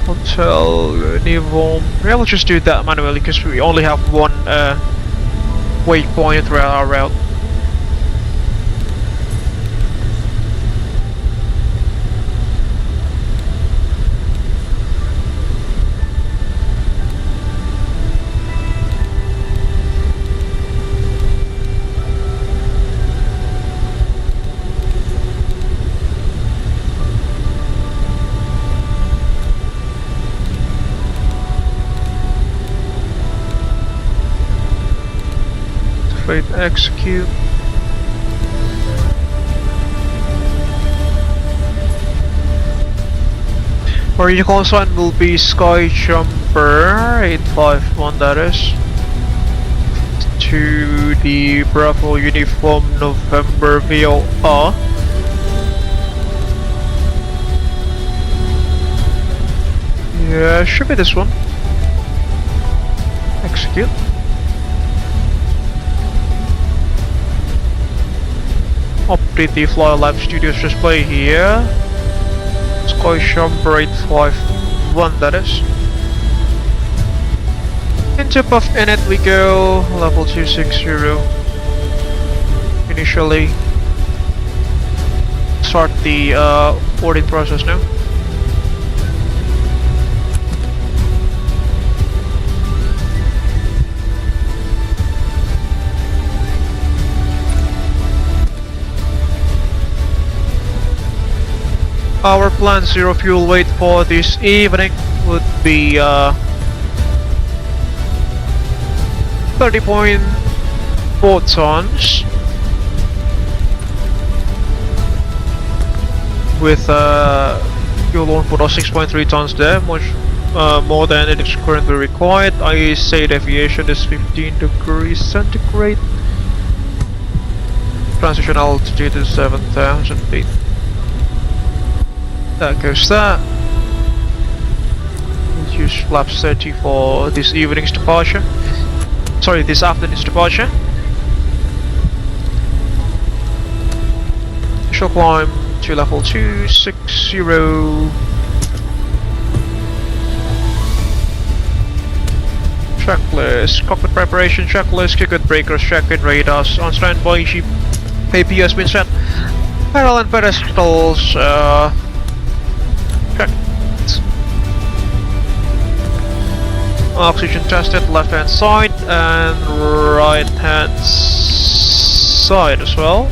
Speaker 1: hotel uniform. Yeah, we'll just do that manually because we only have one waypoint throughout our route. Execute. Our unique call sign will be SkyJumper 851, that is. To the Bravo Uniform November VOR. Yeah, should be this one. Execute. Update the Fly Lab Studios display here. SkyJumper 851. Field 1 that is. Into puff init we go, level 260. Initially start the boarding process now. Our planned zero fuel weight for this evening would be 30.4 tons with fuel on board of 6.3 tons there, much more than it is currently required. I say the aviation is 15 degrees centigrade. Transition altitude is 7,000 feet. That goes that. Let's use flaps 30 for this evening's departure. Sorry, this afternoon's departure. Shall climb to level 260. Checklist, cockpit preparation checklist, kick breakers, check-in radars on standby, ship AP has been set. Pedal and pedestals, check. Oxygen tested, left hand side and right hand side as well.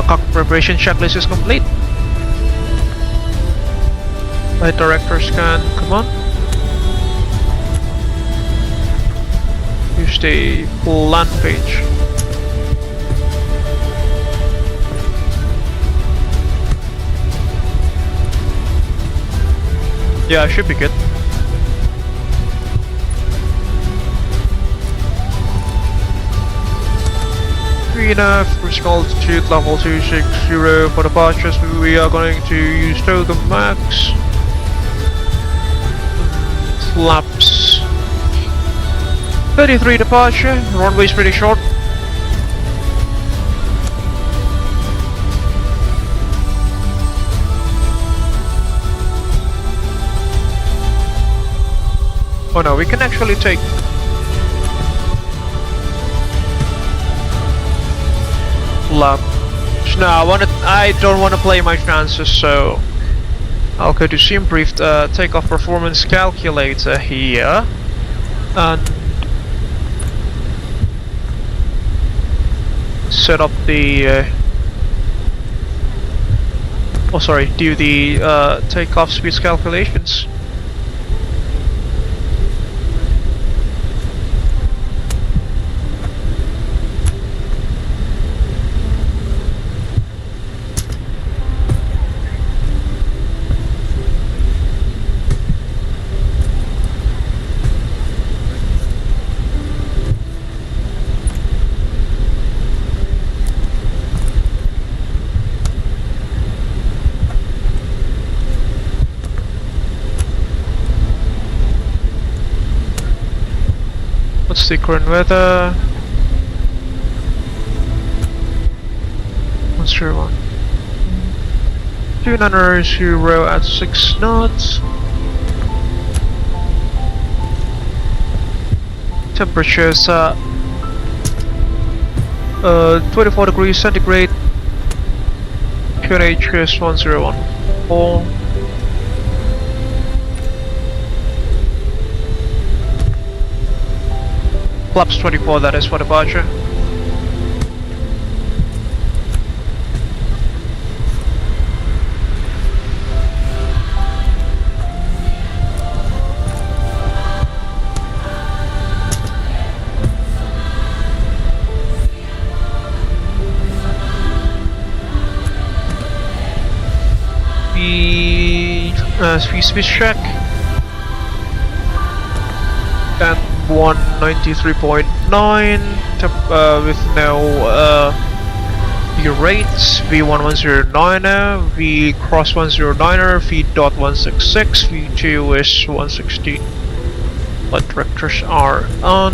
Speaker 1: Cockpit preparation checklist is complete. Flight director scan, come on. Use the land page. Yeah, I should be good. Enough, cruising altitude level 260 for departures. We are going to use total max. Flaps 33 departure, runway is pretty short. Oh no, we can actually take lap. No, I don't want to play my chances, so I'll go to sim brief takeoff performance calculator here and set up the do the takeoff speeds calculations. What's the current weather? 101. 290 at 6 knots. Temperatures 24 degrees centigrade. QNH is 1014. Flaps 24, that is for departure. Speed check. And 193.9 with no rates. V1109er, V cross 109er, V dot 166, V2 is 116. Flight directors are on.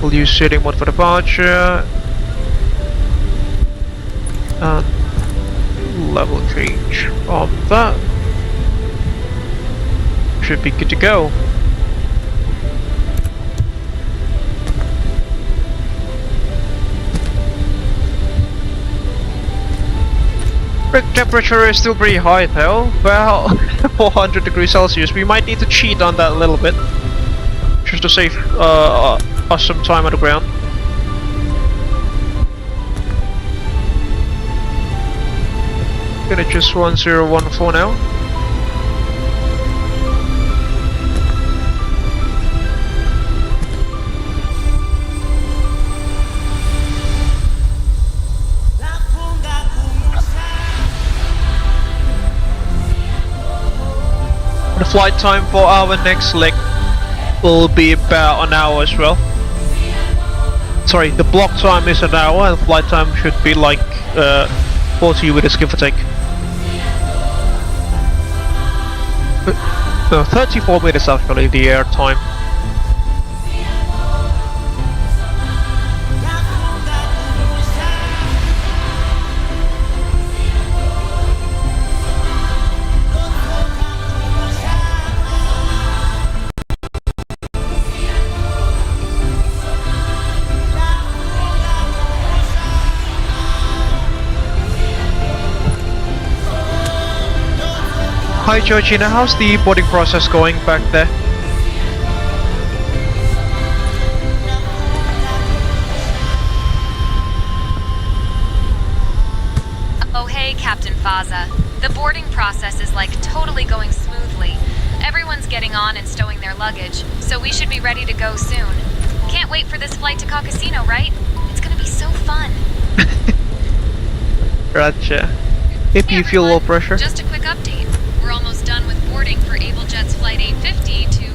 Speaker 1: We'll use setting mode for departure. and level change on that. Should be good to go. Brake temperature is still pretty high though, well, 400 degrees Celsius. We might need to cheat on that a little bit, just to save us some time on the ground. Gonna just 1014 now. The flight time for our next leg will be about an hour as well. Sorry, the block time is an hour and flight time should be like 40 minutes give or take. No, 34 minutes actually, the air time. Hi Georgina, how's the boarding process going back there?
Speaker 3: Oh hey, Captain Faza. The boarding process is like totally going smoothly. Everyone's getting on and stowing their luggage, so we should be ready to go soon. Can't wait for this flight to Casino, right? It's gonna be so fun.
Speaker 1: Gotcha. If you feel low pressure.
Speaker 3: Just a quick update. We're almost done with boarding for Abel Jets Flight 850 to,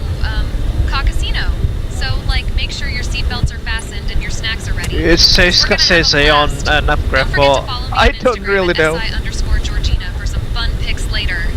Speaker 3: Casino. So, like, make sure your seatbelts are fastened and your snacks are ready.
Speaker 1: It says Kasese on an upgrade, but I don't really know.
Speaker 3: _Georgina for some fun pics later.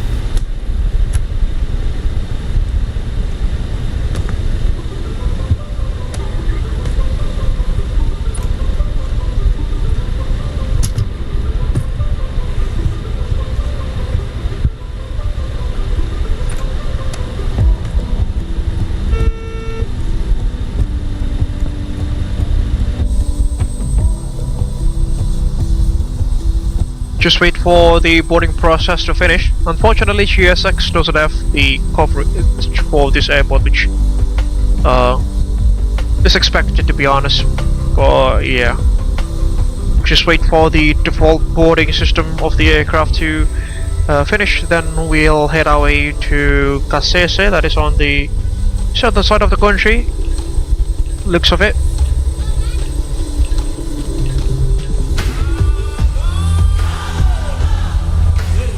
Speaker 1: Just wait for the boarding process to finish. Unfortunately, GSX doesn't have the coverage for this airport, which is expected, to be honest. But yeah, just wait for the default boarding system of the aircraft to finish. Then we'll head our way to Kasese, that is on the southern side of the country. Looks of it.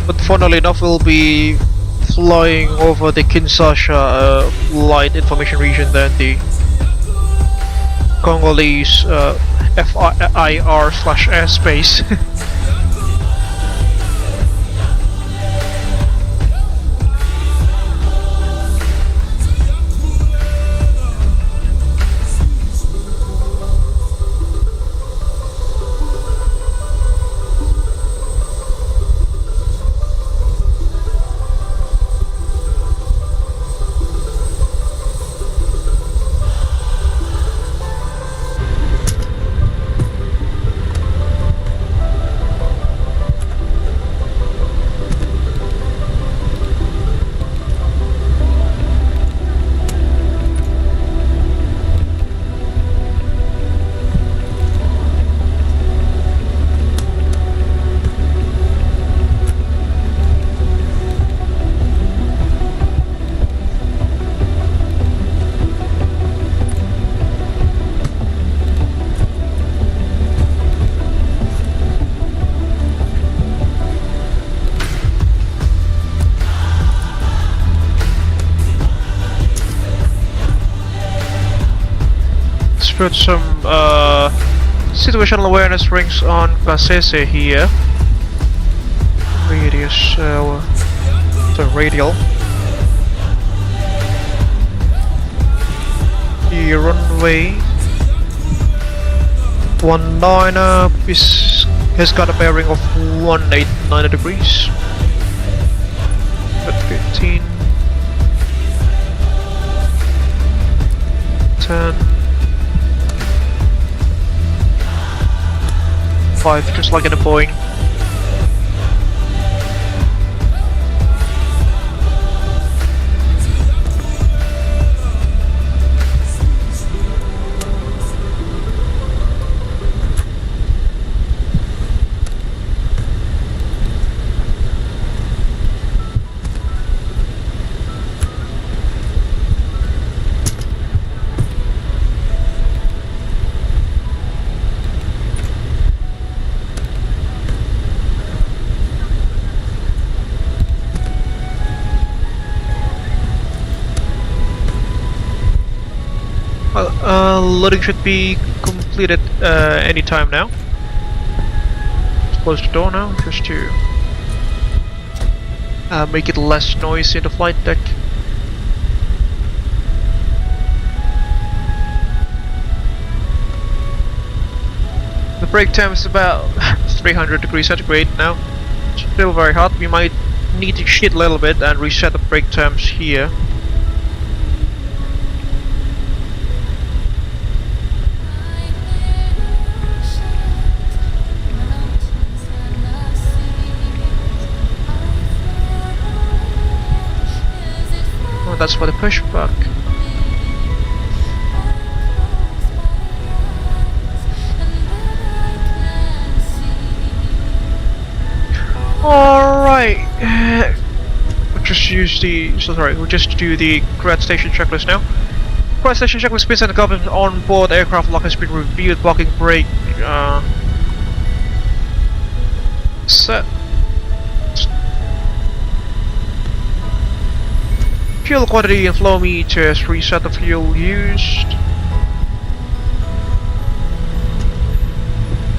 Speaker 1: But funnily enough, we'll be flying over the Kinshasa light information region, then the Congolese FIR/airspace. Put some situational awareness rings on Kasese here. Radius, the radial. The runway 19 is Has got a bearing of 1890 degrees. At 15. 10. 5, just like in a Boeing. Loading should be completed anytime now. Close the door now, just to make it less noise in the flight deck. The brake temp is about 300 degrees centigrade now. Still very hot. We might need to shit a little bit and reset the brake temps here. That's for the pushback. Alright. We'll just use the we'll just do the credit station checklist now. Credit station checklist speeds and government on board aircraft lock has been reviewed, blocking brake set. Fuel quantity and flow meters, reset the fuel used.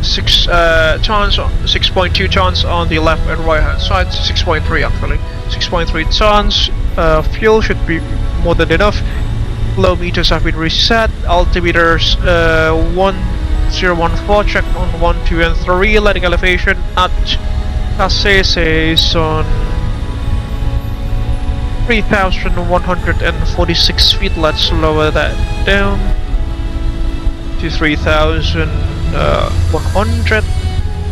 Speaker 1: 6.2 tons on the left and right hand side, 6.3 actually. 6.3 tons. Fuel should be more than enough. Flow meters have been reset. Altimeters 1014, check on 1, 2 and 3. Landing elevation at Kasese is on 3,146 feet. Let's lower that down to 3,100.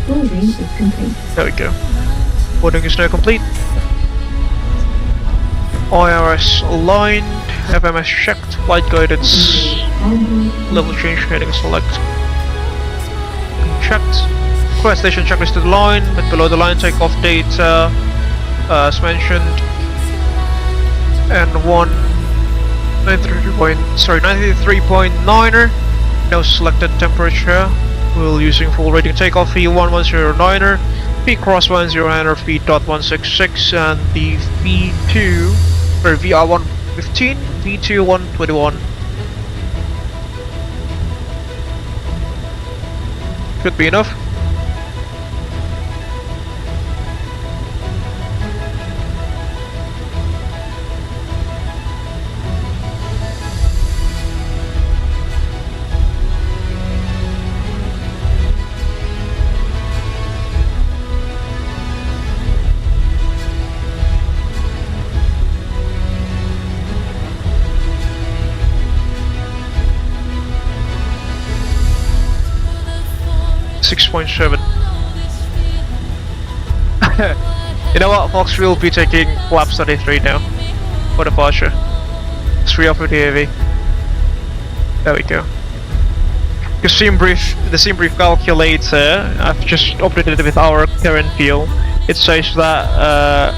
Speaker 5: Boarding is complete.
Speaker 1: There we go. Boarding is now complete. IRS aligned. FMS checked. Flight guidance. Level change heading select. Checked. Credit station checklist to the line. But below the line takeoff data as mentioned. And 93.9er. No selected temperature. We're using full rating takeoff V1109er, V cross 109er, V.166, and the V2 or VR115, V2 121. Should be enough. You know what, Fox will be taking flaps 33 now for departure. 3 off with the AV. There we go. The sim brief calculator, I've just updated it with our current fuel. It says that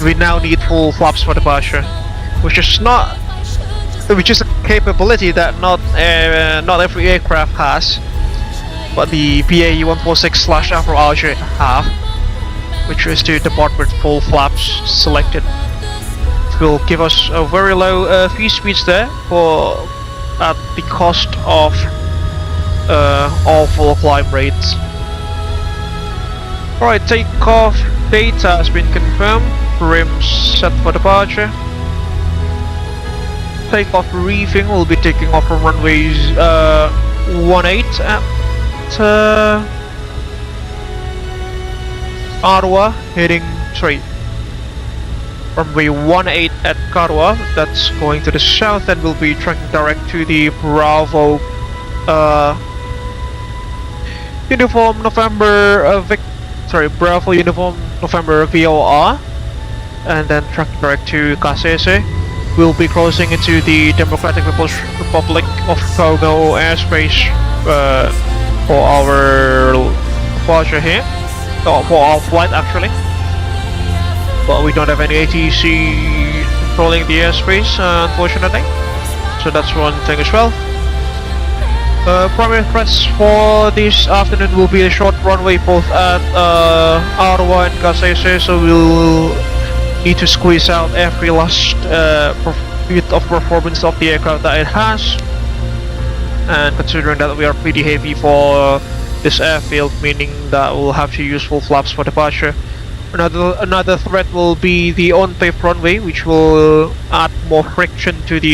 Speaker 1: we now need full flaps for departure, which is a capability that not every aircraft has. But the PA-146/Avro RJ have, which is to depart with full flaps selected. It will give us a very low view speeds there at the cost of all full climb rates. Alright, takeoff data has been confirmed. Rims set for departure. Takeoff briefing will be taking off from runways 18 at Arua, heading, sorry, runway 18 at Arua, that's going to the south, and we'll be tracking direct to the Bravo Uniform November Bravo Uniform November VOR, and then tracking direct to Kasese. We'll be crossing into the Democratic People's Republic of Congo airspace for our departure here, for our flight actually. But we don't have any ATC controlling the airspace, unfortunately. So that's one thing as well. Primary threats for this afternoon will be a short runway both at Arua and Kasese, so we'll need to squeeze out every last bit of performance of the aircraft that it has. And considering that we are pretty heavy for this airfield, meaning that we'll have to use full flaps for departure. Another threat will be the unpaved runway, which will add more friction to the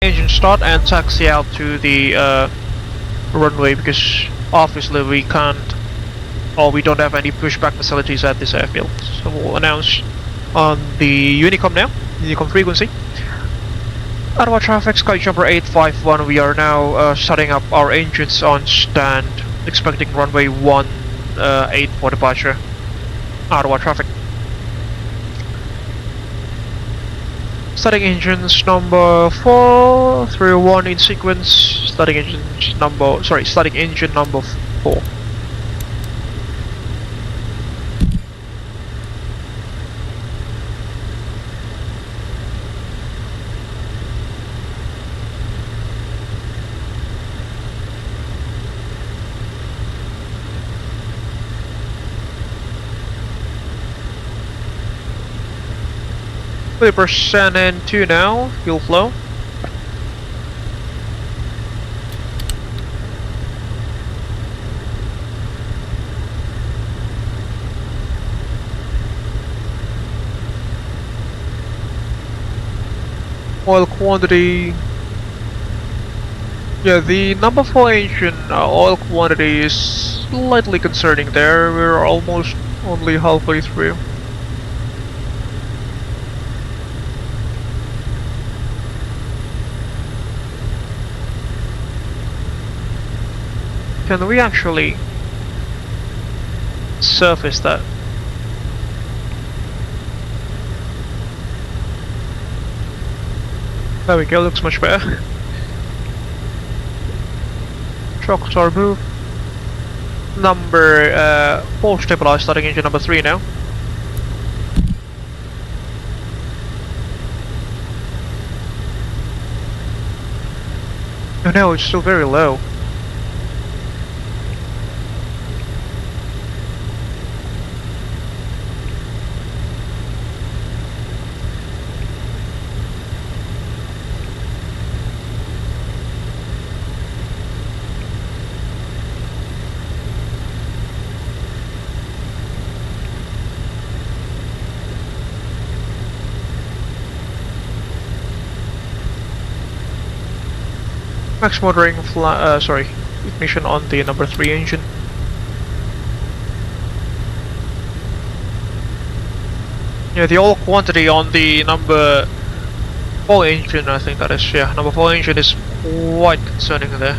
Speaker 1: engine start and taxi out to the runway, because obviously we can't, or we don't have any pushback facilities at this airfield. So we'll announce on the Unicom now, Unicom frequency. Arua traffic, SkyJumper 851, we are now setting up our engines on stand, expecting runway 18 for departure. Arua traffic. Starting engines number 431 in sequence. Starting engine number 4. %, and 2 now, fuel flow. Oil quantity. Yeah, the number 4 engine oil quantity is slightly concerning there. We're almost only halfway through. Can we actually surface that? There we go, looks much better. Trucks are moved. Number 4 stabilized, starting engine number 3 now. Oh no, it's still very low. Max motoring ignition on the number 3 engine. Yeah, the oil quantity on the number 4 engine, I think that is, yeah, number 4 engine is quite concerning there.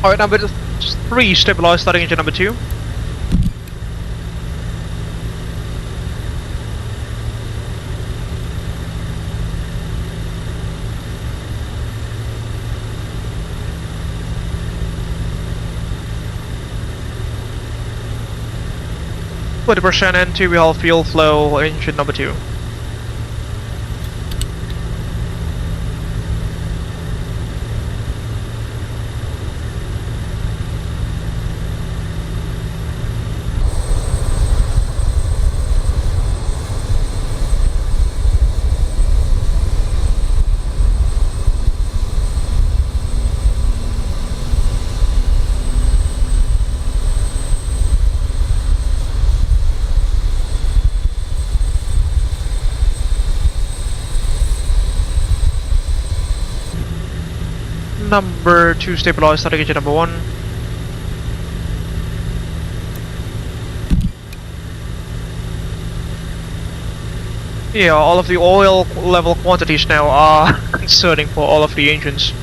Speaker 1: Alright, number 3 stabilized, starting engine number 2. %, and we have fuel flow, engine number 2. Number 2 stabilized, starting engine number 1. Yeah, all of the oil level quantities now are concerning for all of the engines.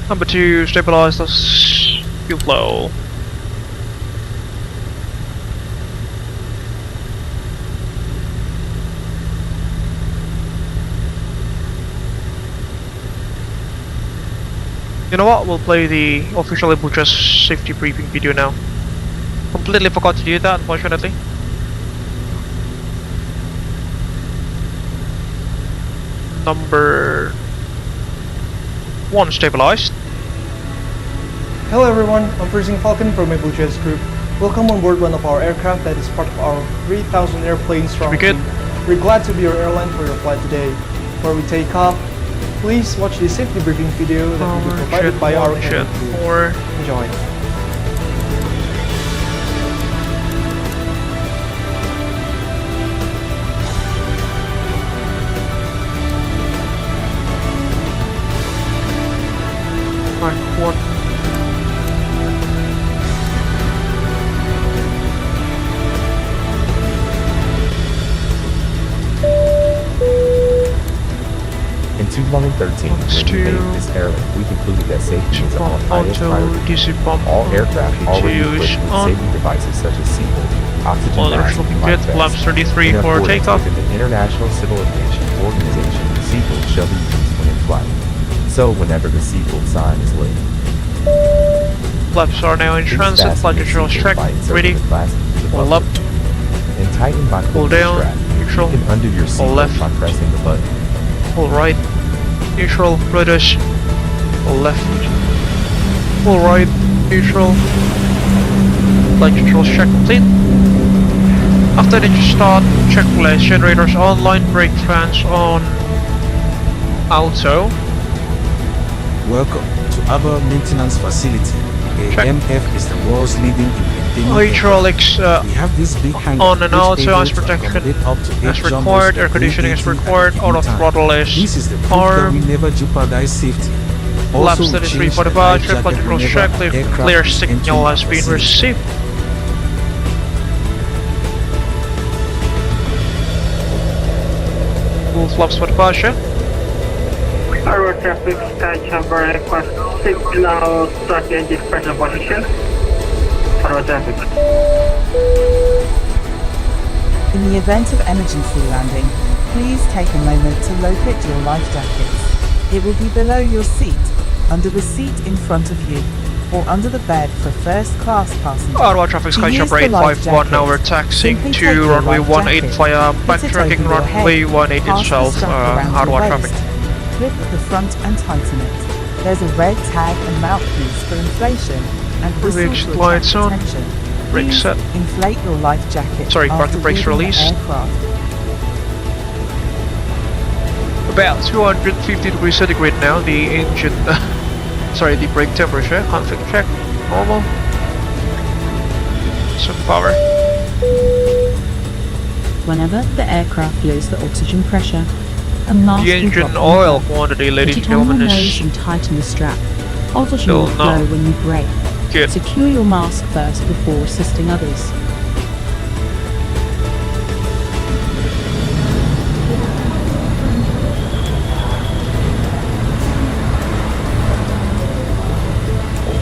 Speaker 1: Number 2 stabilized, fuel flow. You know what, we'll play the official Abel Jets safety briefing video now. Completely forgot to do that, unfortunately. Number 1 stabilized.
Speaker 6: Hello everyone, I'm Freezing Falcon from Abel Jets Group. Welcome on board one of our aircraft that is part of our 3,000 airplanes strong team. We're glad to be your airline for your flight today. Before we take off, please watch the safety briefing video that will be provided by our cabin crew. Enjoy.
Speaker 7: In 2013, when we made this airlift, we concluded that safety is on highest priority. All aircraft already equipped with safety devices such as seatbelt, oxygen mask, and life vests. In accordance with the International Civil Aviation Organization, seatbelts shall be used when in flight. So whenever the seatbelt sign is lit,
Speaker 1: flaps are now in transit, flight control check, ready, pull up,
Speaker 7: and tighten by
Speaker 1: pull down, neutral,
Speaker 7: you can undo your
Speaker 1: pull left,
Speaker 7: seatbelt by pressing the button.
Speaker 1: pull right, neutral, rotors, pull left, pull right, neutral, flight control check complete. After that you start, check place, generators online, brake fans on auto.
Speaker 8: Welcome to Abel Maintenance Facility. AMF is the world's leading in maintaining
Speaker 1: hydraulics
Speaker 8: we have this big hangar
Speaker 1: on and out, so as
Speaker 8: to
Speaker 1: protection
Speaker 8: up to
Speaker 1: as required, air conditioning is required, auto throttle is
Speaker 8: This is the proof
Speaker 1: arm,
Speaker 8: that we never jeopardize safety.
Speaker 1: flaps
Speaker 8: Also,
Speaker 1: 33 for departure, flight control check, clear signal has been received. Full flaps for departure.
Speaker 10: Arua traffic, SkyJumper request signal start the engine pressure position. Arua traffic.
Speaker 2: In the event of emergency landing, please take a moment to locate your life jackets. It will be below your seat, under the seat in front of you, or under the bed for first class passengers.
Speaker 1: Arua traffic SkyJumper 851, now we're taxiing to runway 18 via backtracking runway 18 south, Arua traffic.
Speaker 2: Clip the front and tighten it. There's a red tag and mouthpiece for inflation and whistle
Speaker 1: Brakes
Speaker 2: to
Speaker 1: lights
Speaker 2: attract
Speaker 1: on.
Speaker 2: attention.
Speaker 1: Brakes
Speaker 2: Please
Speaker 1: set.
Speaker 2: inflate your life jacket.
Speaker 1: Sorry, parking
Speaker 2: after
Speaker 1: brakes
Speaker 2: leaving the
Speaker 1: released.
Speaker 2: aircraft.
Speaker 1: About 250 degrees centigrade now, the engine, sorry, the brake temperature, config check, normal. Some power.
Speaker 5: Whenever the aircraft loses the oxygen pressure, a mask
Speaker 1: The
Speaker 5: will
Speaker 1: engine
Speaker 5: drop
Speaker 1: oil
Speaker 5: on top.
Speaker 1: quantity, ladies
Speaker 5: Put
Speaker 1: and
Speaker 5: it on
Speaker 1: gentlemen,
Speaker 5: the nose
Speaker 1: is
Speaker 5: and tighten the strap. Oxygen
Speaker 1: still
Speaker 5: will flow
Speaker 1: not
Speaker 5: when you brake.
Speaker 1: good.
Speaker 5: Secure your mask first before assisting others.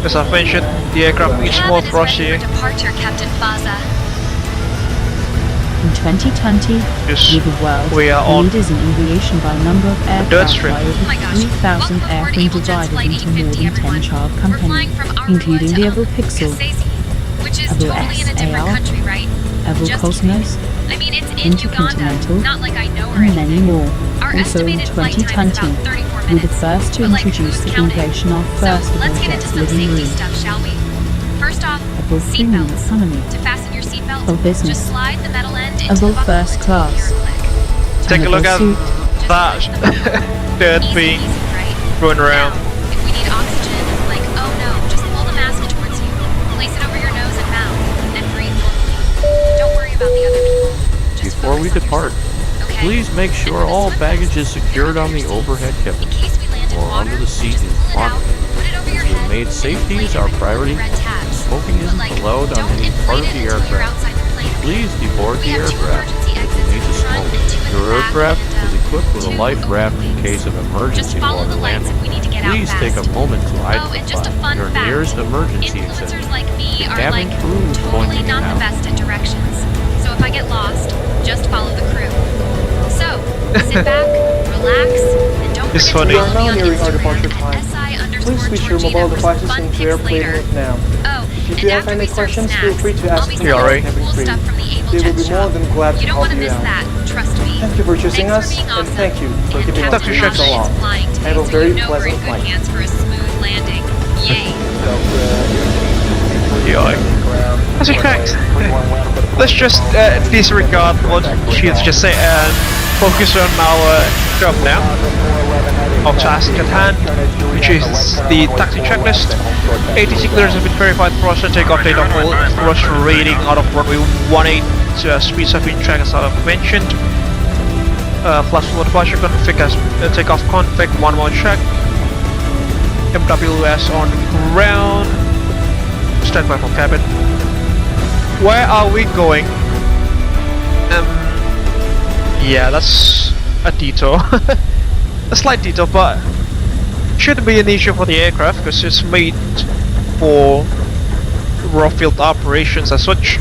Speaker 1: As I've mentioned, the aircraft needs more thrust here.
Speaker 3: Departure, Captain Faza.
Speaker 5: In 2020,
Speaker 1: Yes,
Speaker 5: we the world
Speaker 1: we are on
Speaker 5: leaders in aviation by number of
Speaker 1: dirt
Speaker 5: aircraft
Speaker 1: strip.
Speaker 5: by over
Speaker 3: Oh my gosh.
Speaker 5: 3,000
Speaker 3: Welcome aboard
Speaker 5: airframe
Speaker 3: Abel Jets
Speaker 5: divided
Speaker 3: Flight
Speaker 5: into more
Speaker 3: 850,
Speaker 5: than 10
Speaker 3: everyone.
Speaker 5: child
Speaker 3: We're
Speaker 5: companies,
Speaker 3: flying from Arua
Speaker 5: including the
Speaker 3: to
Speaker 5: Abel Pixel,
Speaker 3: Kasese, which is
Speaker 5: Abel
Speaker 3: totally in a different
Speaker 5: SAR,
Speaker 3: country, right?
Speaker 5: Abel
Speaker 3: Just
Speaker 5: Cosmos,
Speaker 3: I mean, it's in Uganda,
Speaker 5: Intercontinental,
Speaker 3: not like I know or
Speaker 5: and many
Speaker 3: anything.
Speaker 5: more.
Speaker 3: Our
Speaker 5: Also in
Speaker 3: estimated flight time is
Speaker 5: 2020,
Speaker 3: about 34
Speaker 5: we're the
Speaker 3: minutes.
Speaker 5: first to
Speaker 3: But, like,
Speaker 5: introduce
Speaker 3: who's
Speaker 5: the
Speaker 3: counting?
Speaker 5: integration of
Speaker 3: So
Speaker 5: first
Speaker 3: let's
Speaker 5: Abel
Speaker 3: get into
Speaker 5: Jets
Speaker 3: some
Speaker 5: living
Speaker 3: safety
Speaker 5: room,
Speaker 3: stuff, shall we? First off,
Speaker 5: Abel Premium
Speaker 3: seatbelts.
Speaker 5: Economy,
Speaker 3: To fasten your seatbelt,
Speaker 5: Abel Business,
Speaker 3: just slide the metal end into
Speaker 5: Abel
Speaker 3: the buckle
Speaker 5: First
Speaker 3: and
Speaker 5: Class,
Speaker 3: secure it quick.
Speaker 1: Take a look at
Speaker 5: Abel Suit,
Speaker 1: that dirt
Speaker 3: Easy,
Speaker 1: being
Speaker 3: easy, right?
Speaker 1: thrown around.
Speaker 3: Now, if we need oxygen, like, oh no, just pull the mask towards you, place it over your nose and mouth, and breathe normally. Don't worry about the other people. Just
Speaker 9: Before we
Speaker 3: focus on
Speaker 9: depart,
Speaker 3: yourself, okay?
Speaker 9: please make
Speaker 3: And
Speaker 9: sure
Speaker 3: for the
Speaker 9: all
Speaker 3: swim
Speaker 9: baggage
Speaker 3: vests,
Speaker 9: is secured
Speaker 3: they're
Speaker 9: on the
Speaker 3: under your
Speaker 9: overhead
Speaker 3: seats.
Speaker 9: cabin
Speaker 3: In case we land in
Speaker 9: or
Speaker 3: water,
Speaker 9: under the seat
Speaker 3: just
Speaker 9: in
Speaker 3: pull it
Speaker 9: front.
Speaker 3: out, put it over your
Speaker 9: As we've
Speaker 3: head,
Speaker 9: made
Speaker 3: and
Speaker 9: safety
Speaker 3: inflate
Speaker 9: is
Speaker 3: it
Speaker 9: our
Speaker 3: with
Speaker 9: priority,
Speaker 3: red tabs.
Speaker 9: smoking
Speaker 3: But,
Speaker 9: isn't
Speaker 3: like,
Speaker 9: allowed on
Speaker 3: don't
Speaker 9: any part of
Speaker 3: inflate
Speaker 9: the
Speaker 3: it until you're
Speaker 9: aircraft.
Speaker 3: outside the plane.
Speaker 9: Please deboard
Speaker 3: We
Speaker 9: the
Speaker 3: have two
Speaker 9: aircraft
Speaker 3: emergency
Speaker 9: if
Speaker 3: exits
Speaker 9: you need
Speaker 3: in
Speaker 9: to
Speaker 3: front
Speaker 9: smoke.
Speaker 3: and two in
Speaker 9: Your
Speaker 3: the back,
Speaker 9: aircraft
Speaker 3: and,
Speaker 9: is equipped with a
Speaker 3: two
Speaker 9: life raft in
Speaker 3: overwings.
Speaker 9: case of
Speaker 3: Just
Speaker 9: emergency
Speaker 3: follow
Speaker 9: water
Speaker 3: the lights
Speaker 9: landing.
Speaker 3: if we need to get out
Speaker 9: Please
Speaker 3: fast.
Speaker 9: take a moment to
Speaker 3: Oh, and just a
Speaker 9: identify
Speaker 3: fun
Speaker 9: your
Speaker 3: fact.
Speaker 9: nearest emergency
Speaker 3: Influencers
Speaker 9: exit.
Speaker 3: like me
Speaker 9: The
Speaker 3: are
Speaker 9: cabin
Speaker 3: like
Speaker 9: crew is
Speaker 3: totally
Speaker 9: pointing
Speaker 3: not
Speaker 9: out.
Speaker 3: the best at directions. So if I get lost, just follow the crew. So, sit back, relax, and don't
Speaker 1: It's
Speaker 3: forget
Speaker 1: funny.
Speaker 3: to
Speaker 6: We are
Speaker 3: follow
Speaker 6: now
Speaker 3: me on
Speaker 6: nearing our
Speaker 3: Instagram
Speaker 6: departure time.
Speaker 3: at
Speaker 6: Please switch your mobile
Speaker 3: SI_Georgina for
Speaker 6: devices
Speaker 3: fun
Speaker 6: into
Speaker 3: pics
Speaker 6: airplane
Speaker 3: later.
Speaker 6: mode now.
Speaker 3: Oh,
Speaker 6: If you
Speaker 3: and
Speaker 6: do have
Speaker 3: after
Speaker 6: any
Speaker 3: we serve
Speaker 6: questions,
Speaker 3: snacks,
Speaker 6: feel free to
Speaker 3: I'll
Speaker 6: ask
Speaker 3: be
Speaker 6: them
Speaker 1: Yeah,
Speaker 6: to our
Speaker 1: alright.
Speaker 6: cabin
Speaker 3: cool
Speaker 6: crew.
Speaker 3: stuff from the Abel
Speaker 6: They will
Speaker 3: Jets
Speaker 6: be more
Speaker 3: shop.
Speaker 6: than glad to
Speaker 3: You don't
Speaker 6: help
Speaker 3: want to
Speaker 6: you
Speaker 3: miss
Speaker 6: out.
Speaker 3: that, trust me.
Speaker 6: Thank you for choosing
Speaker 3: Thanks
Speaker 6: us,
Speaker 3: for being
Speaker 6: and
Speaker 3: awesome.
Speaker 6: thank you for
Speaker 3: And
Speaker 6: keeping us
Speaker 3: Captain
Speaker 1: Dr.
Speaker 6: so
Speaker 3: Faza
Speaker 6: long.
Speaker 3: is flying today,
Speaker 6: Have a
Speaker 3: so
Speaker 6: very
Speaker 3: you know we're
Speaker 6: pleasant
Speaker 3: in good
Speaker 6: flight.
Speaker 3: hands for a smooth landing. Yay.
Speaker 1: Yeah. As a fact, let's just disregard what she's just said and focus on our job now. Our task at hand, which is the taxi checklist. ATC clearance has been verified. Thrust and takeoff data all thrust rating out of runway 18. Speeds have been checked as I've mentioned. Flash flow departure config has takeoff config 1 more check. MWS on ground. Standby for cabin. Where are we going? Yeah, that's a detour. A slight detour, but shouldn't be an issue for the aircraft because it's made for raw field operations as such.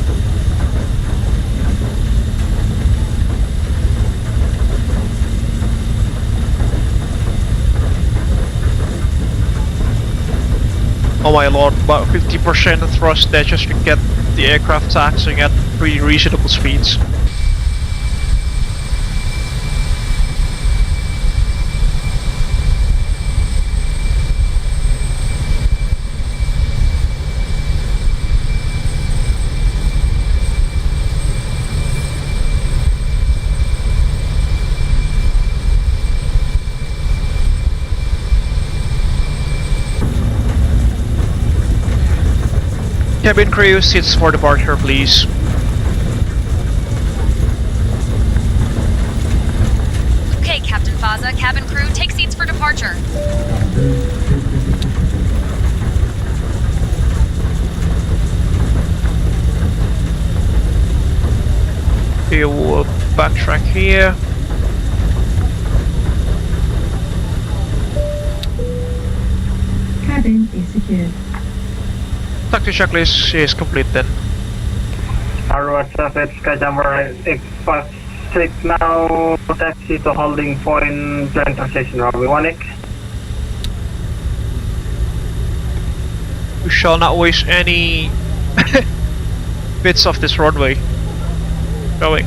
Speaker 1: Oh my lord, about 50% thrust there just to get the aircraft taxiing at pretty reasonable speeds. Cabin crew, seats for departure please.
Speaker 3: Okay, Captain Faza, cabin crew, take seats for departure.
Speaker 1: Okay, we'll backtrack here.
Speaker 5: Cabin is secured.
Speaker 1: Taxi checklist is complete then.
Speaker 10: Arua traffic, SkyJumper 856 now, taxi to holding point, join transition runway 18.
Speaker 1: We shall not waste any bits of this runway. Going.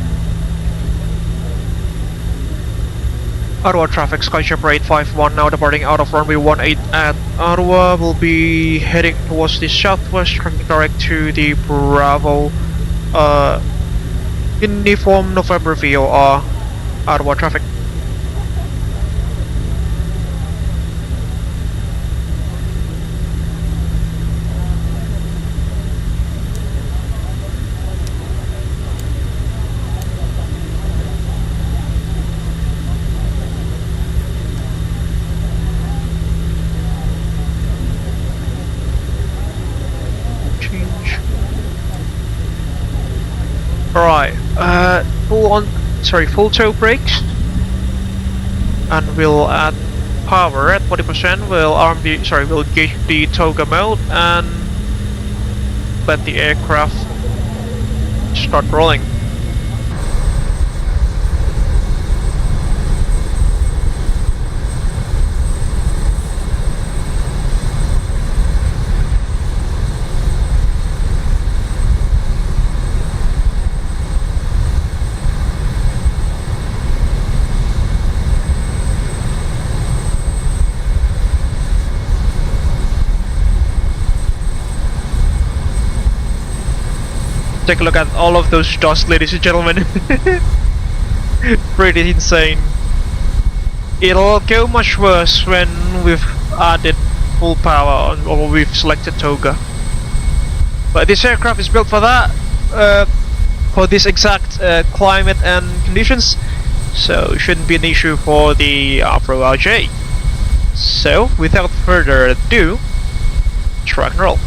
Speaker 1: Arua traffic, SkyJumper 851 now departing out of runway 18 at Arua. Will be heading towards the southwest, tracking direct to the Bravo Uniform November VOR Arua traffic. Alright, full toe brakes, and we'll add power at 40%. We'll gauge the toga mode and let the aircraft start rolling. Take a look at all of those dust, ladies and gentlemen. Pretty insane. It'll go much worse when we've added full power on, or we've selected toga. But this aircraft is built for that, for this exact climate and conditions, so it shouldn't be an issue for the Avro RJ. So, without further ado, track and roll.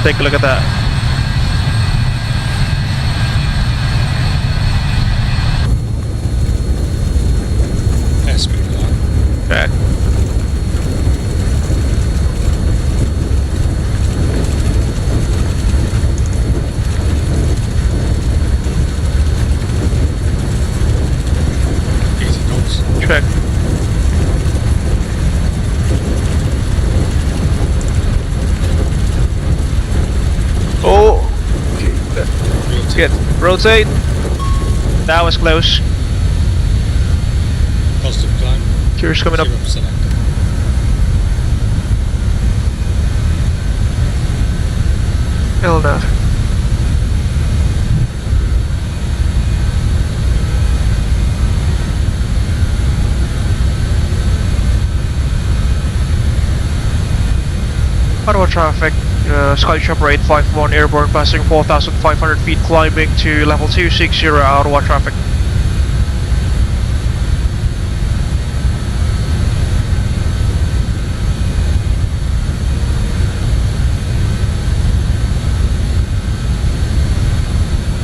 Speaker 1: Take a look at that.
Speaker 12: Airspeed line.
Speaker 1: Okay.
Speaker 12: Easy knots.
Speaker 1: Check. Oh, good. Rotate. That was close.
Speaker 12: Positive climb.
Speaker 1: Gears coming up.
Speaker 12: 0% active.
Speaker 1: LNAV. Arua traffic. SkyJumper 851 airborne passing 4,500 feet, climbing to level 260 Arua traffic.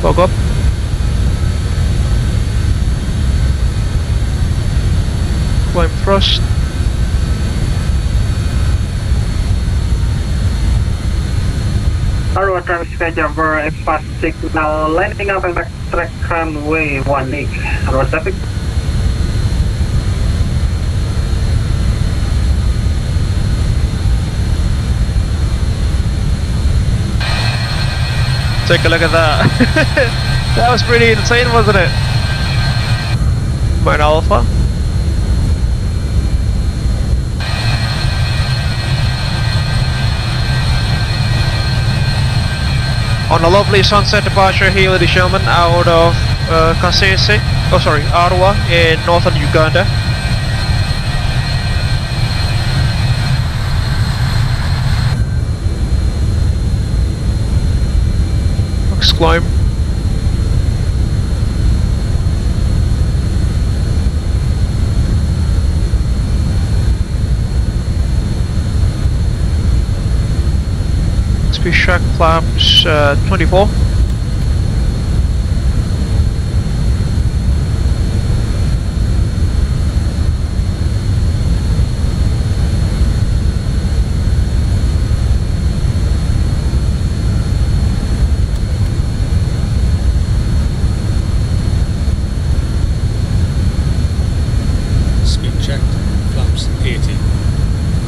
Speaker 1: Fog up. Climb thrust.
Speaker 10: Arua traffic, SkyJumper 856 now landing up and back track runway 18. Arua traffic.
Speaker 1: Take a look at that. That was pretty insane, wasn't it? Mine Alpha. On a lovely sunset departure here, ladies and gentlemen, out of Kasese, Arua in northern Uganda. HUKS climb. Speed track flaps 24.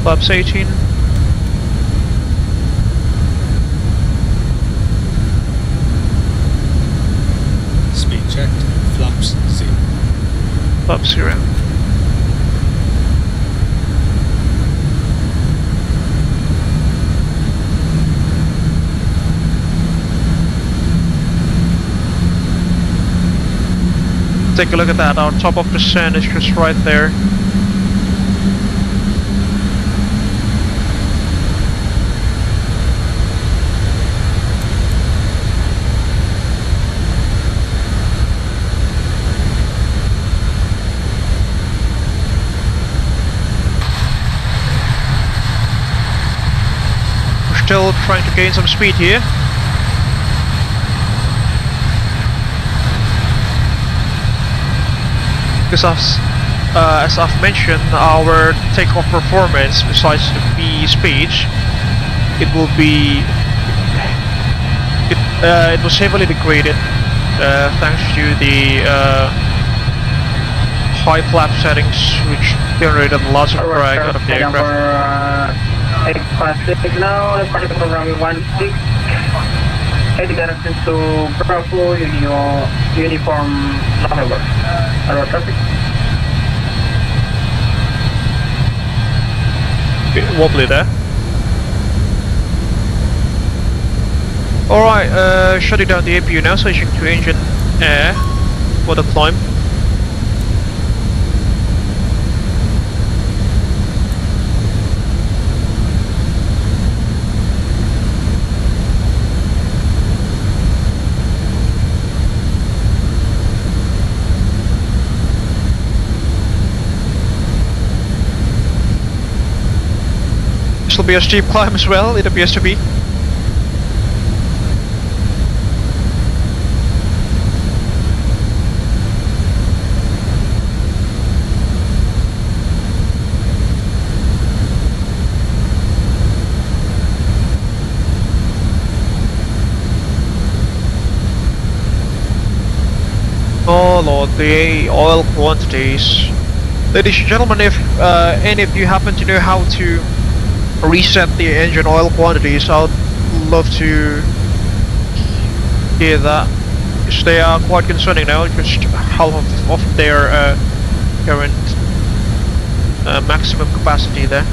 Speaker 1: Flaps 18.
Speaker 12: Speed checked. Flaps 0.
Speaker 1: Flaps 0. Take a look at that, our top of the sand is just right there. We're still trying to gain some speed here. Because as I've mentioned, our takeoff performance, besides the V speed, it will be it was heavily degraded thanks to the high flap settings, which generated lots of drag out of the aircraft.
Speaker 10: 856 now, departing from runway 16. Heading direction to Bravo, uniform November. Arua traffic.
Speaker 1: Bit wobbly there. Alright, shutting down the APU now, switching to engine air for the climb. This will be a steep climb as well, it appears to be. Oh lord, the oil quantities. Ladies and gentlemen, if any of you happen to know how to reset the engine oil quantities, I would love to hear that, because they are quite concerning now, just half of their current maximum capacity there.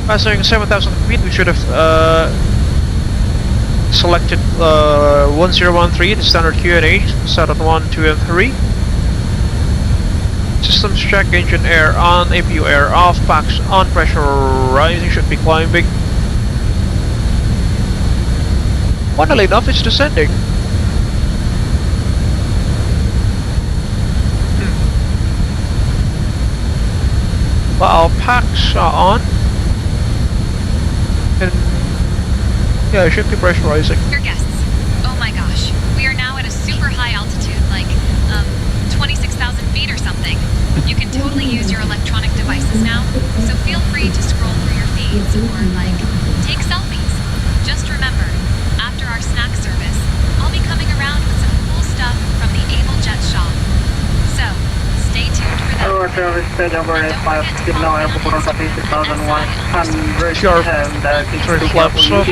Speaker 1: Passing 7,000 feet, we should have selected 1013, the standard Q&A, set on 1, 2 and 3. Systems check, engine air on, APU air off, packs on, pressure rising, should be climbing. Funnily enough, it's descending. But our packs are on. And yeah, it should be pressurizing.
Speaker 3: Dear guests, oh my gosh, we are now at a super high altitude, like 26,000 feet or something. You can totally use your electronic devices now, so feel free to scroll through your feeds or, like, take selfies. Just remember, after our snack service, I'll be coming around with some cool stuff from the Abel Jets shop. So, stay tuned for that.
Speaker 10: Arua service SkyJumper 85, signal airport of 8,100
Speaker 1: Sorry, flaps off.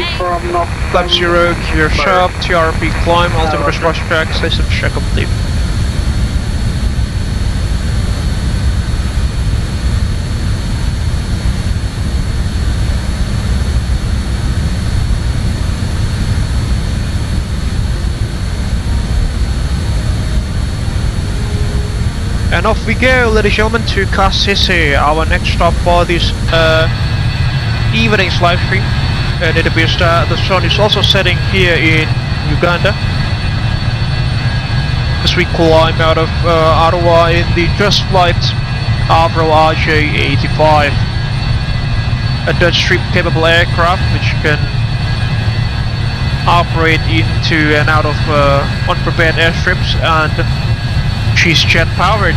Speaker 1: Flap 0, clear sharp, TRP climb, altimeter cross track, system check complete. And off we go, ladies and gentlemen, to Kasese, our next stop for this evening's live stream. And it appears that the sun is also setting here in Uganda, as we climb out of Arua in the JustFlight Avro RJ-85, a Dutch strip-capable aircraft which can operate into and out of unprepared airstrips, and she's jet powered,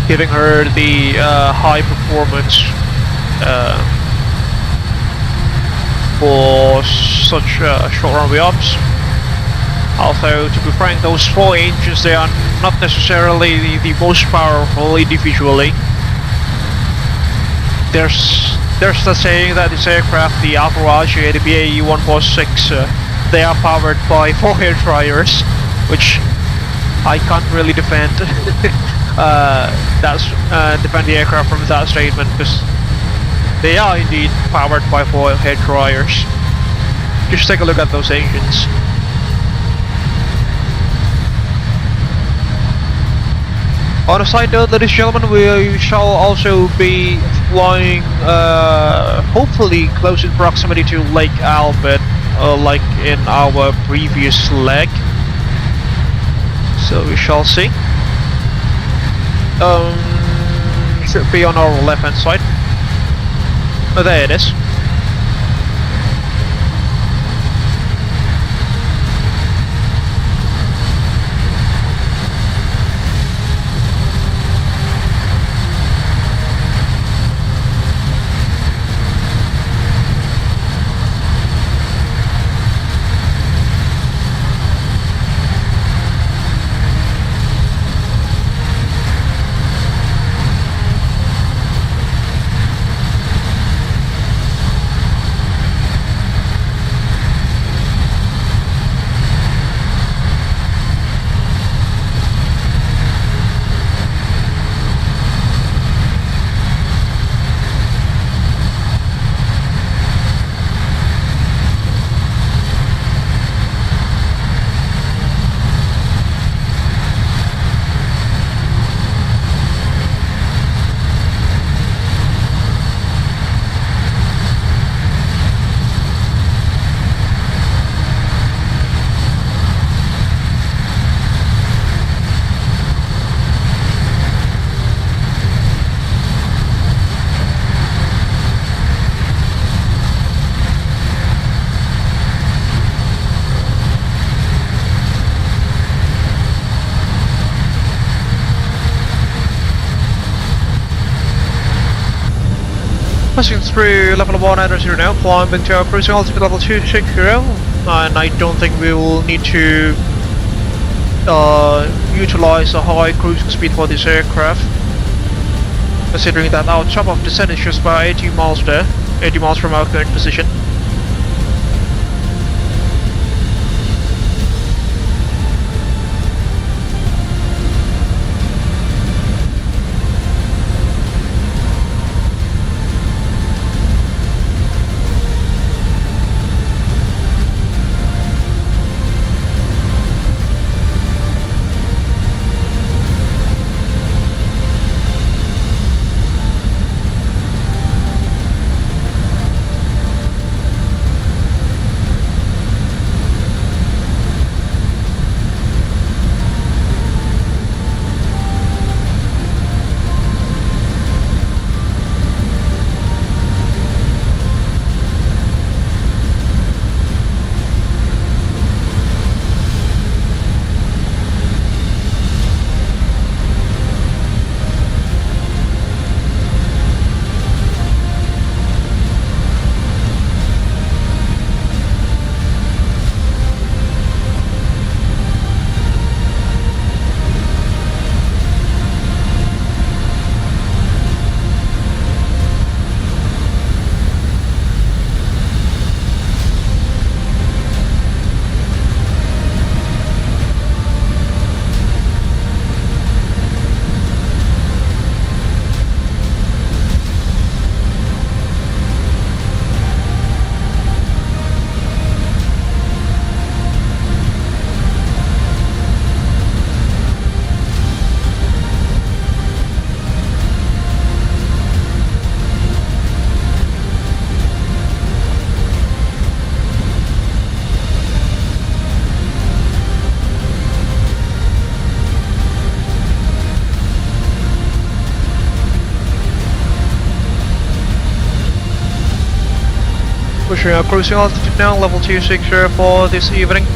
Speaker 1: giving her the high performance for such short runway ops. Although, to be frank, those 4 engines, they are not necessarily the most powerful individually. There's the saying that this aircraft, the Arua RJ-85, they are powered by 4 hair dryers, which I can't really defend. Defend the aircraft from that statement, because they are indeed powered by 4 hair dryers. Just take a look at those engines. On a side note, ladies and gentlemen, we shall also be flying, hopefully close in proximity to Lake Albert, like in our previous leg. So we shall see. Should be on our left hand side. Oh, there it is. Passing through level 190 now, climbing to our cruising altitude level 260, and I don't think we will need to utilize a high cruising speed for this aircraft, considering that our top of descent is just about 80 miles there, 80 miles from our current position. Pushing our cruising altitude now, level 260 for this evening.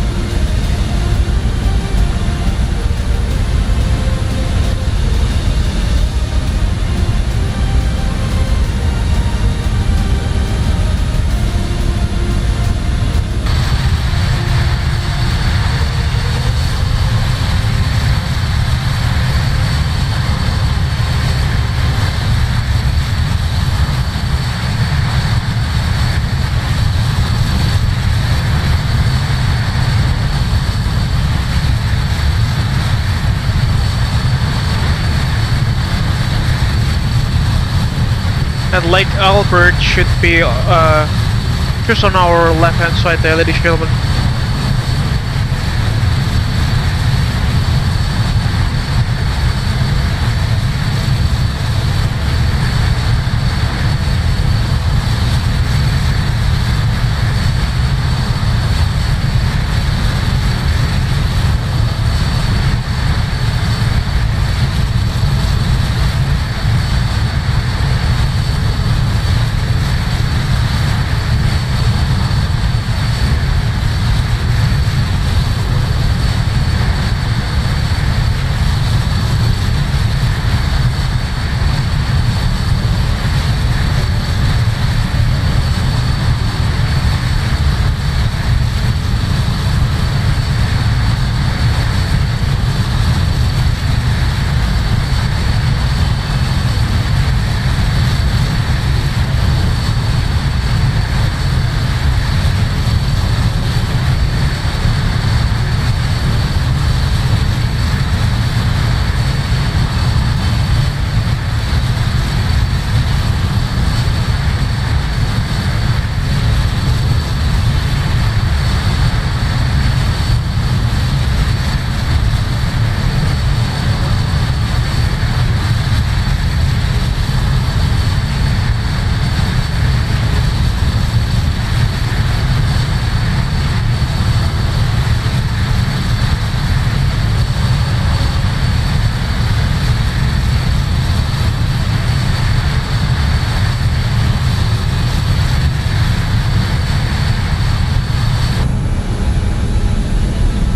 Speaker 1: And Lake Albert should be just on our left hand side there, ladies and gentlemen.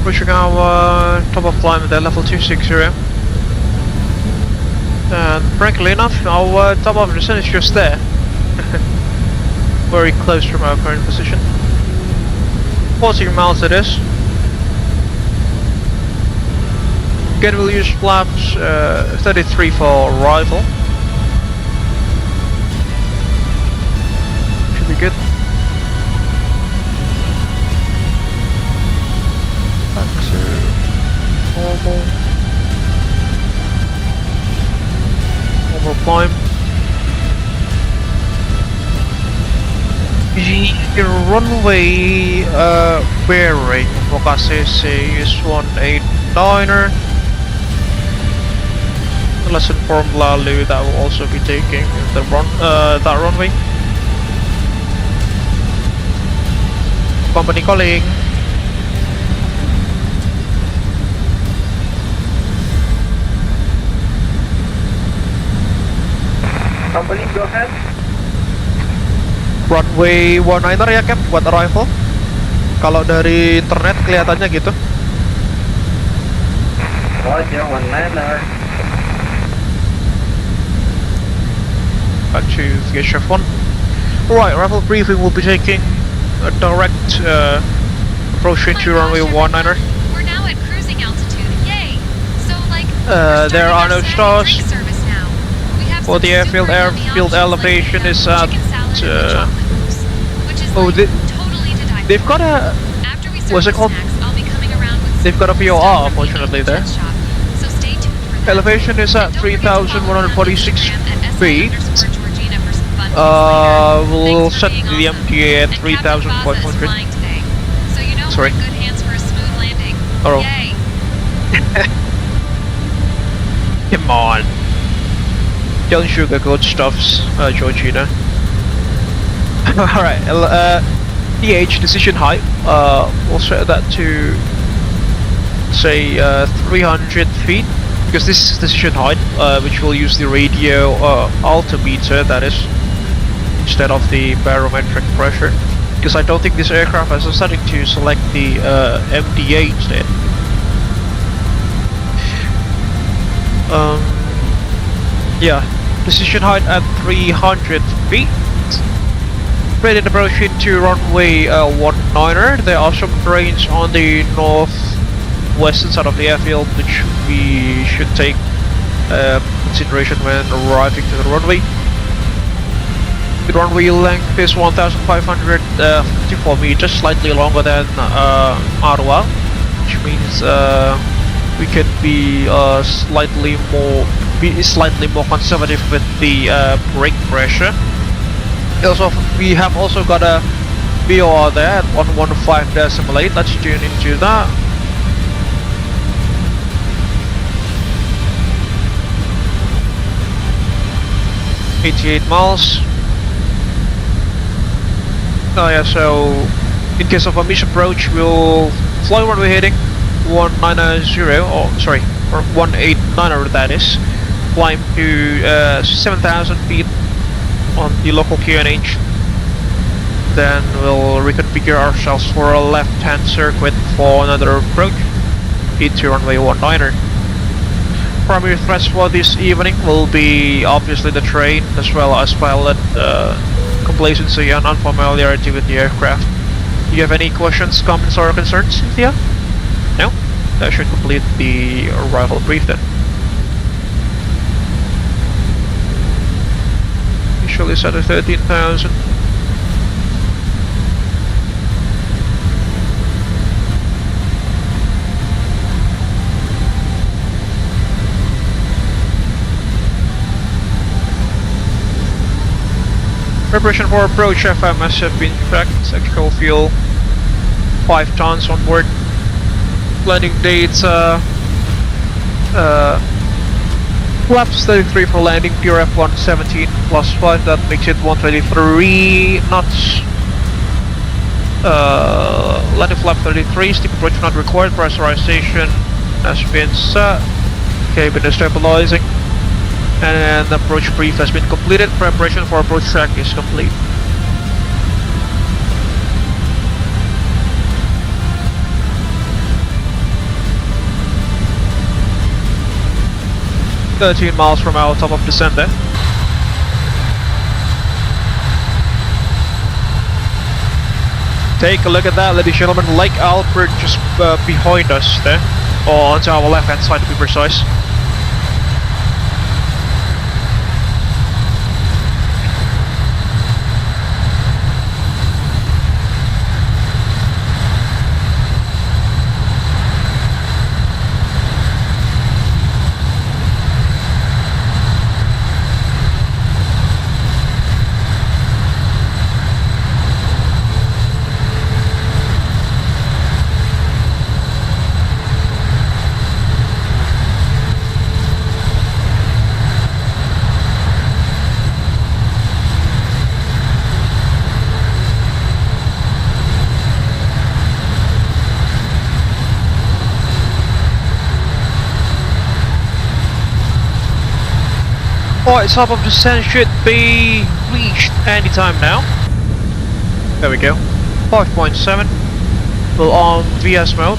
Speaker 1: Pushing our top of climb at level 260. And frankly enough, our top of descent is just there. Very close from our current position. 40 miles it is. Again, we'll use flaps 33 for arrival. Should be good. Back to normal. Normal climb. The runway bearing for Kasese is 189er. Let's inform Lalu that will also be taking the that runway. Company calling.
Speaker 10: Company, go ahead.
Speaker 1: Runway 19er ya Cap buat arrival. Kalau dari internet kelihatannya gitu.
Speaker 10: Roger, 19er.
Speaker 1: Back to the chef one. Alright, arrival briefing will be taking a direct approach into runway 19er.
Speaker 3: We're now at cruising altitude. Yay! So like
Speaker 1: There are no stars. For the airfield elevation is at they've got a what's it called? They've got a VOR unfortunately there. Elevation is at 3,146 feet. We'll set the MTA at 3,500. Sorry. Oh. Come on. Don't sugarcoat stuffs, Georgina. Alright, DH decision height. We'll set that to say 300 feet because this is decision height, which will use the radio altimeter, that is, instead of the barometric pressure. Because I don't think this aircraft has a setting to select the MDA instead. Yeah, decision height at 300 feet. Ready approach into runway 19er. There are some terrains on the northwestern side of the airfield which we should take consideration when arriving to the runway. The runway length is 1,554 meters, slightly longer than which means we can be slightly more be slightly more conservative with the brake pressure. Also, we have also got a VOR there at 115.8. Let's tune into that. $88 miles. Oh yeah, so in case of a misapproach, we'll fly runway heading 190, or sorry, or 189 that is. Climb to 7,000 feet on the local QNH. Then we'll reconfigure ourselves for a left-hand circuit for another approach into runway 19er. Primary threats for this evening will be obviously the terrain, as well as pilot complacency and unfamiliarity with the aircraft. Do you have any questions, comments, or concerns, Cynthia? No? That should complete the arrival brief then. Initially set at 13,000. Preparation for approach. FMS have been tracked. Actual fuel 5 tons on board. Landing dates flaps 33 for landing, pure F1 17 plus 5, that makes it 123 knots. Landing flap 33, steep approach not required, pressurization has been set, cabin is stabilizing, and the approach brief has been completed. Preparation for approach track is complete. $13 miles from our top of descent there. Take a look at that, ladies and gentlemen. Lake Albert just behind us there, or onto our left hand side to be precise. Alright, top of descent should be reached anytime now. There we go. 5.7. We're on VS mode.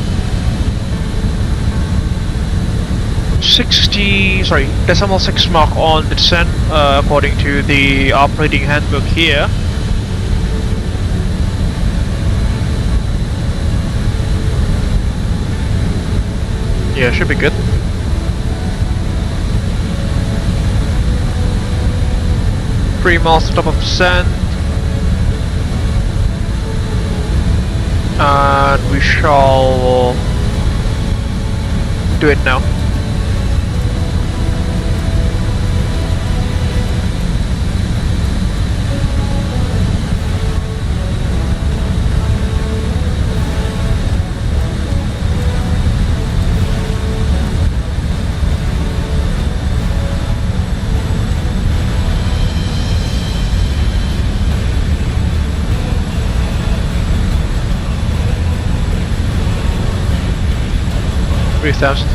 Speaker 1: 60.6 mark on the descent, according to the operating handbook here. Yeah, should be good. Three miles to top of descent, and we shall do it now.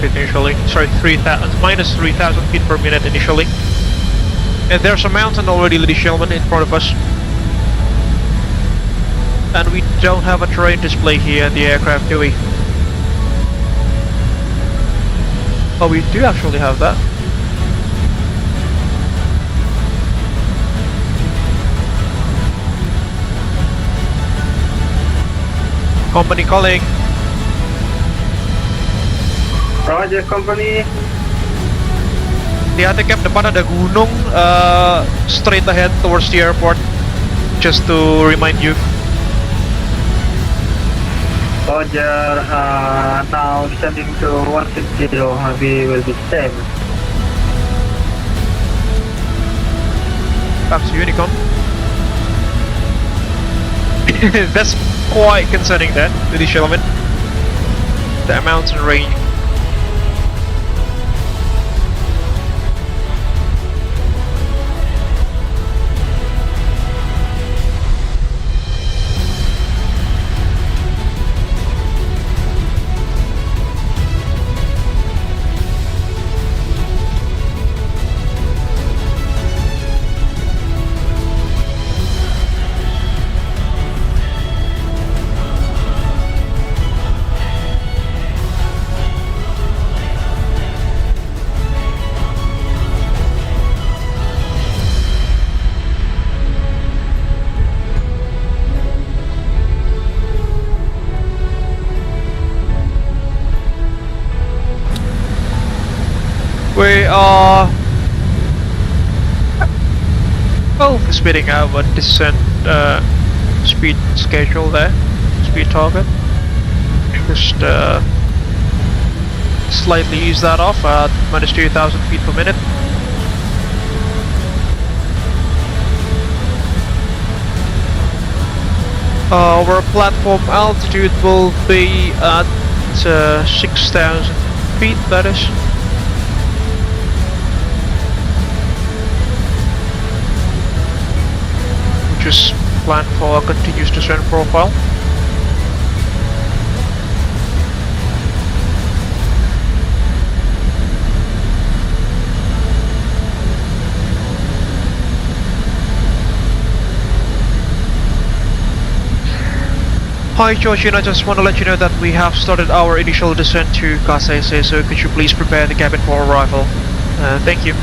Speaker 1: feet initially. Sorry, minus 3,000 feet per minute initially. And there's a mountain already, ladies and gentlemen, in front of us. And we don't have a terrain display here in the aircraft, do we? Oh, we do actually have that. Company calling.
Speaker 10: Roger, company.
Speaker 1: Hati-hati Cap, depan ada gunung straight ahead towards the airport. Just to remind you.
Speaker 10: Roger, now descending to 160, we will be safe.
Speaker 1: back to Unicorn. That's quite concerning then, ladies and gentlemen. That mountain range. We are both speeding out at descent speed schedule there, speed target. Just slightly ease that off at minus 2,000 feet per minute. Our platform altitude will be at 6,000 feet, that is. Just plan for a continuous descent profile. Hi Georgian, I just want to let you know that we have started our initial descent to Kasese, so could you please prepare the cabin for arrival? Thank you.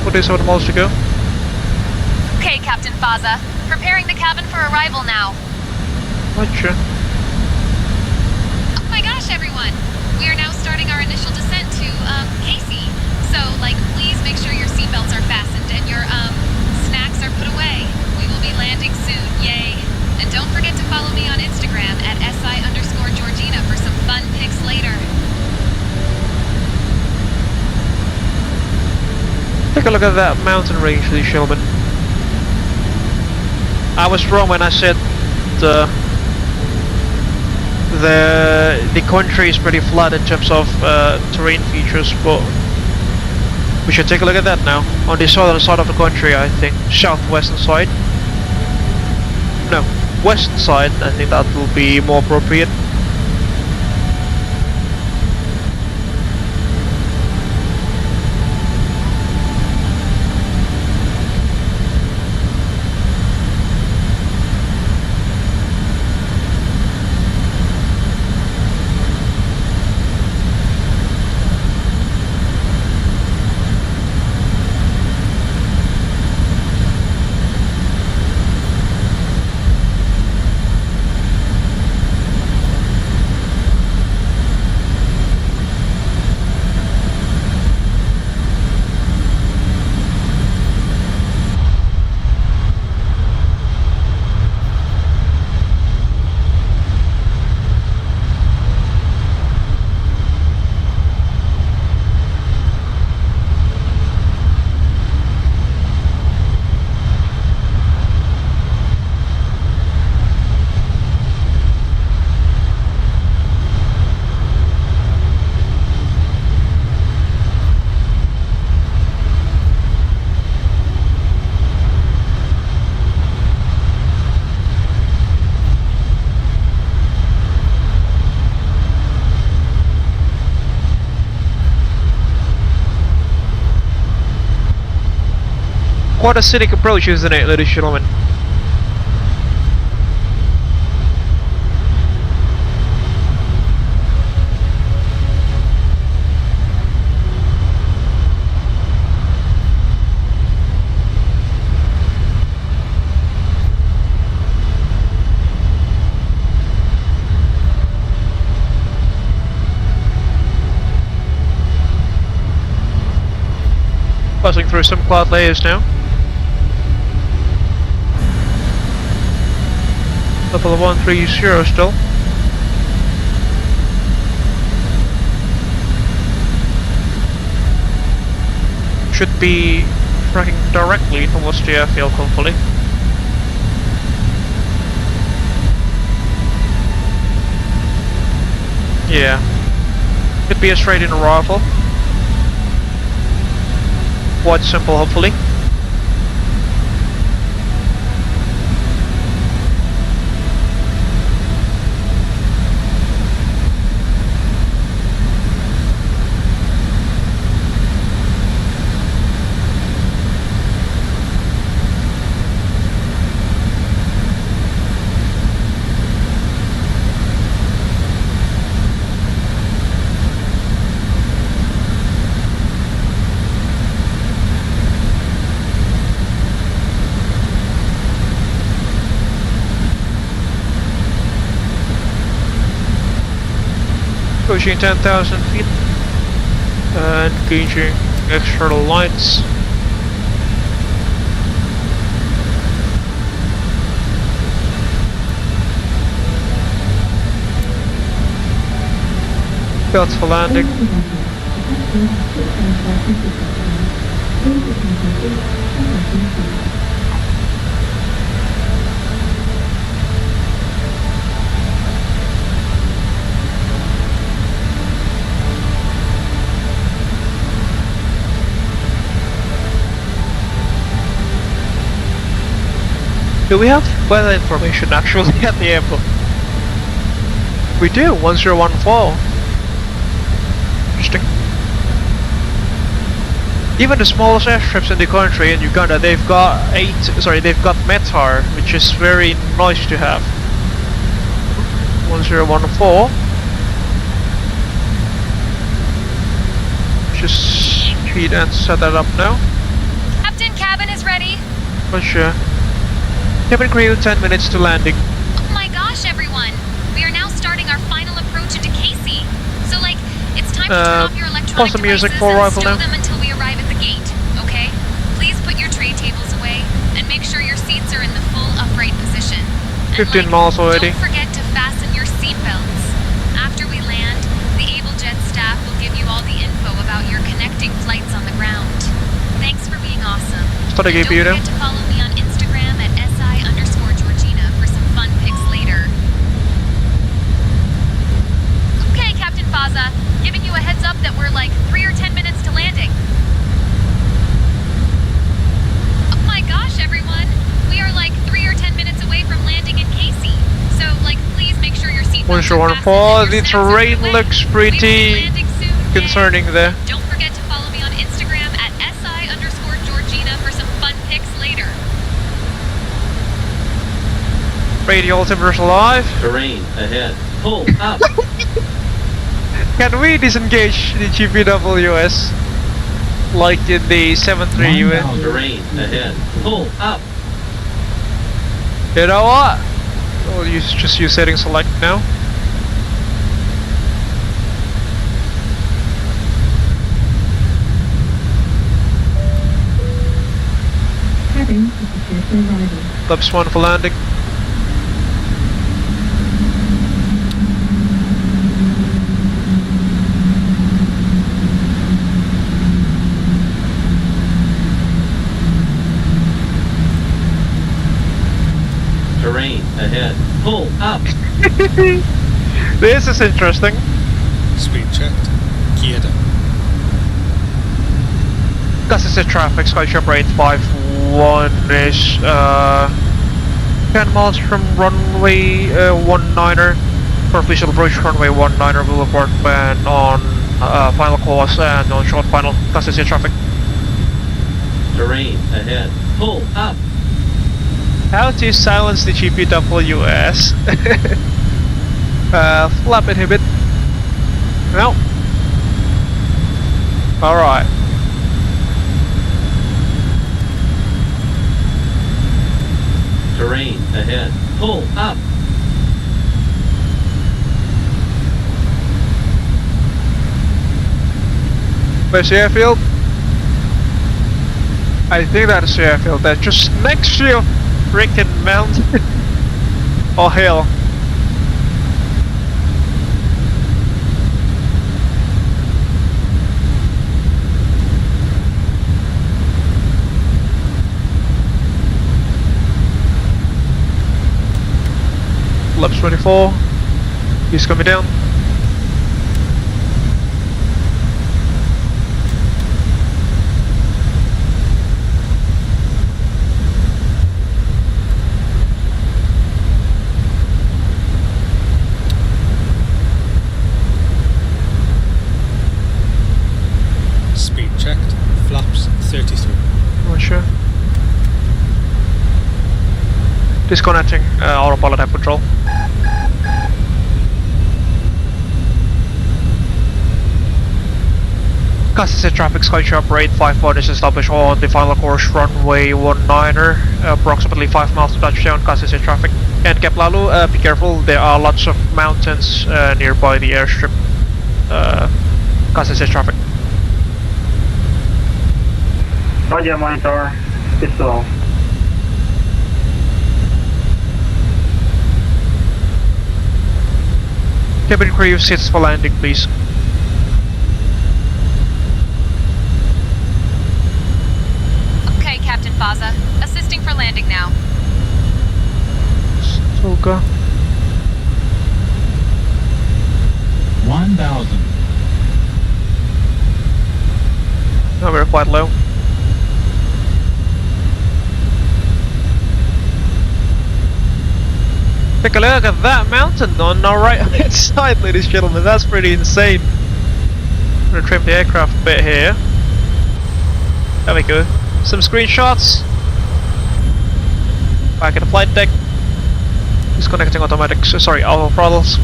Speaker 1: What is 7 miles to go?
Speaker 3: Okay, Captain Faza. Preparing the cabin for arrival now.
Speaker 1: Gotcha.
Speaker 3: Oh my gosh, everyone! We are now starting our initial descent to, Kasese. So, please make sure your seatbelts are fastened and your, snacks are put away. We will be landing soon, yay! And don't forget to follow me on Instagram at SI_Georgina for some fun pics later.
Speaker 1: Take a look at that mountain range, ladies and gentlemen. I was wrong when I said the country is pretty flat in terms of terrain features, but we should take a look at that now. On the southern side of the country, I think, southwestern side. No, western side. I think that will be more appropriate. Quite a scenic approach, isn't it, ladies and gentlemen? Passing through some cloud layers now. Level 130 still. should be tracking directly towards the airfield, hopefully. Yeah. Could be a straight-in arrival. Quite simple, hopefully. Pushing 10,000 feet and engaging external lights. Belts for landing. Do we have weather information actually at the airport? We do, 1014. Interesting. Even the smallest airstrips in the country, in Uganda, they've got METAR, which is very nice to have. 1014. Just speed and set that up now.
Speaker 3: Captain, cabin is ready.
Speaker 1: For sure. Cabin crew, 10 minutes to landing.
Speaker 3: Oh my gosh, everyone! We are now starting our final approach into Kasese. So, like, it's time to turn off your electronic
Speaker 1: pause the music
Speaker 3: devices
Speaker 1: for
Speaker 3: and
Speaker 1: arrival
Speaker 3: stow
Speaker 1: now.
Speaker 3: them until we arrive at the gate, okay? Please put your tray tables away and make sure your seats are in the full upright position. And
Speaker 1: 15 miles already.
Speaker 3: Don't forget to fasten your seatbelts. After we land, the Abel Jets staff will give you all the info about your connecting flights on the ground. Thanks for being awesome.
Speaker 1: Thought I gave you
Speaker 3: Don't forget to follow me on Instagram at SI_Georgina for some fun pics later. Okay, Captain Faza, giving you a heads up that we're like 3 or 10 minutes to landing. Oh my gosh, everyone! We are like 3 or 10 minutes away from landing in Kasese. So, like, please make sure your seatbelts are fastened and
Speaker 1: The
Speaker 3: your snacks are
Speaker 1: terrain
Speaker 3: put away.
Speaker 1: looks
Speaker 3: We will be
Speaker 1: pretty
Speaker 3: landing soon, yay.
Speaker 1: concerning there.
Speaker 3: Don't forget to follow me on Instagram at SI_Georgina for some fun pics later.
Speaker 1: Radio temperature live.
Speaker 13: Terrain ahead. Pull up.
Speaker 1: Can we disengage the GPWS like in the 7-3 UN?
Speaker 13: Terrain ahead. Pull up.
Speaker 1: You know what? We'll just use setting select now. Flaps 1 for landing.
Speaker 13: Terrain ahead. Pull up.
Speaker 1: This is interesting.
Speaker 12: Speed checked. Gear down.
Speaker 1: Kasese traffic, SkyJumper 851-ish, 10 miles from runway 19er. For official approach, runway 19er will report ban on final course and on short final Kasese traffic.
Speaker 13: Terrain ahead. Pull up.
Speaker 1: How to silence the GPWS? Flap inhibit. No. Alright.
Speaker 13: Terrain ahead. Pull up.
Speaker 1: Where's the airfield? I think that's the airfield. That's just next to your freaking mountain or hill. flaps 24. He's coming down.
Speaker 12: Speed checked. Flaps 33.
Speaker 1: Not sure. Disconnecting autopilot air control. Kasese traffic SkyJumper 85 is established on the final course runway 19er, approximately 5 miles to touchdown. Kasese traffic. And Keplalu, be careful, there are lots of mountains nearby the airstrip. Kasese traffic.
Speaker 10: Roger, monitor. Visual.
Speaker 1: Cabin crew sits for landing, please.
Speaker 3: Okay, Captain Faza. Assisting for landing now.
Speaker 1: Soka.
Speaker 11: 1,000.
Speaker 1: No, we're quite low. Take a look at that mountain on our right hand side, ladies and gentlemen. That's pretty insane. I'm gonna trim the aircraft a bit here. There we go. Some screenshots. Back in the flight deck. Disconnecting automatics. Sorry, auto throttles.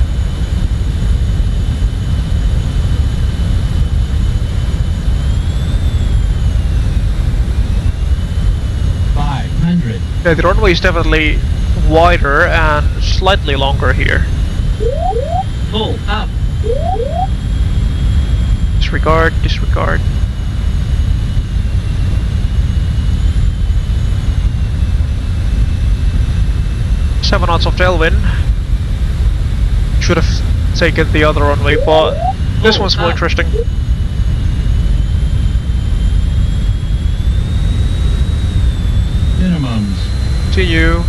Speaker 1: Yeah, the runway is definitely wider and slightly longer here.
Speaker 13: Pull up.
Speaker 1: Disregard, disregard. Seven knots of tailwind. Should have taken the other runway, but this one's more interesting.
Speaker 11: Minimums.
Speaker 1: To you.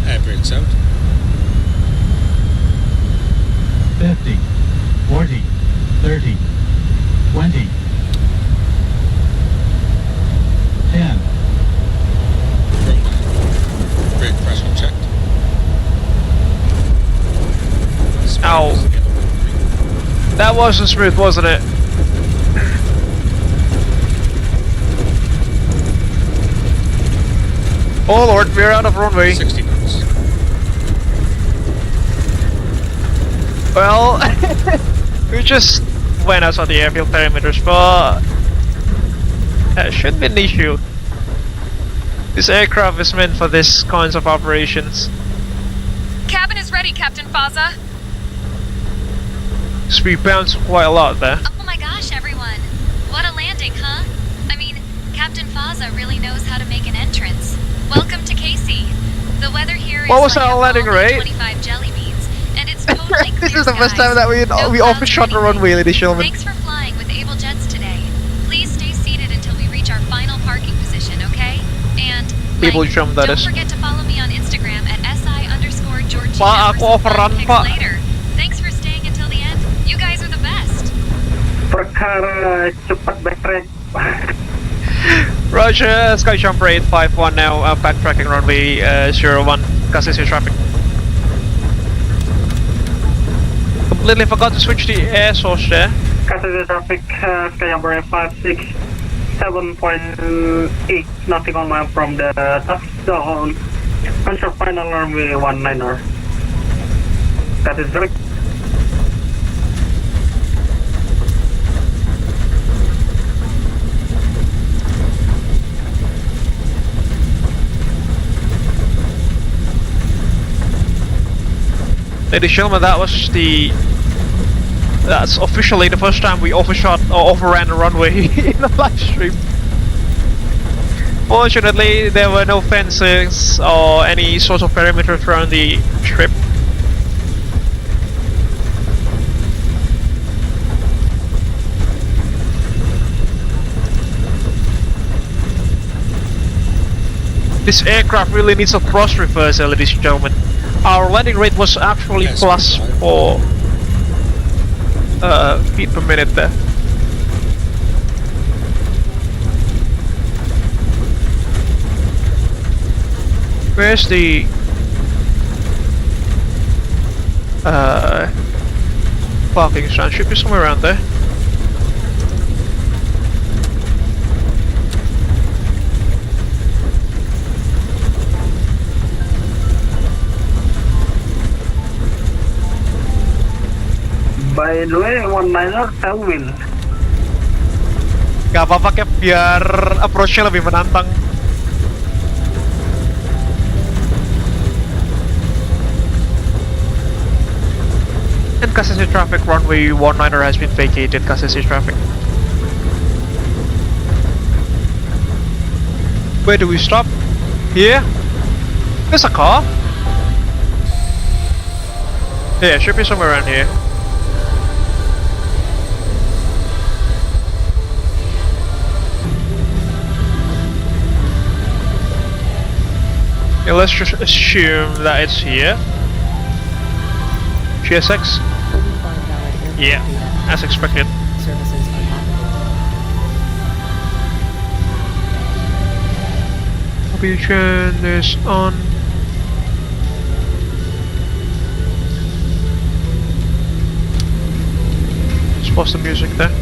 Speaker 12: Air brakes out.
Speaker 11: 50, 40, 30, 20, 10.
Speaker 12: Brake pressure checked.
Speaker 1: Ow. That wasn't smooth, wasn't it? Oh lord, we're out of runway.
Speaker 12: 60 knots.
Speaker 1: Well, we just went outside the airfield parameters, but that shouldn't be an issue. This aircraft is meant for this kinds of operations.
Speaker 3: Cabin is ready, Captain Faza.
Speaker 1: Speed bounced quite a lot there.
Speaker 3: Oh my gosh, everyone. What a landing, huh? I mean, Captain Faza really knows how to make an entrance. Welcome to Kasese. The weather here is
Speaker 1: What was
Speaker 3: like
Speaker 1: that landing rate?
Speaker 3: 25 jelly beans, and it's totally clear
Speaker 1: This is the first
Speaker 3: skies.
Speaker 1: time that we
Speaker 3: No
Speaker 1: overshot the runway, ladies and gentlemen.
Speaker 3: Thanks for flying with Abel Jets today. Please stay seated until we reach our final parking position, okay? And
Speaker 1: Abel Jump, that
Speaker 3: don't
Speaker 1: is.
Speaker 3: forget to follow me on Instagram at @SI_Georgie
Speaker 1: Pa, ako overrun pa.
Speaker 3: later. Thanks for staying until the end. You guys are the best.
Speaker 10: Perkara cepat backtrack.
Speaker 1: Roger, SkyJumper 851 now, backtracking runway 01, Kasese traffic. Completely forgot to switch the air source there.
Speaker 10: Kasese traffic, SkyJumper 856, 7.8 nautical mile from the touchdown. Answer final runway 19er. That is correct.
Speaker 1: Ladies and gentlemen, that was the That's officially the first time we overshot or overran a runway in a live stream. Fortunately, there were no fences or any sort of perimeters around the strip. This aircraft really needs a thrust reversal, ladies and gentlemen. Our landing rate was actually plus 4 feet per minute there. Where's the parking stand? Should be somewhere around there.
Speaker 10: By the way, 19er tailwind.
Speaker 1: Gak apa-apa Cap, biar approach-nya lebih menantang. And Kasese traffic, runway 19er has been vacated. Kasese traffic. Where do we stop? Here? There's a car? Yeah, should be somewhere around here. Yeah, let's just assume that it's here. GSX? Yeah, as expected. Aviation is on. Let's pause the music there.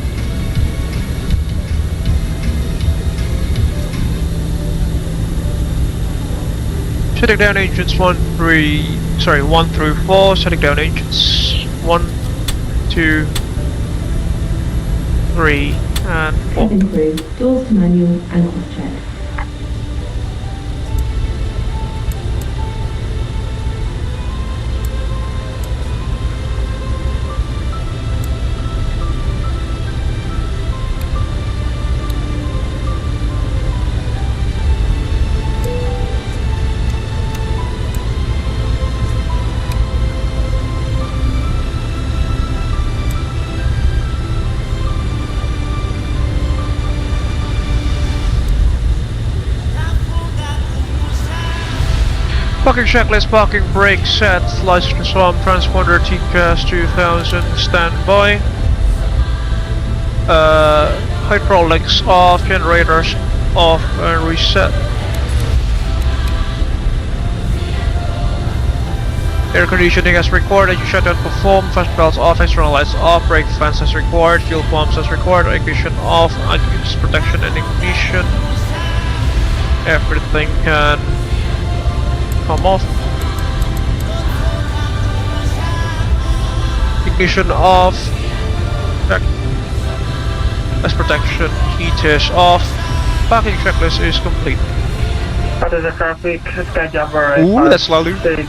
Speaker 1: Shutting down engines 1 through 4, shutting down engines 1, 2, 3, and 4.
Speaker 5: Cabin crew, doors to manual and off check.
Speaker 1: Parking checklist, parking brake set, license to swamp, transponder TCAS 2000, standby. Hydraulics off, generators off and reset. Air conditioning as required, engine shutdown performed, fast belts off, external lights off, brake fans as required, fuel pumps as required, ignition off, ignition protection and ignition. Everything can come off. Ignition off. Check. As protection, heat is off. Parking checklist is complete.
Speaker 10: After the traffic, SkyJumper.
Speaker 1: Ooh, that's lovely.
Speaker 10: Take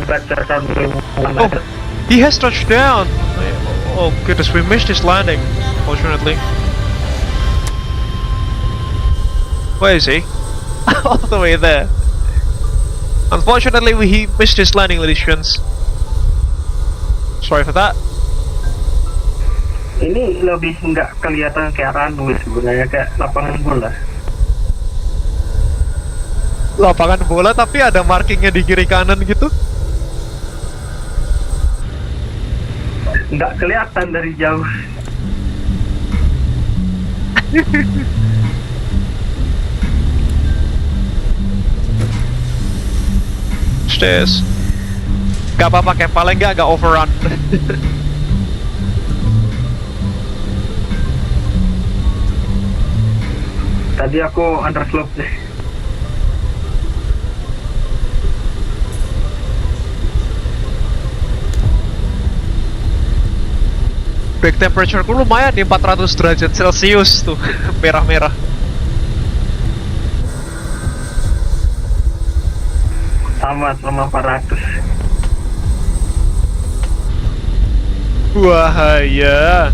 Speaker 10: back to runway 19.
Speaker 1: Oh, he has touched down. Oh goodness, we missed his landing, fortunately. Where is he? All the way there. Unfortunately, he missed his landing, ladies and gents. Sorry for that.
Speaker 10: Ini lebih nggak kelihatan kayak runway sebenarnya, kayak lapangan bola.
Speaker 1: Lapangan bola tapi ada markingnya di kiri kanan gitu.
Speaker 10: Nggak kelihatan dari jauh.
Speaker 1: Stairs. Gak apa-apa, kayak paling gak overrun.
Speaker 10: Tadi aku underslope deh.
Speaker 1: Back temperature ku lumayan di 400 derajat Celcius tuh, merah-merah.
Speaker 10: Sama 400.
Speaker 1: Yeah.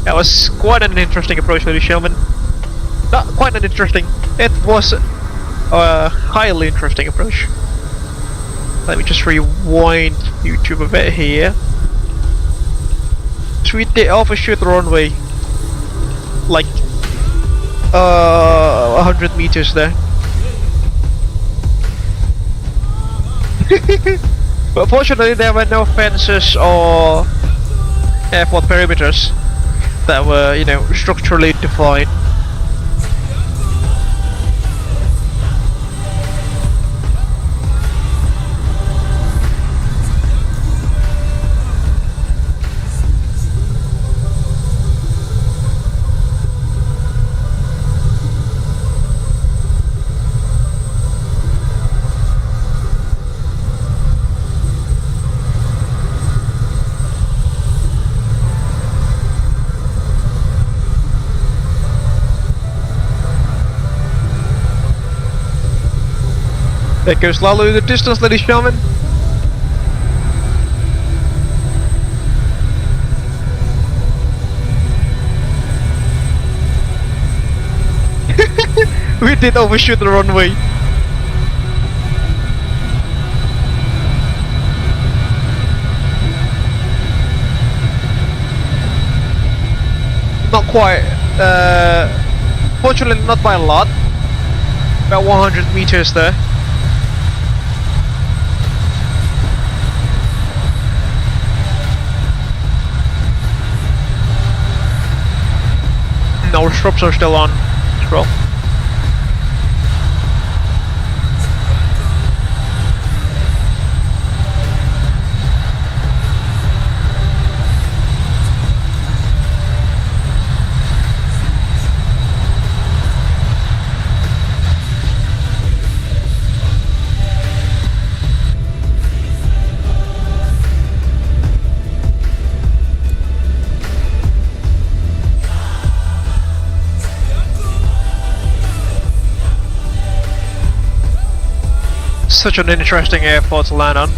Speaker 1: That was quite an interesting approach, ladies and gentlemen. Not quite an interesting. It was a highly interesting approach. Let me just rewind YouTube a bit here. So we did overshoot the runway, like 100 meters there. But fortunately there were no fences or airport perimeters that were, you know, structurally defined. There goes Lalo in the distance, ladies and gentlemen. We did overshoot the runway. Not quite. Fortunately, not by a lot. About 100 meters there. Our strobes are still on as well. Such an interesting airport to land on.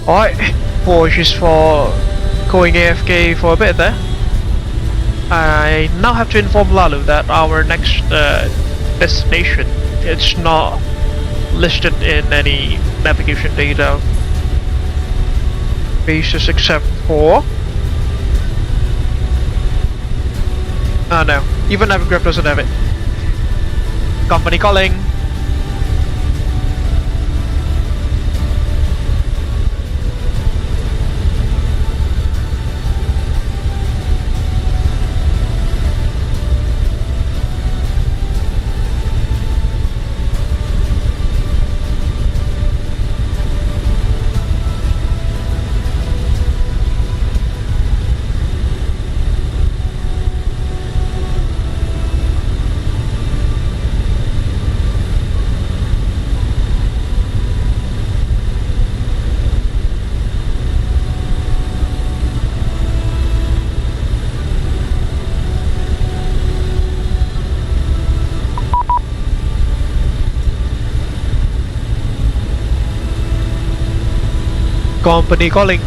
Speaker 1: Alright, apologies for going AFK for a bit there. I now have to inform Lalu that our next destination, it's not listed in any navigation data basis except for... Oh no, even Navigraph doesn't have it. Company calling. Company calling.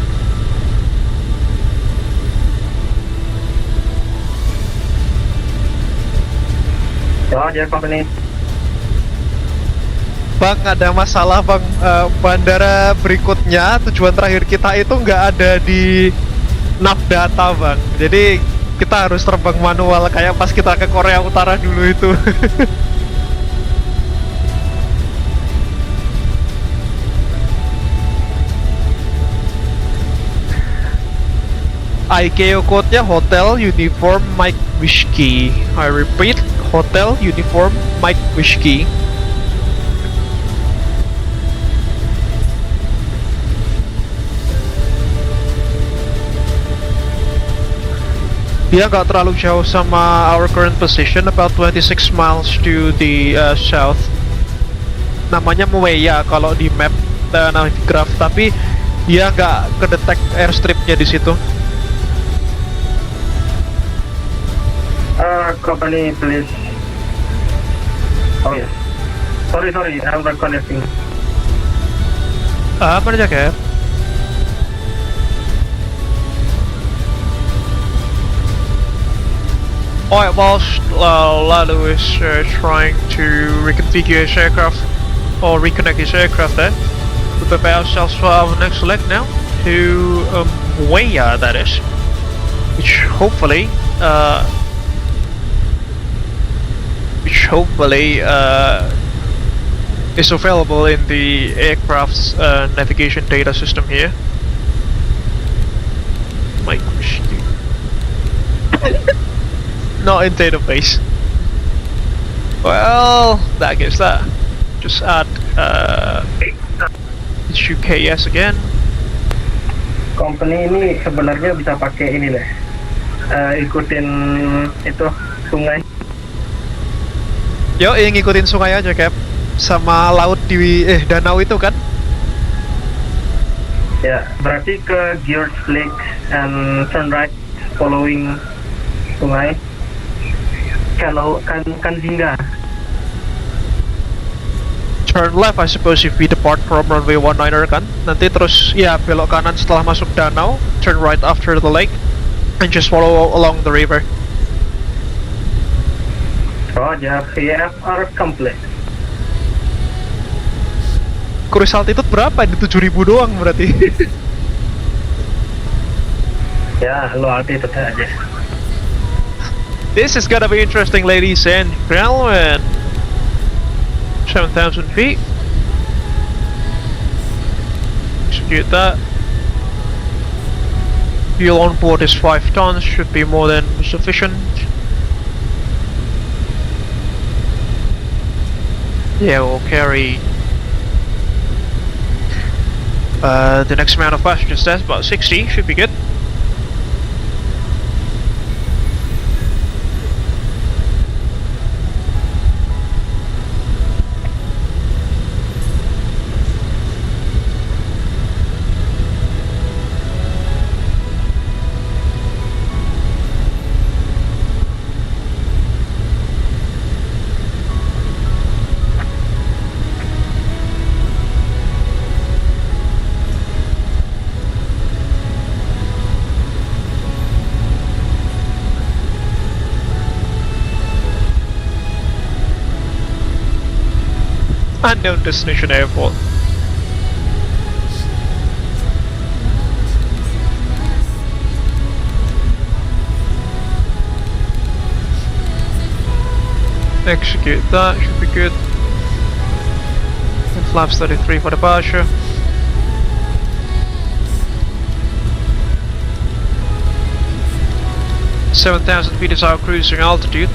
Speaker 10: Roger, company.
Speaker 1: Bang, ada masalah bang. Bandara berikutnya, tujuan terakhir kita itu nggak ada di nav data bang. Jadi kita harus terbang manual kayak pas kita ke Korea Utara dulu itu. ICAO code-nya Hotel Uniform Mike Whiskey. I repeat, Hotel Uniform Mike Whiskey. Dia nggak terlalu jauh sama our current position, about 26 miles to the south. Namanya Mweya kalau di map Navigraph, tapi dia nggak kedetek airstripnya di situ.
Speaker 10: Company, please. Oh yes. Sorry, I'm reconnecting.
Speaker 1: Apa aja Cap? Alright, whilst Lalu is trying to reconfigure his aircraft or reconnect his aircraft there, we prepare ourselves for our next leg now to Mweya, that is, which hopefully is available in the aircraft's navigation data system here. My machine. Not in database. Well, that gives that. Just add HUKS again.
Speaker 10: Company ini sebenarnya bisa pakai ini deh. Ikutin itu sungai.
Speaker 1: Yo, ngikutin sungai aja, Cap. Sama laut di danau itu kan?
Speaker 10: Ya, berarti ke George Lake and turn right following sungai. Kalau kan Zinga.
Speaker 1: Turn left, I suppose, if we depart from runway 19er kan. Nanti terus ya belok kanan setelah masuk danau. Turn right after the lake, and just follow along the river.
Speaker 10: Roger, VFR complete.
Speaker 1: Cruise altitude berapa? Di 7.000 doang berarti.
Speaker 10: Ya, low altitude aja.
Speaker 1: This is gonna be interesting, ladies and gentlemen. 7,000 feet. Execute that. Fuel on board is 5 tons, should be more than sufficient. Yeah, we'll carry the next amount of passengers. That's about 60, should be good. Unknown destination airport. Execute that, should be good. And flaps 33 for departure. $7,000 feet is our cruising altitude.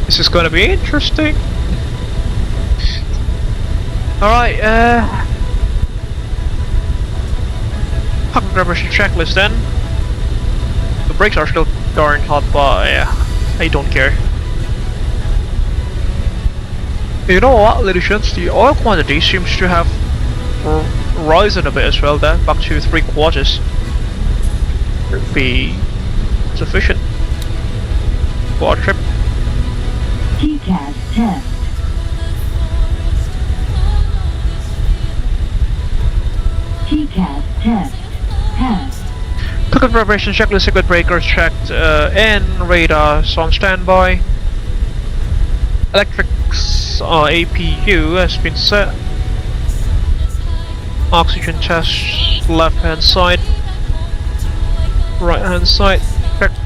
Speaker 1: This is gonna be interesting. Alright, HUK preparation checklist then. The brakes are still darn hot, but yeah, I don't care. You know what, ladies and gents, the oil quantity seems to have risen a bit as well there, back to 3/4. Should be sufficient for our trip.
Speaker 5: TCAS test. TCAS test. Passed.
Speaker 1: Took preparation checklist, circuit breakers checked, and radars on standby. Electrics APU has been set. Oxygen test left hand side. Right hand side. Checked.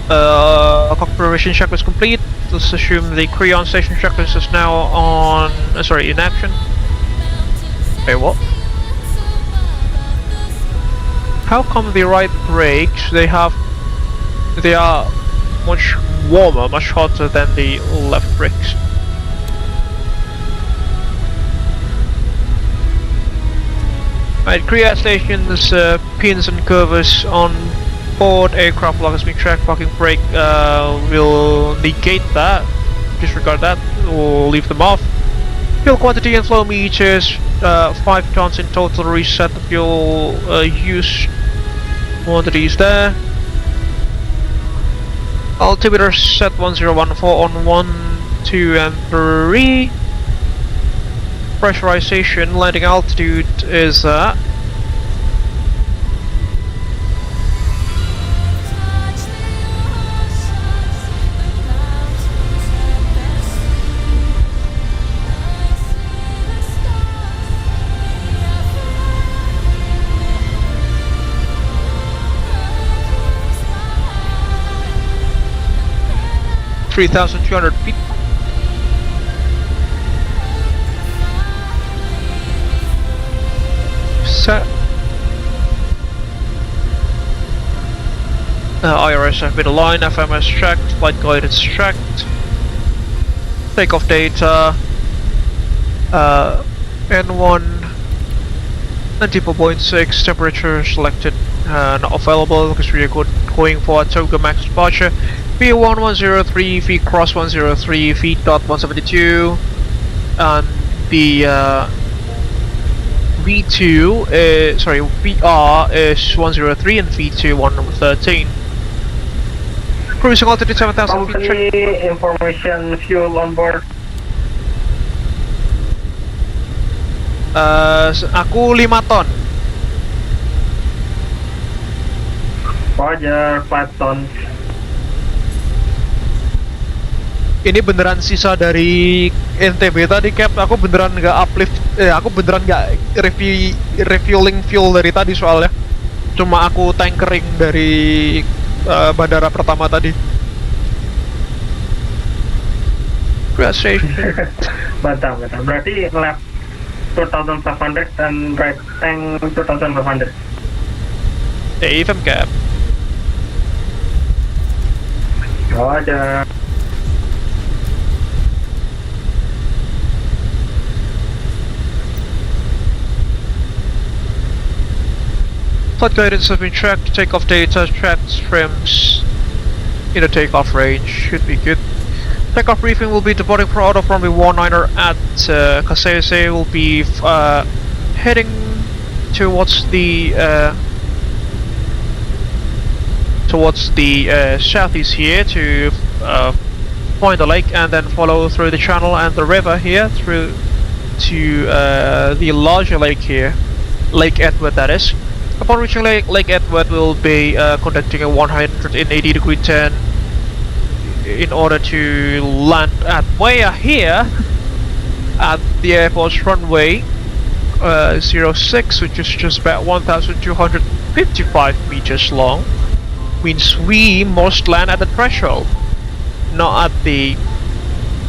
Speaker 1: Cockpit preparation checklist complete. Let's assume the Creon station checklist is now on. In action. Wait, what? How come the right brakes? They are much warmer, much hotter than the left brakes. Right, Creon stations, pins and curves on board. Aircraft log has been tracked. Parking brake will negate that. Disregard that. We'll leave them off. Fuel quantity and flow meters. 5 tons in total. Reset the fuel use quantities there. Altimeter set 1014 on 1, 2 and 3. Pressurization landing altitude is 3,200 feet. Set. IRS have been aligned, FMS checked, flight guidance checked. Takeoff data. N1 94.6, temperature selected, not available because we are going for a Toga max departure. V1 103, feet cross 103, feet dot 172, and the V2 VR is 103 and V2 113. Cruising altitude 7,000 feet.
Speaker 10: Company information, fuel on board.
Speaker 1: Aku 5 ton.
Speaker 10: Roger, 5 tons.
Speaker 1: Ini beneran sisa dari Entebbe tadi, Cap. Aku beneran nggak uplift, aku beneran nggak refueling fuel dari tadi soalnya. Cuma aku tankering dari bandara pertama tadi. Kasese.
Speaker 10: Mantap. Berarti left 2,500 dan right tank 2,500.
Speaker 1: Even Cap.
Speaker 10: Roger.
Speaker 1: Flight guidance has been tracked, takeoff data, tracked trims in the takeoff range, should be good. Takeoff briefing will be departing out of runway 19er at Kasese. Will be heading towards the southeast here to find the lake and then follow through the channel and the river here through to the larger lake here, Lake Edward that is. Upon reaching Lake Edward, we'll be conducting a 180-degree turn in order to land at Mweya here at the airport's runway 06, which is just about 1,255 meters long. Means we must land at the threshold, not at the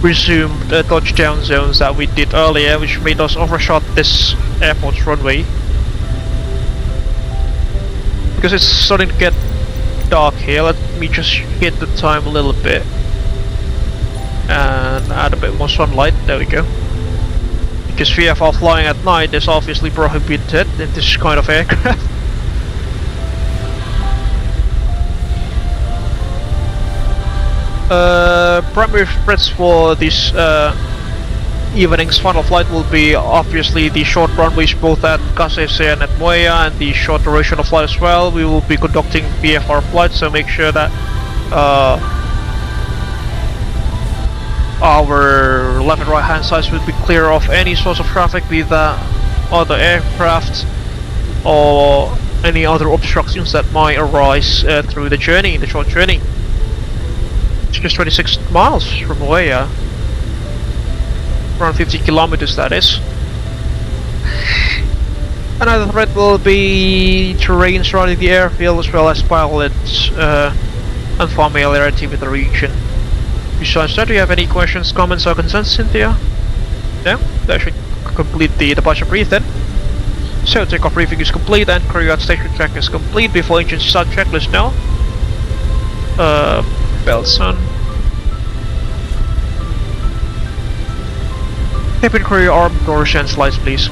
Speaker 1: presumed touchdown zones that we did earlier, which made us overshot this airport's runway. Because it's starting to get dark here, let me just hit the time a little bit and add a bit more sunlight. There we go. Because VFR flying at night is obviously prohibited in this kind of aircraft. Primary threats for this evening's final flight will be obviously the short runways both at Kasese and at Mweya, and the short duration of flight as well. We will be conducting VFR flights, so make sure that our left and right hand sides will be clear of any source of traffic, be that other aircraft or any other obstructions that might arise through the journey, the short journey. It's just 26 miles from Mweya. Around 50 kilometers that is. Another threat will be terrain surrounding the airfield as well as pilots' unfamiliarity with the region. Besides that, do you have any questions, comments or concerns, Cynthia? No? That should complete the departure brief then. So takeoff briefing is complete and crew at station track is complete. Before engine start checklist now. Belts on. Cabin crew arm doors and slides please.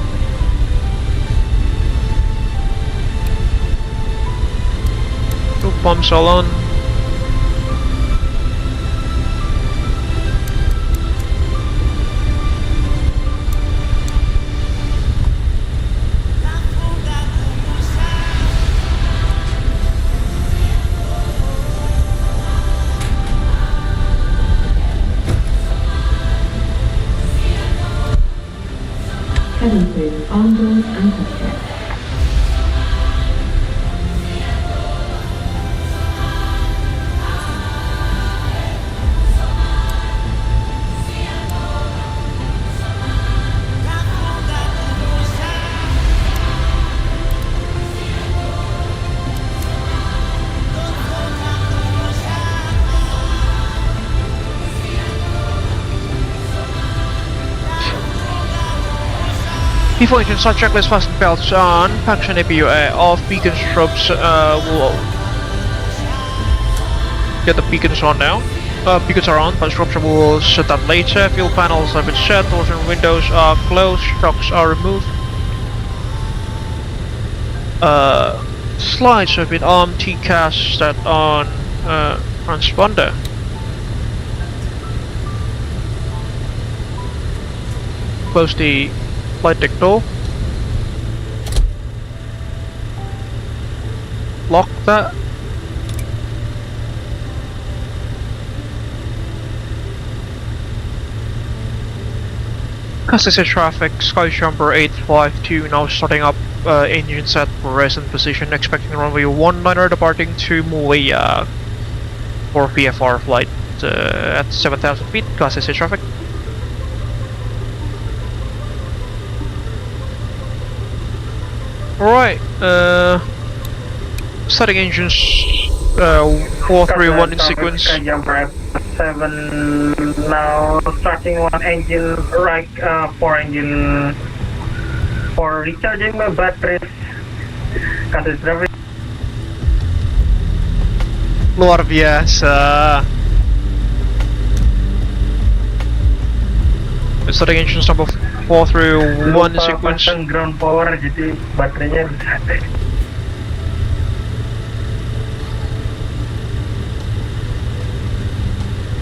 Speaker 1: Two pumps all on.
Speaker 5: Cabin crew, arm doors and cockpit.
Speaker 1: Before engine start checklist, fasten belts on, packs and APU off, beacon strobes will get the beacons on now. Beacons are on, but strobes will set that later. Fuel panels have been set, doors and windows are closed, shocks are removed. Slides have been armed, TCAS set on transponder. Close the flight deck door. Lock that. Kasese traffic, SkyJumper 852 now starting up engine set for resting position, expecting runway 19 departing to Mweya for VFR flight at 7,000 feet, Kasese traffic. Alright, starting engines 431 in sequence.
Speaker 10: SkyJumper 7 now starting one engine right for engine for recharging my batteries. Kasese
Speaker 1: Luar biasa. Starting engines number 431 in sequence.
Speaker 10: Ground power jadi baterainya bisa.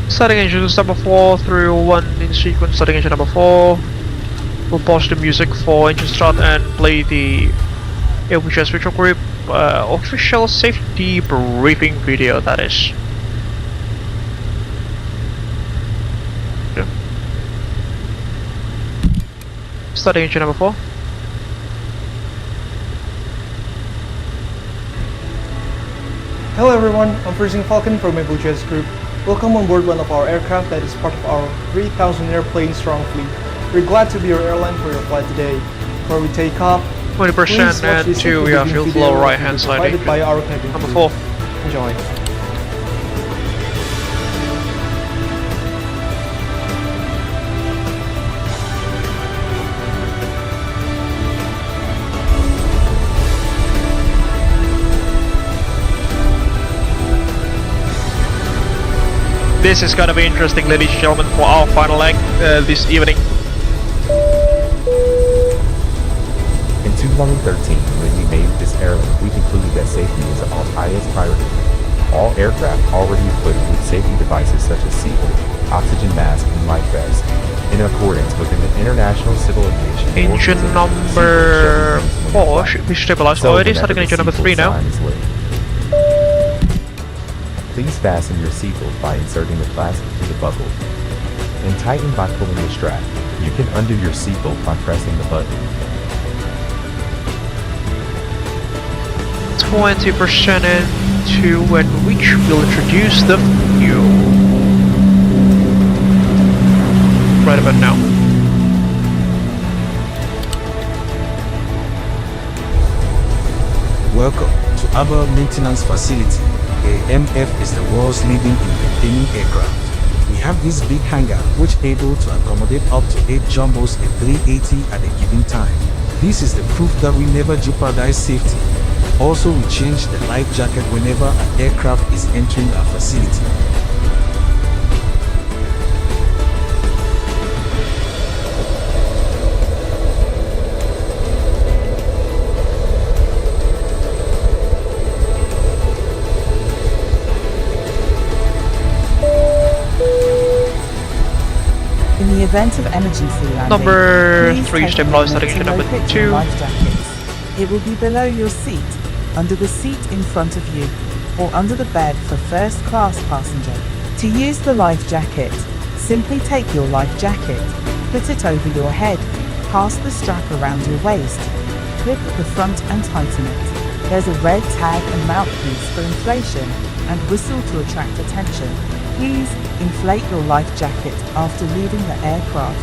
Speaker 1: Starting engines number 431 in sequence. Starting engine number 4. We'll pause the music for engine start and play the Abel Jets Virtual Group official safety briefing video. That is. Starting engine number 4.
Speaker 6: Hello everyone, I'm Freezing Falcon from Abel Jets Group. Welcome on board one of our aircraft that is part of our 3,000 airplane strong fleet. We're glad to be your airline for your flight today. Before we take off,
Speaker 1: 20% and 2 we are fuel flow right hand side engine.
Speaker 6: By our cabin
Speaker 1: Number
Speaker 6: crew.
Speaker 1: 4.
Speaker 6: Enjoy.
Speaker 1: This is gonna be interesting, ladies and gentlemen, for our final leg this evening.
Speaker 7: In 2013, when we made this airline, we concluded that safety is our highest priority. All aircraft already equipped with safety devices such as seatbelt, oxygen mask, and life vest. In accordance with the International Civil Aviation
Speaker 1: Engine number 4 should be stabilized already, starting engine number 3 now.
Speaker 7: Please fasten your seatbelt by inserting the plastic through the buckle and tighten by pulling the strap. You can undo your seatbelt by pressing the button.
Speaker 1: 20% into when which will introduce the fuel. Right about now.
Speaker 8: Welcome to Abel Maintenance Facility. AMF is the world's leading in maintaining aircraft. We have this big hangar which is able to accommodate up to 8 jumbos at 380 at a given time. This is the proof that we never jeopardize safety. Also, we change the life jacket whenever an aircraft is entering our facility.
Speaker 2: In the event of emergency landing,
Speaker 1: Number
Speaker 2: please
Speaker 1: 3
Speaker 2: take a
Speaker 1: stabilized,
Speaker 2: moment
Speaker 1: starting engine
Speaker 2: to
Speaker 1: number
Speaker 2: locate
Speaker 1: 2.
Speaker 2: your life jackets. It will be below your seat, under the seat in front of you, or under the bed for first class passenger. To use the life jacket, simply take your life jacket, put it over your head, pass the strap around your waist, clip the front and tighten it. There's a red tag and mouthpiece for inflation and whistle to attract attention. Please inflate your life jacket after leaving the aircraft.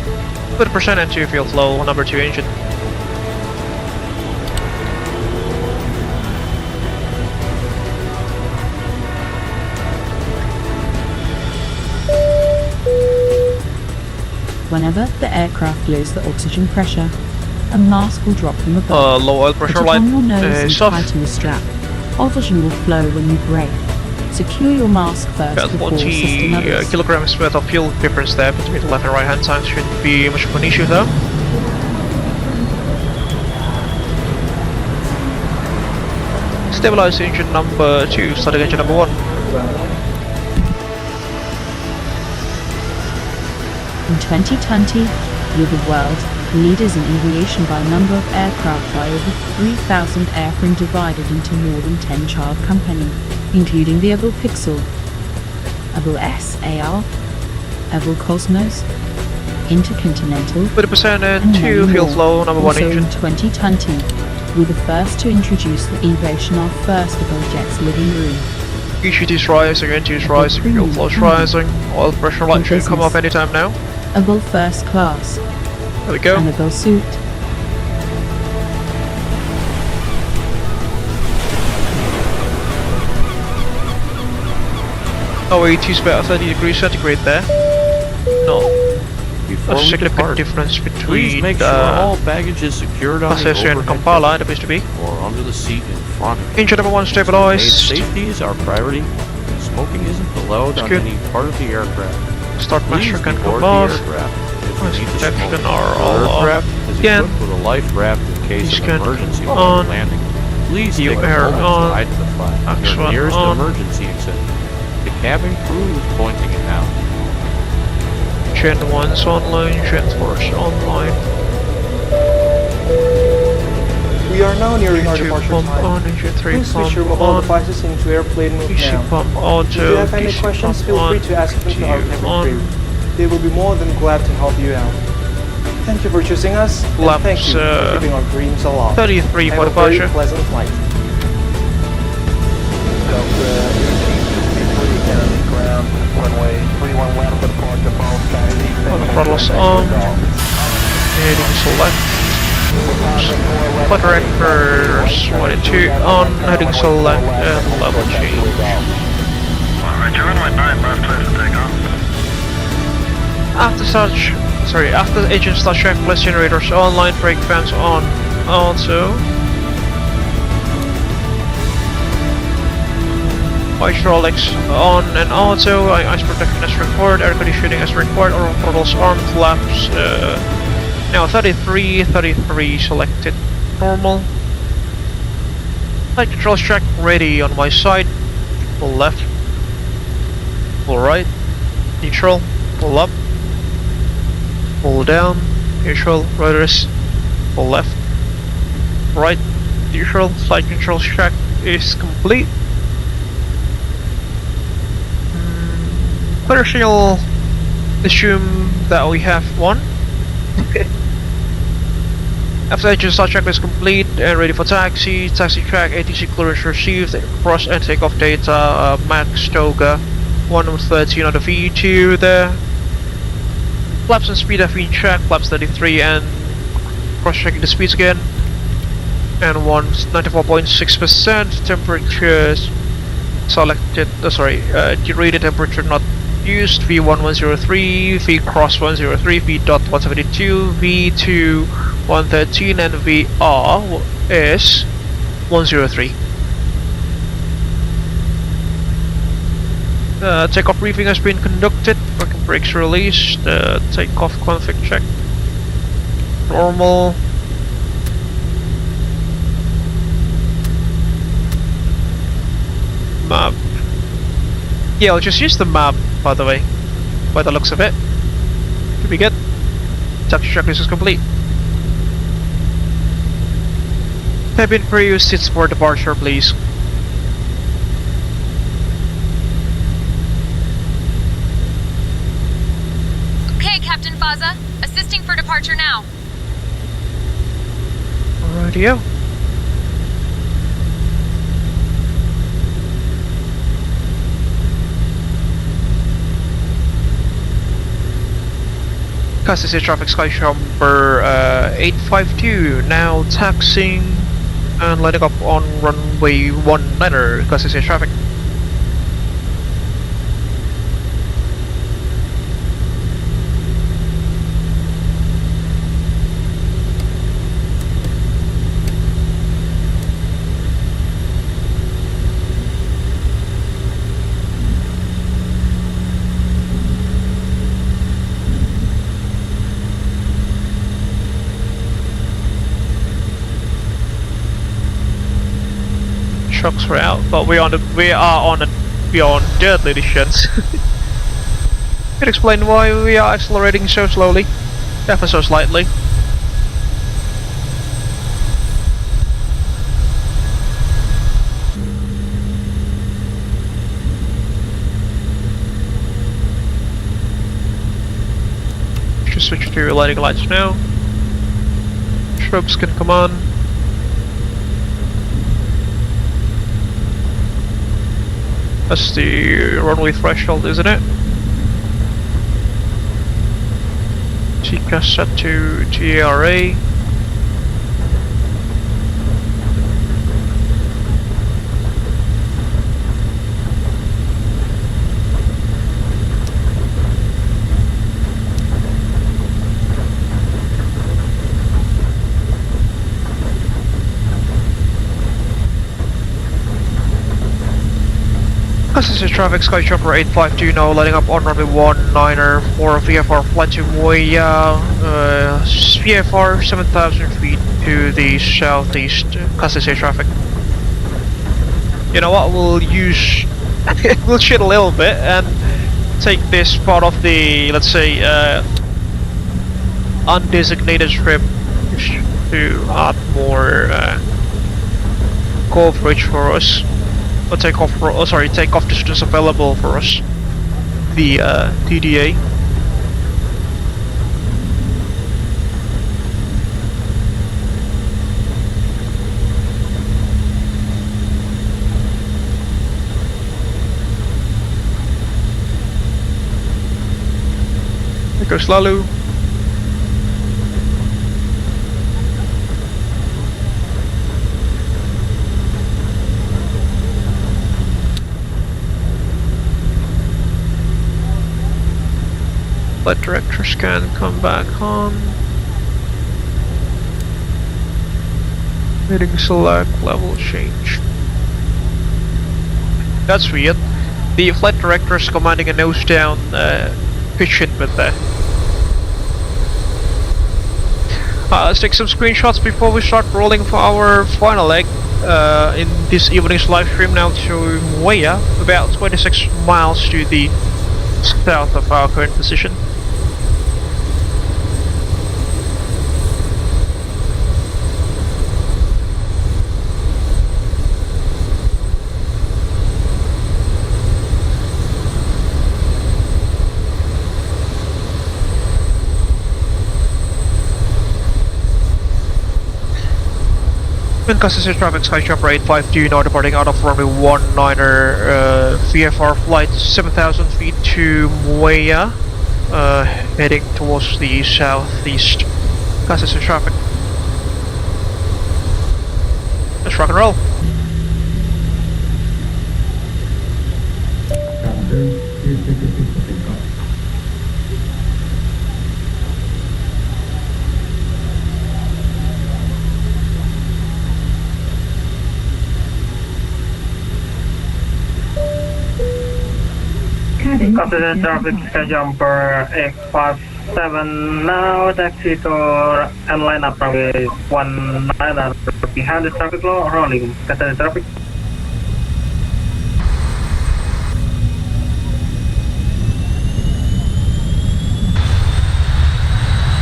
Speaker 1: 20% into fuel flow, number 2 engine.
Speaker 5: Whenever the aircraft loses the oxygen pressure, a mask will drop from above.
Speaker 1: Low oil pressure
Speaker 5: Put it
Speaker 1: line
Speaker 5: on your nose and
Speaker 1: is off.
Speaker 5: tighten the strap. Oxygen will flow when you brake. Secure your mask first
Speaker 1: About
Speaker 5: before
Speaker 1: 40
Speaker 5: assisting others.
Speaker 1: kilograms worth of fuel difference there between the left and right hand side. Shouldn't be much of an issue though. Stabilize engine number 2, starting engine number 1.
Speaker 5: In 2020, we're the world leaders in aviation by number of aircraft by over 3,000 airframe divided into more than 10 child companies, including the Abel Pixel, Abel SAR, Abel Cosmos, Intercontinental,
Speaker 1: 20%
Speaker 5: and
Speaker 1: into
Speaker 5: many
Speaker 1: fuel
Speaker 5: more.
Speaker 1: flow, number 1
Speaker 5: Also
Speaker 1: engine.
Speaker 5: in 2020, we're the first to introduce the aviation of first Abel Jets living room.
Speaker 1: EGT is rising, NT is rising, fuel flow is rising, oil pressure line should come off anytime now.
Speaker 5: Abel first class,
Speaker 1: There we go.
Speaker 5: and Abel suit.
Speaker 1: Oh, it is about 30 degrees centigrade there. No.
Speaker 9: Before
Speaker 1: A
Speaker 9: we
Speaker 1: significant
Speaker 9: depart,
Speaker 1: difference
Speaker 9: please
Speaker 1: between
Speaker 9: make sure all baggage is secured on the
Speaker 1: Kasese and
Speaker 9: overhead
Speaker 1: Kampala, it
Speaker 9: deck
Speaker 1: appears to be.
Speaker 9: or under the seat in front.
Speaker 1: Engine number 1 stabilized.
Speaker 9: Safety is our priority. Smoking isn't allowed
Speaker 1: That's
Speaker 9: on
Speaker 1: good.
Speaker 9: any part of the aircraft.
Speaker 1: Start
Speaker 9: Please
Speaker 1: master can
Speaker 9: board
Speaker 1: come
Speaker 9: the
Speaker 1: off.
Speaker 9: aircraft if you need to
Speaker 1: Protection
Speaker 9: smoke.
Speaker 1: are
Speaker 9: The
Speaker 1: all
Speaker 9: aircraft
Speaker 1: off.
Speaker 9: is
Speaker 1: Again.
Speaker 9: equipped with a life raft in case
Speaker 1: These
Speaker 9: of
Speaker 1: can
Speaker 9: emergency
Speaker 1: on.
Speaker 9: while landing. Please take a
Speaker 1: UAR
Speaker 9: moment
Speaker 1: on.
Speaker 9: to hide the flag.
Speaker 1: Action
Speaker 9: Your nearest
Speaker 1: on.
Speaker 9: emergency exit. The cabin crew is pointing it out.
Speaker 1: Gen 1's online, Gen 4's online.
Speaker 6: We are now nearing our
Speaker 1: 2
Speaker 6: departure
Speaker 1: pump
Speaker 6: time.
Speaker 1: on, Engine 3
Speaker 6: Please switch your
Speaker 1: pump
Speaker 6: mobile
Speaker 1: on.
Speaker 6: devices into airplane mode
Speaker 1: DC
Speaker 6: now.
Speaker 1: pump
Speaker 6: If
Speaker 1: auto,
Speaker 6: you have any
Speaker 1: DC
Speaker 6: questions,
Speaker 1: pump
Speaker 6: feel free
Speaker 1: on,
Speaker 6: to ask them to our
Speaker 1: GTU
Speaker 6: cabin
Speaker 1: on.
Speaker 6: crew. They will be more than glad to help you out. Thank Thank you for choosing us, and
Speaker 1: Laps,
Speaker 6: thank you for keeping our dreams alive.
Speaker 1: 33
Speaker 6: Have
Speaker 1: for
Speaker 6: a very
Speaker 1: departure.
Speaker 6: pleasant flight.
Speaker 1: On the throttles on. Heading select. Flutter anchors 1 and 2 on. Heading select and level change. After the engine starts track, place generators online, brake fans on also. Hydraulics on and auto, ice protection as required, air conditioning as required, or throttles armed, flaps, now 33 selected, normal. Flight controls track ready on my side, full left, full right, neutral, full up, full down, neutral, rotors, full left, right, neutral, flight controls track is complete. First, you'll assume that we have one. After engine start check is complete and ready for taxi, taxi track ATC clearance received, cross and takeoff data, max toga 113 on the V2 there. Flaps and speed have been checked, flaps 33 and cross checking the speeds again. And 94.6%, temperatures selected, derated temperature not used, V1103, V cross 103, V dot 172, V2 113, and VR is 103. Takeoff briefing has been conducted, working brakes released, takeoff config check, normal. Map. Yeah, I'll just use the map, by the way, by the looks of it. Should be good. Taxi checklist is complete. Cabin crew, seats for departure, please.
Speaker 3: Okay, Captain Faza, assisting for departure now.
Speaker 1: Rightio. Kasese traffic SkyJumper 852 now taxiing and lighting up on runway 19er. Kasese traffic. Trucks were out, but we are on deadly distance. Can explain why we are accelerating so slowly, ever so slightly. Just switch to lighting lights now. Shrubs can come on. That's the runway threshold, isn't it? TCAS set to TARA. Kasese traffic, SkyJumper 852 now lighting up on runway 19er for VFR flight to Mweya, VFR 7,000 feet to the southeast. Kasese traffic. You know what, we'll use, we'll shit a little bit and take this part of the, let's say, undesignated strip to add more coverage for us. Or take off distance available for us. The TDA. There's Lalu. Flight directors can come back on. Heading select, level change. That's weird. The flight director is commanding a nose down pitch input there. Let's take some screenshots before we start rolling for our final leg in this evening's live stream now to Mweya, about 26 miles to the south of our current position. Kasese traffic, SkyJumper 852 now departing out of runway 19er VFR flight 7,000 feet to Mweya, heading towards the southeast. Kasese traffic. Let's rock and roll.
Speaker 10: Kasese traffic, SkyJumper 857 now taxi to and line up runway 19 behind the traffic law rolling. Kasese traffic.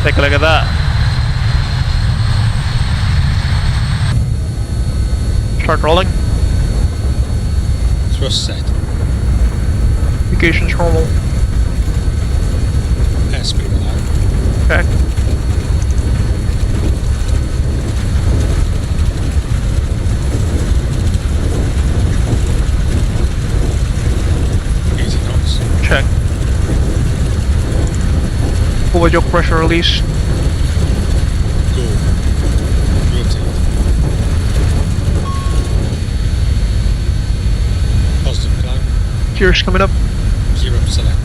Speaker 1: Take a look at that. Start rolling.
Speaker 12: Thrust set.
Speaker 1: Indications normal.
Speaker 12: Airspeed allowed.
Speaker 1: Okay.
Speaker 12: Easy knots.
Speaker 1: Check. Forward yoke pressure release.
Speaker 12: Go. Rotate. Positive climb.
Speaker 1: Gears coming up.
Speaker 12: 0 select.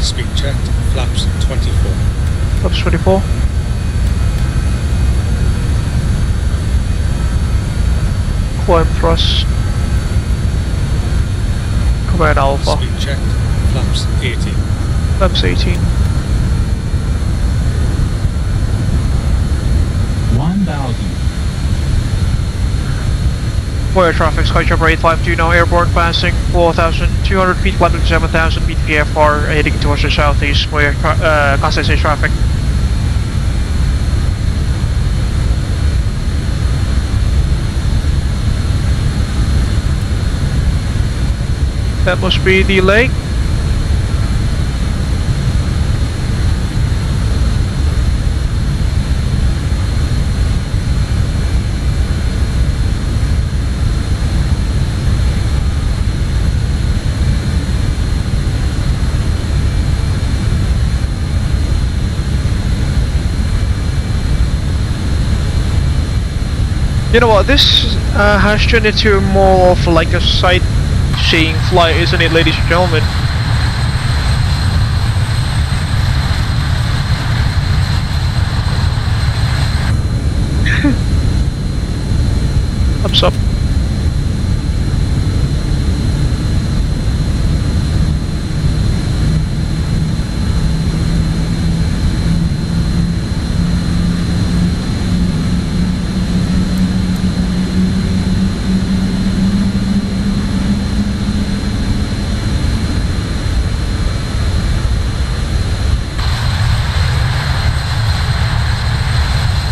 Speaker 12: Speed checked. Flaps 24.
Speaker 1: Flaps 24. Climb thrust. Command alpha.
Speaker 12: Speed checked. Flaps 18.
Speaker 1: Flaps 18.
Speaker 11: 1,000.
Speaker 1: Mweya traffic, SkyJumper 852 now airborne, passing 4,200 feet, climbing to 7,000 feet VFR, heading towards the southeast. Mweya Kasese traffic. That must be the lake. You know what, this has turned into more of like a sightseeing flight, isn't it, ladies and gentlemen? Thumbs up.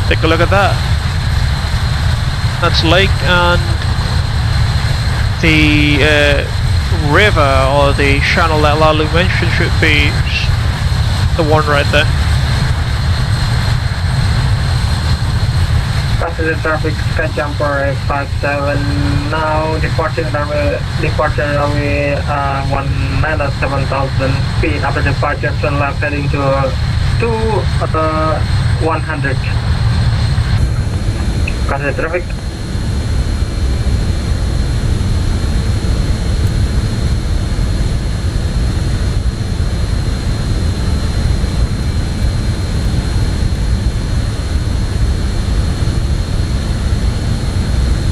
Speaker 1: Take a look at that. That's lake, and the river or the channel that Lalu mentioned should be the one right there.
Speaker 10: Kasese traffic, SkyJumper 857 now departing runway 197,000 feet. After departure, turn left heading to 100. Kasese traffic.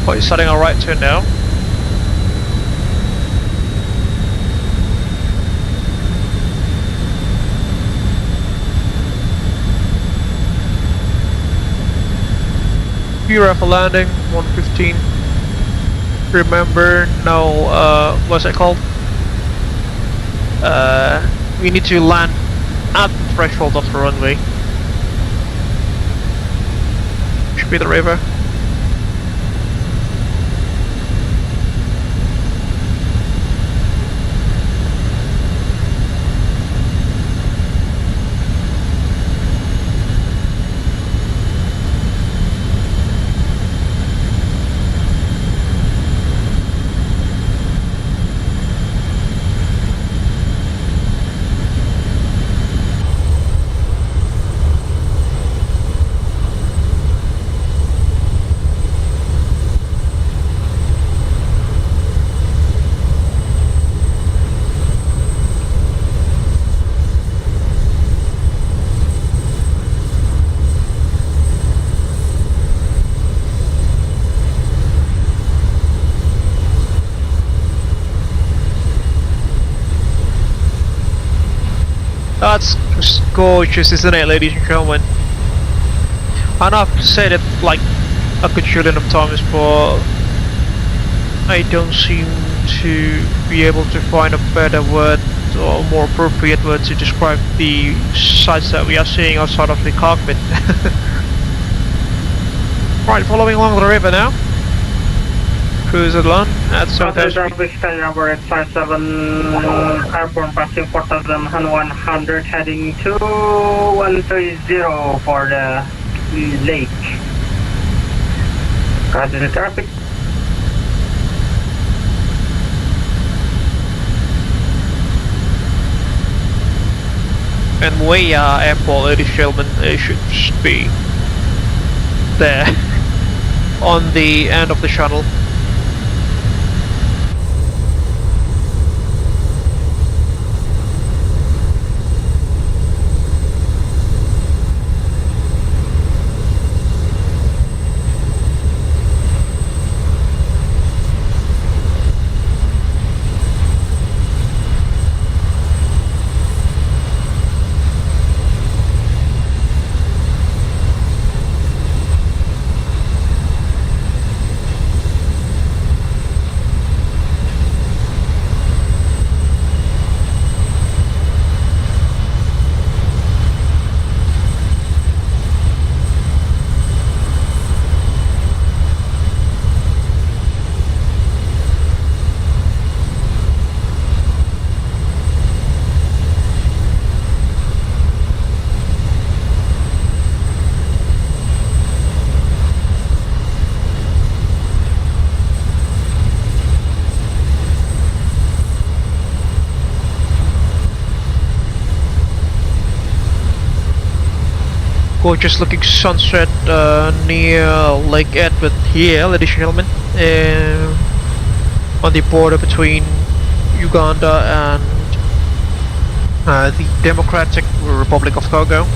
Speaker 1: What, you're starting our right turn now? You're for landing, 115. Remember, no, what's it called? We need to land at the threshold of the runway. Should be the river. That's just gorgeous, isn't it, ladies and gentlemen? I know I've said it like a good shilling of times, but I don't seem to be able to find a better word or more appropriate word to describe the sights that we are seeing outside of the cockpit. Right, following along the river now. Cruise along at 7,000
Speaker 10: traffic, SkyJumper 857, airborne passing 4,100 heading to 130 for the lake. Kasese traffic.
Speaker 1: And Mweya Airport, ladies and gentlemen, it should be there on the end of the shuttle. Gorgeous looking sunset near Lake Edward here, ladies and gentlemen, on the border between Uganda and the Democratic Republic of Congo.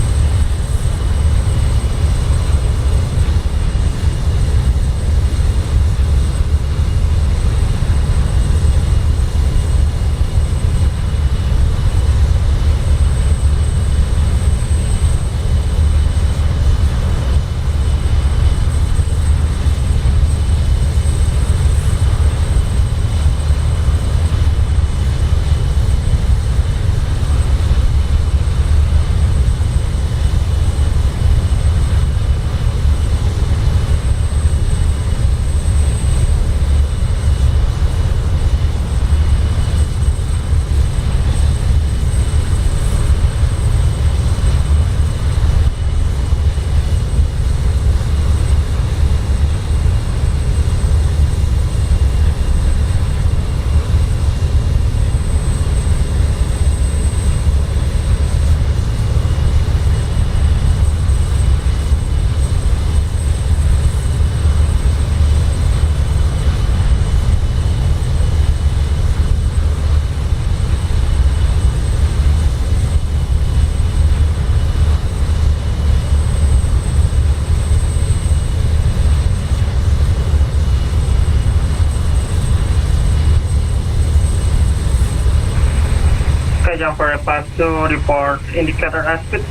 Speaker 10: SkyJumper 52 report indicator aspect.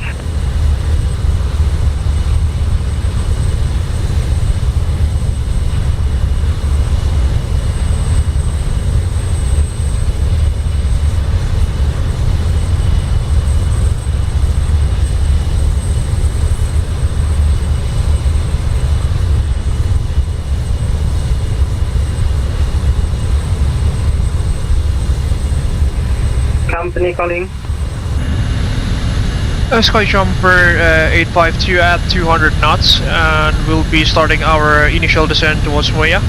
Speaker 10: Company calling.
Speaker 1: SkyJumper 852 at 200 knots, and we'll be starting our initial descent towards Mweya.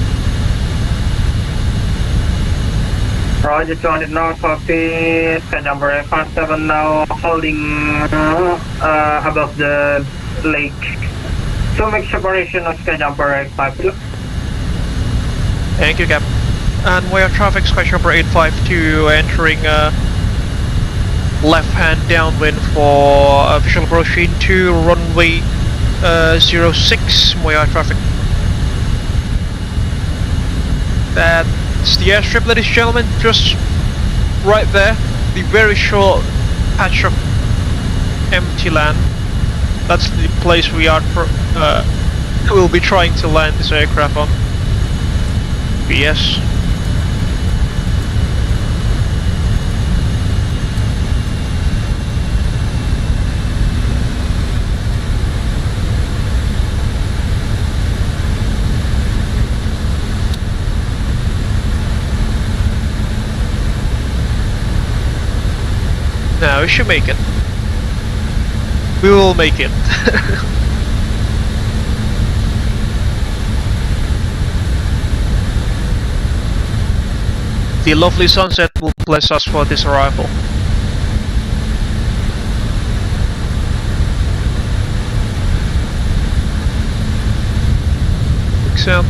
Speaker 10: Roger, 200 knots, copy. SkyJumper 857 now holding above the lake. So make separation of SkyJumper 852.
Speaker 1: Thank you, Cap. And Mweya traffic, SkyJumper 852 entering left-hand downwind for visual approach into runway 06, Mweya traffic. That's the airstrip, ladies and gentlemen, just right there, the very short patch of empty land. That's the place we are we'll be trying to land this aircraft on. BS. No, we should make it. We will make it. The lovely sunset will bless us for this arrival. Big sound.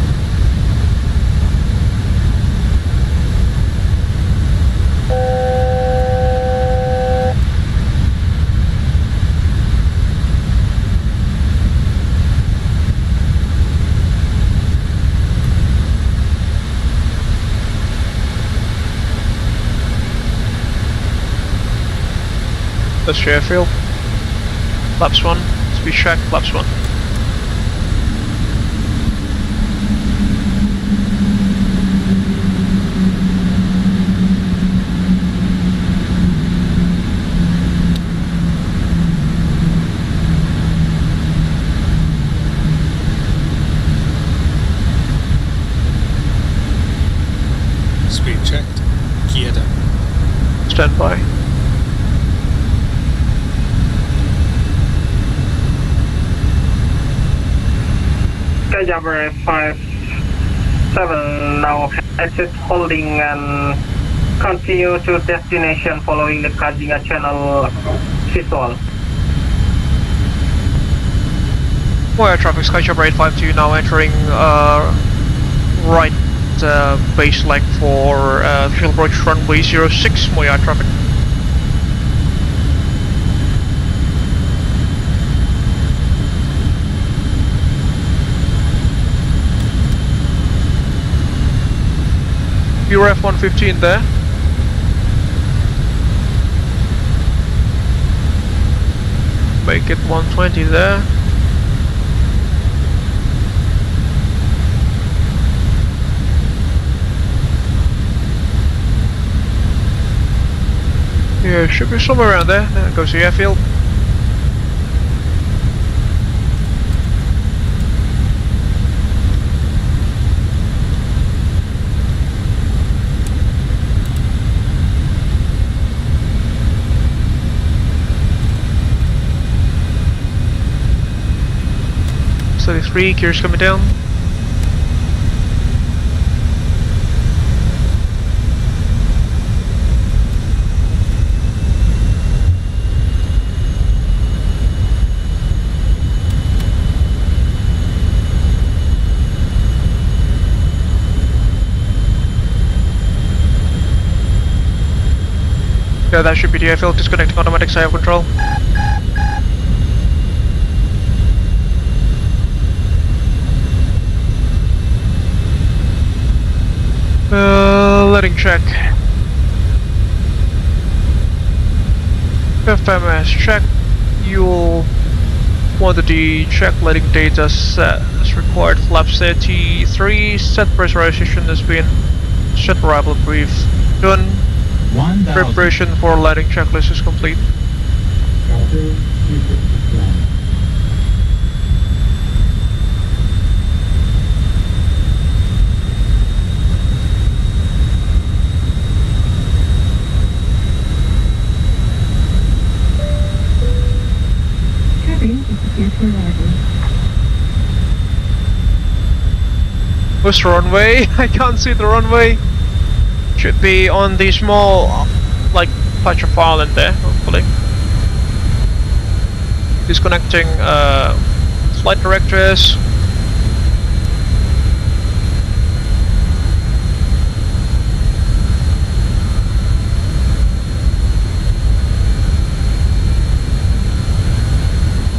Speaker 1: That's your airfield. Flaps 1, speed track, flaps 1.
Speaker 12: Speed checked. Gear down.
Speaker 1: Stand by.
Speaker 10: SkyJumper 57 now exit holding and continue to destination following the Kajiga channel visual.
Speaker 1: Mweya traffic, SkyJumper 852 now entering right base leg for visual approach runway 06, Mweya traffic. URF 115 there. Make it 120 there. Yeah, should be somewhere around there. There goes the airfield. So 3 gears coming down. Yeah, that should be the airfield. Disconnecting automatic side control. Letting check. FMS check. You'll want the check letting data set as required. Flaps 33. Set pressurization has been set. Arrival brief done.
Speaker 11: 1,000.
Speaker 1: Preparation for landing checklist is complete. Where's the runway? I can't see the runway. Should be on the small, like, patch of island there, hopefully. Disconnecting flight directors.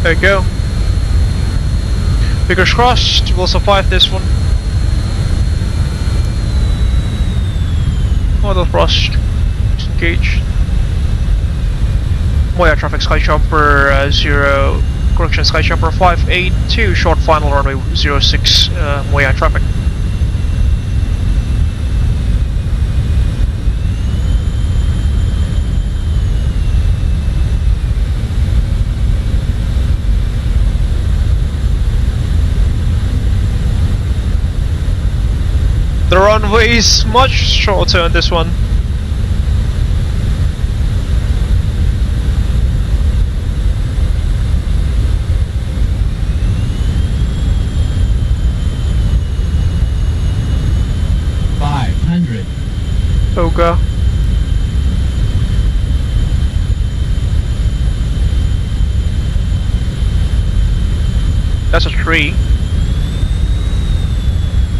Speaker 1: There you go. Fingers crossed, we'll survive this one. Auto thrust disengaged. Mweya traffic SkyJumper 0, correction SkyJumper 582, short final runway 06, Mweya traffic. The runway is much shorter on this one. Oga. That's a tree.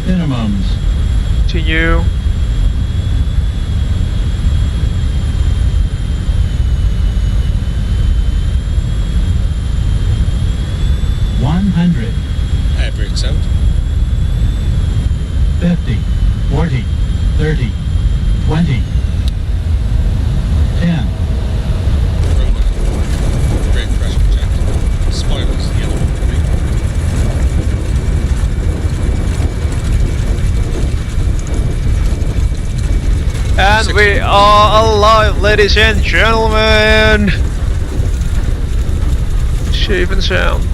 Speaker 11: Minimums.
Speaker 1: Continue.
Speaker 12: Air brakes out.
Speaker 11: 50, 40, 30, 20, 10.
Speaker 12: Runway. Brake pressure checked. Spoilers, yellow and green.
Speaker 1: And we are alive, ladies and gentlemen! Safe and sound.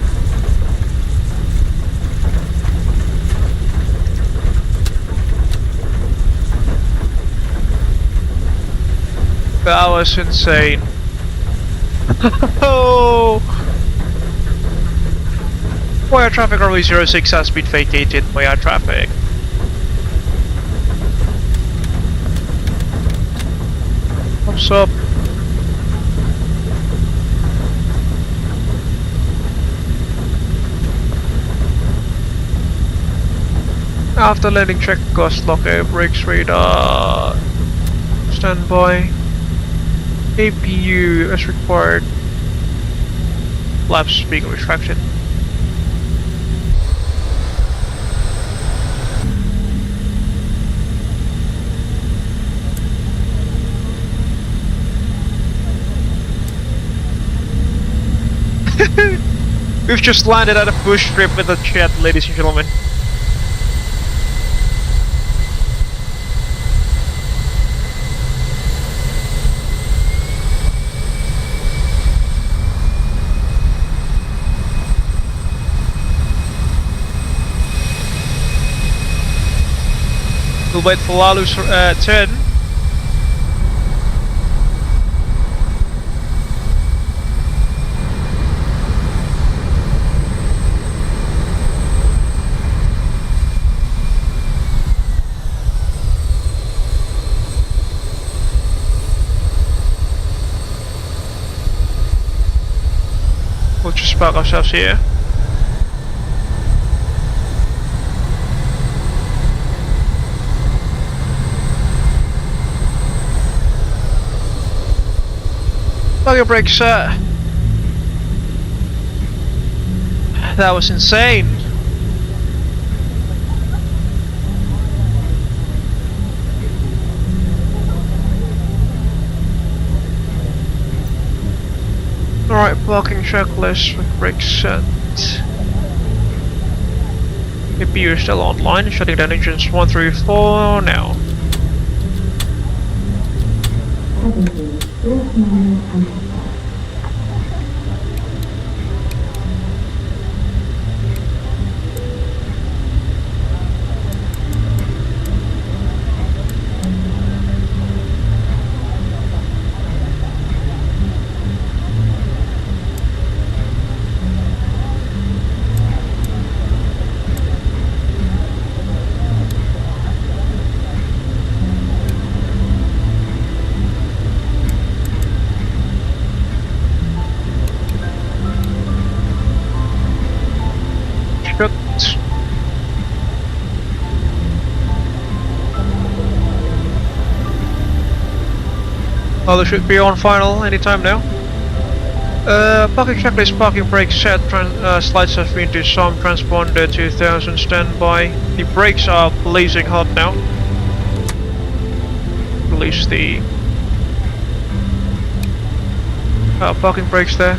Speaker 1: That was insane. Oh! Mweya traffic runway 06 has been vacated. Mweya traffic. What's up? After landing, check gust lock air brakes radar. Standby. APU as required. Flaps being retracted. We've just landed at a bush strip with a jet, ladies and gentlemen. We'll wait for Lalu's turn. We'll just park ourselves here. Plug your brakes, sir. That was insane. Alright, parking checklist with brakes set. APU is still online, shutting down engines 1 through 4 now. Oh, they should be on final anytime now. Parking checklist, parking brakes set, slides have been to some, transponder 2000 standby. The brakes are blazing hot now. Release the parking brakes there.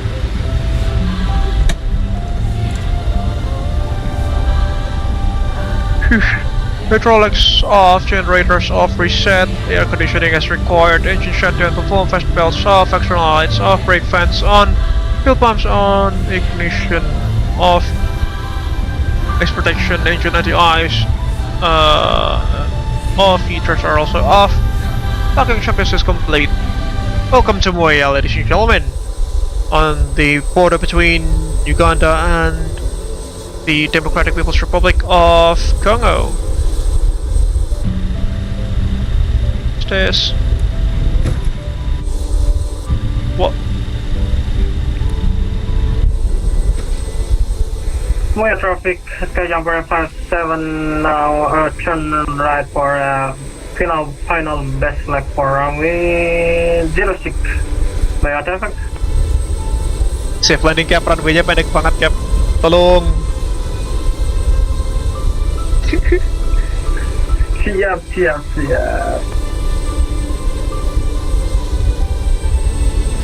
Speaker 1: Hydraulics off, generators off, reset, air conditioning as required, engine shutdown, perform fast belts off, external lights off, brake fans on, fuel pumps on, ignition off, ice protection, engine anti-ice off, heaters are also off, parking checklist is complete. Welcome to Mweya, ladies and gentlemen, on the border between Uganda and the Democratic People's Republic of Congo. Stairs. What?
Speaker 10: Mweya traffic, SkyJumper 57 now turn right for final best leg for runway 06. Mweya traffic.
Speaker 1: Safe landing cap, runway-nya pendek banget cap. Tolong.
Speaker 10: Siap.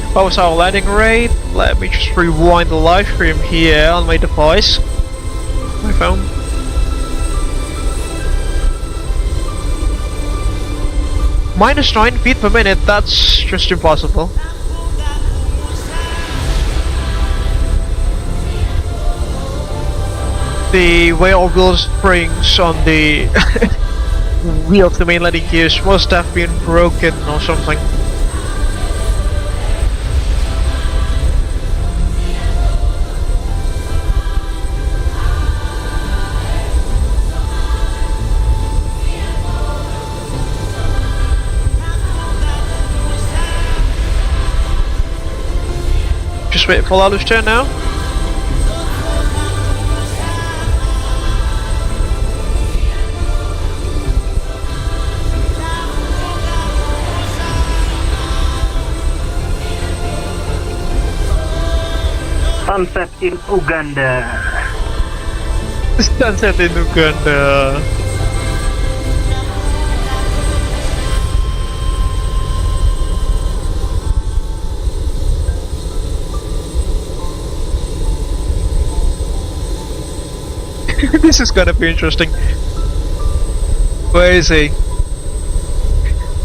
Speaker 1: What was our landing rate? Let me just rewind the live stream here on my device. My phone. -9 feet per minute, that's just impossible. The way our wheel springs on the wheel of the main landing gears must have been broken or something. Just wait for Lalu's turn now.
Speaker 10: Sunset in Uganda.
Speaker 1: Sunset in Uganda. This is gonna be interesting. Where is he?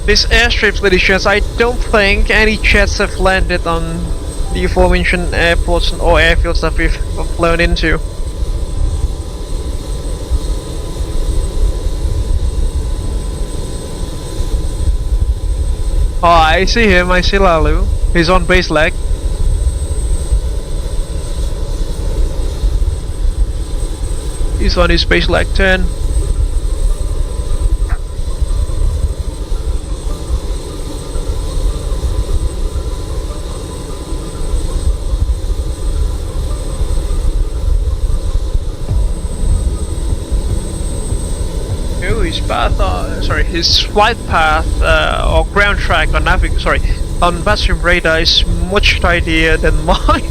Speaker 1: These airstrips, ladies and gents, I don't think any jets have landed on the aforementioned airports or airfields that we've flown into. Oh, I see him, I see Lalu. He's on base leg. He's on his base leg 10. His path, his flight path or ground track on on VATSIM radar is much tidier than mine.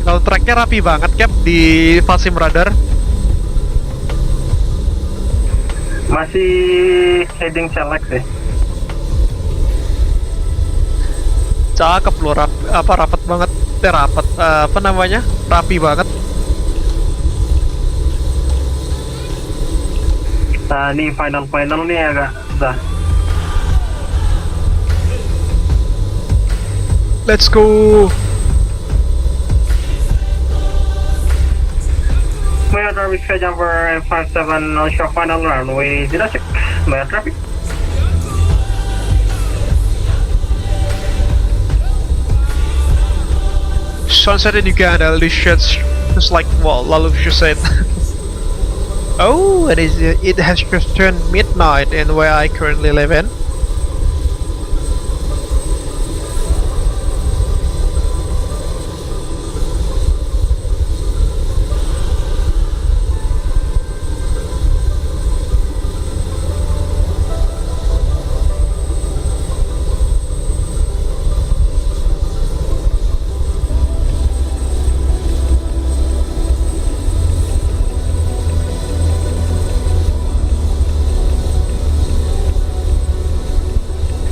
Speaker 1: Kalau tracknya rapi banget Cap di VATSIM radar.
Speaker 10: Masih heading select sih.
Speaker 1: Cakep loh, rapat banget. Rapat, apa namanya? Rapi banget.
Speaker 10: Nah, ini final nih agak udah.
Speaker 1: Let's go.
Speaker 10: Mweya traffic SkyJumper 57 onshore final runway 06. Mweya traffic.
Speaker 1: Sunset in Uganda, this shit's just like what Lalu just said. Oh, it has just turned midnight in where I currently live in.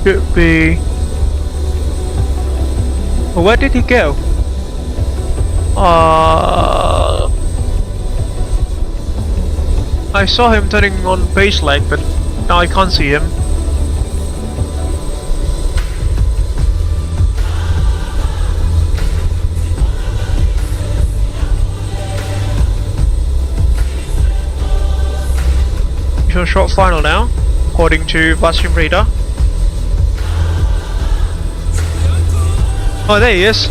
Speaker 1: Should be. Where did he go? I saw him turning on base leg, but now I can't see him. Mission short final now, according to VATSIM radar. Oh, there he is.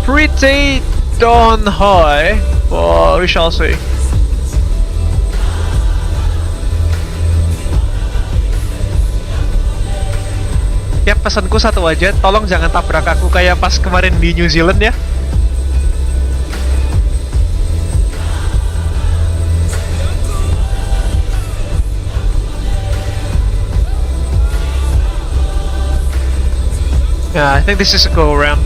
Speaker 1: Pretty darn high, but we shall see. Ya, pesanku satu aja, tolong jangan tabrak aku kayak pas kemarin di New Zealand ya. Yeah, I think this is a go around.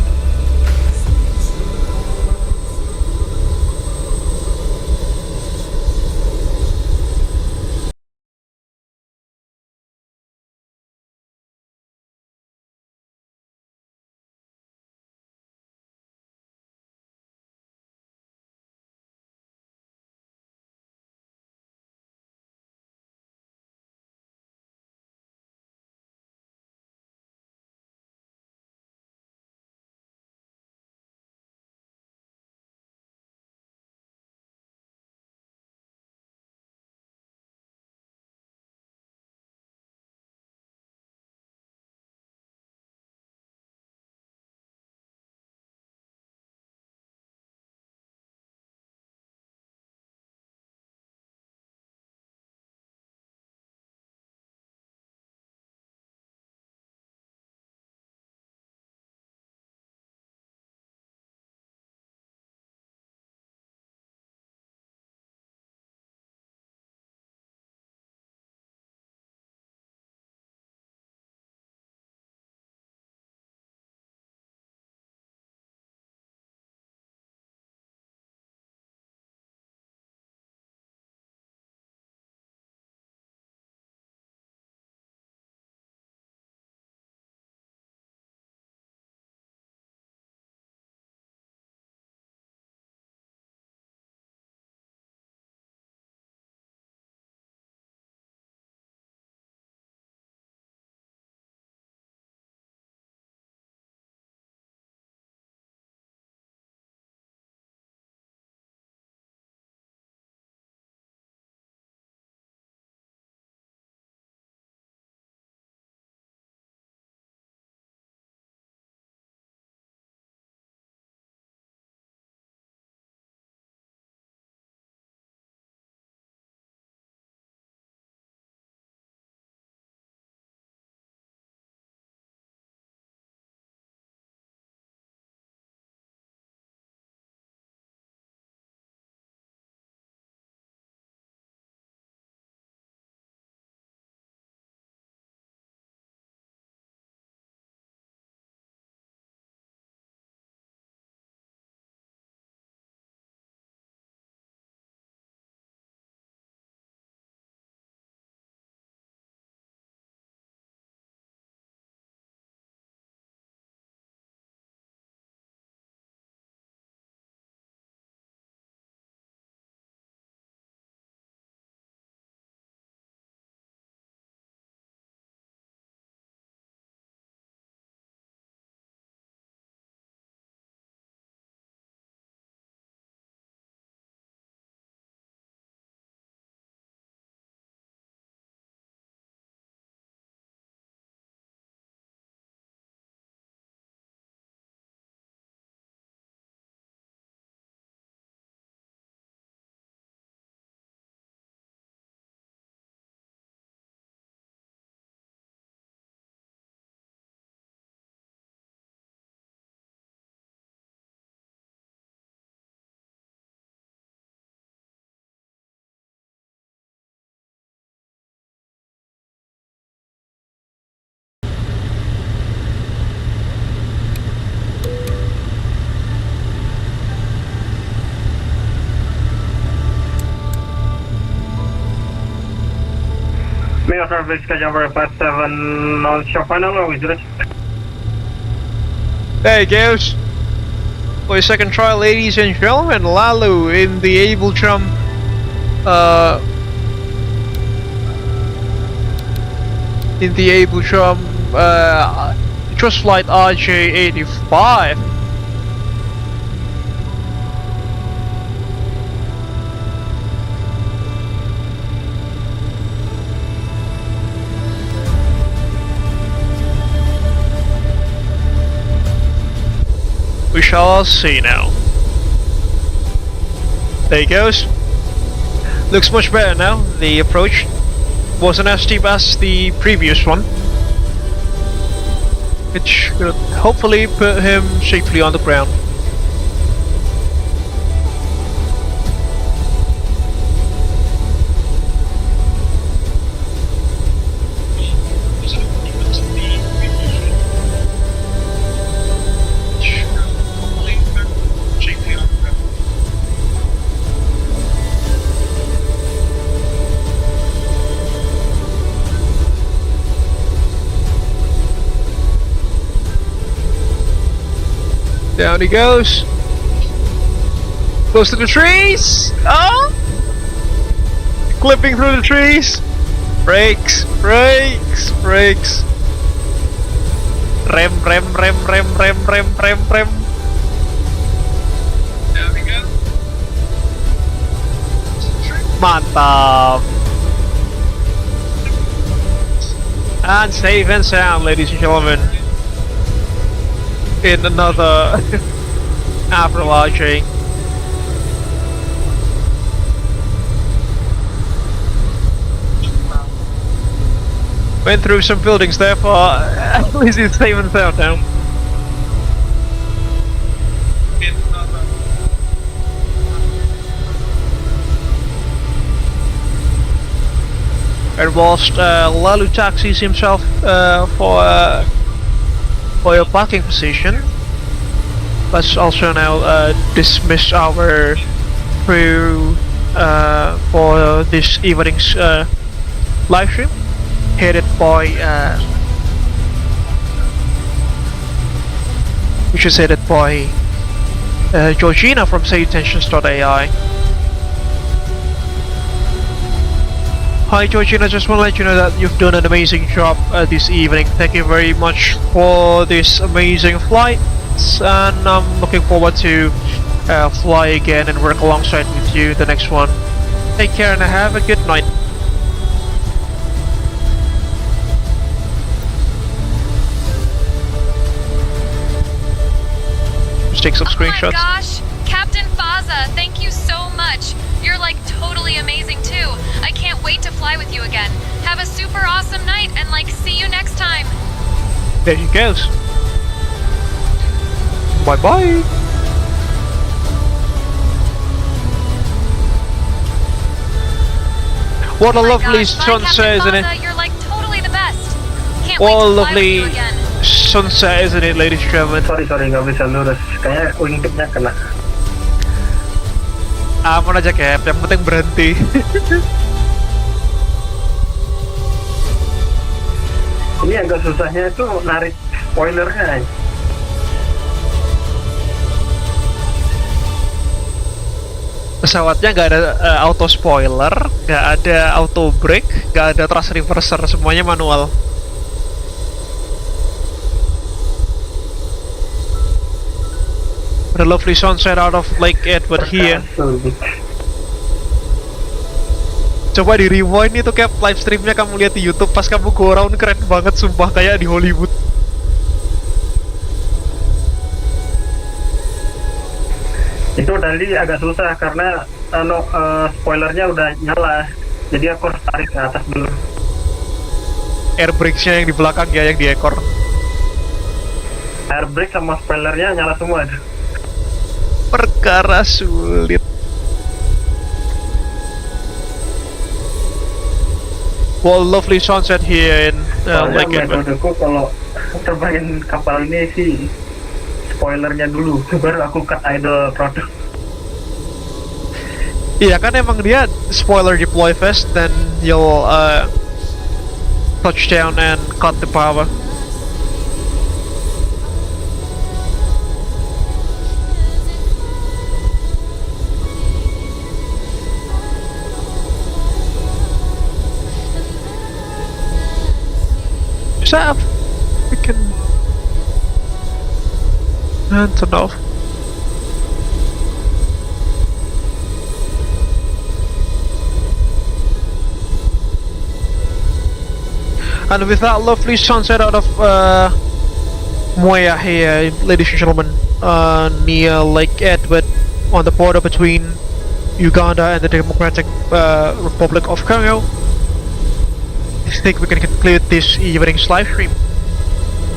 Speaker 10: your service, SkyJumper 57 on shop final or with
Speaker 1: There it goes. For a second try, ladies and gentlemen, Lalu in the Abel Jump. In the Abel Jump, JustFlight RJ-85. We shall see now. There he goes. Looks much better now. The approach wasn't as steep as the previous one. It should hopefully put him safely on the ground. Down he goes. Close to the trees. Oh! Clipping through the trees. Brakes, brakes, brakes. Rem, rem, rem, rem, rem, rem, rem, rem. Down we go. Mantap. And safe and sound, ladies and gentlemen. In another Avro RJ. Went through some buildings there, but at least it's safe and sound now. And whilst Lalu taxis himself for your parking position, let's also now dismiss our crew for this evening's live stream, headed by which is headed by Georgina from SayTensions.ai. Hi Georgina, just want to let you know that you've done an amazing job this evening. Thank you very much for this amazing flight, and I'm looking forward to fly again and work alongside with you the next one. Take care and have a good night. Just take some screenshots.
Speaker 3: Oh my gosh! Captain Faza, thank you so much! You're like totally amazing too. I can't wait to fly with you again. Have a super awesome night and like see you next time.
Speaker 1: There he goes. Bye bye. What a lovely sunset, isn't it?
Speaker 3: You're like totally the best. Can't
Speaker 1: What a
Speaker 3: wait to fly with
Speaker 1: lovely
Speaker 3: you again.
Speaker 1: sunset, isn't it, ladies and gentlemen?
Speaker 10: Sorry, nggak bisa lurus. Kayaknya wingtipnya kena.
Speaker 1: Aman aja Cap, yang penting berhenti.
Speaker 10: Ini agak susahnya itu narik spoilernya.
Speaker 1: Pesawatnya nggak ada auto spoiler, nggak ada auto brake, nggak ada thrust reverser, semuanya manual. What a lovely sunset out of Lake Edward here. Coba di rewind itu Cap, live streamnya kamu lihat di YouTube pas kamu go around, keren banget sumpah, kayak di Hollywood.
Speaker 10: Itu tadi agak susah karena spoilernya udah nyala, jadi aku harus tarik ke atas dulu.
Speaker 1: Air brakes-nya yang di belakang ya, yang di ekor.
Speaker 10: Air brake sama spoilernya nyala semua.
Speaker 1: Perkara sulit. Well, lovely sunset here in Lake Edward.
Speaker 10: Metodeku kalau terbangin kapal ini sih spoilernya dulu, baru aku cut idle produk.
Speaker 1: Iya kan, emang dia spoiler deploy fast, then you'll touchdown and cut the power. Is that a freaking Antonov? And with that lovely sunset out of Mweya here, ladies and gentlemen, near Lake Edward, on the border between Uganda and the Democratic Republic of Congo, I think we can conclude this evening's live stream.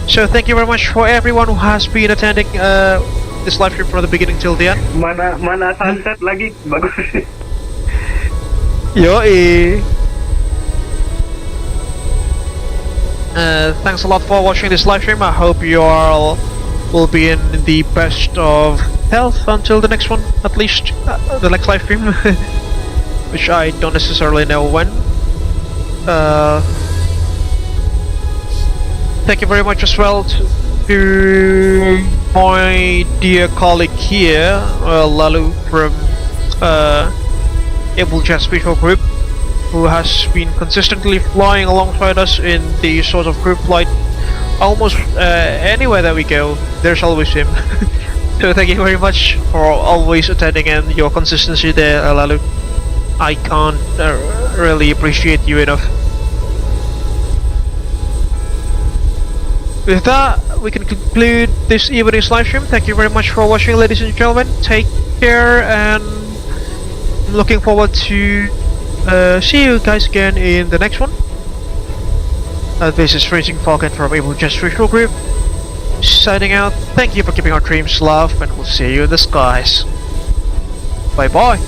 Speaker 1: So thank you very much for everyone who has been attending this live stream from the beginning till the end.
Speaker 10: Mana sunset lagi bagus.
Speaker 1: Yoi. Thanks a lot for watching this live stream. I hope you all will be in the best of health until the next one, at least the next live stream, which I don't necessarily know when. Thank you very much as well to my dear colleague here, Lalu from Abel Jets Virtual Group, who has been consistently flying alongside us in the sort of group flight. Almost anywhere that we go, there's always him. So thank you very much for always attending and your consistency there, Lalu. I can't really appreciate you enough. With that, we can conclude this evening's live stream. Thank you very much for watching, ladies and gentlemen. Take care, and I'm looking forward to see you guys again in the next one. This is Freezing Falcon from Abel Jets Virtual Group, signing out. Thank you for keeping our dreams alive, and we'll see you in the skies. Bye bye.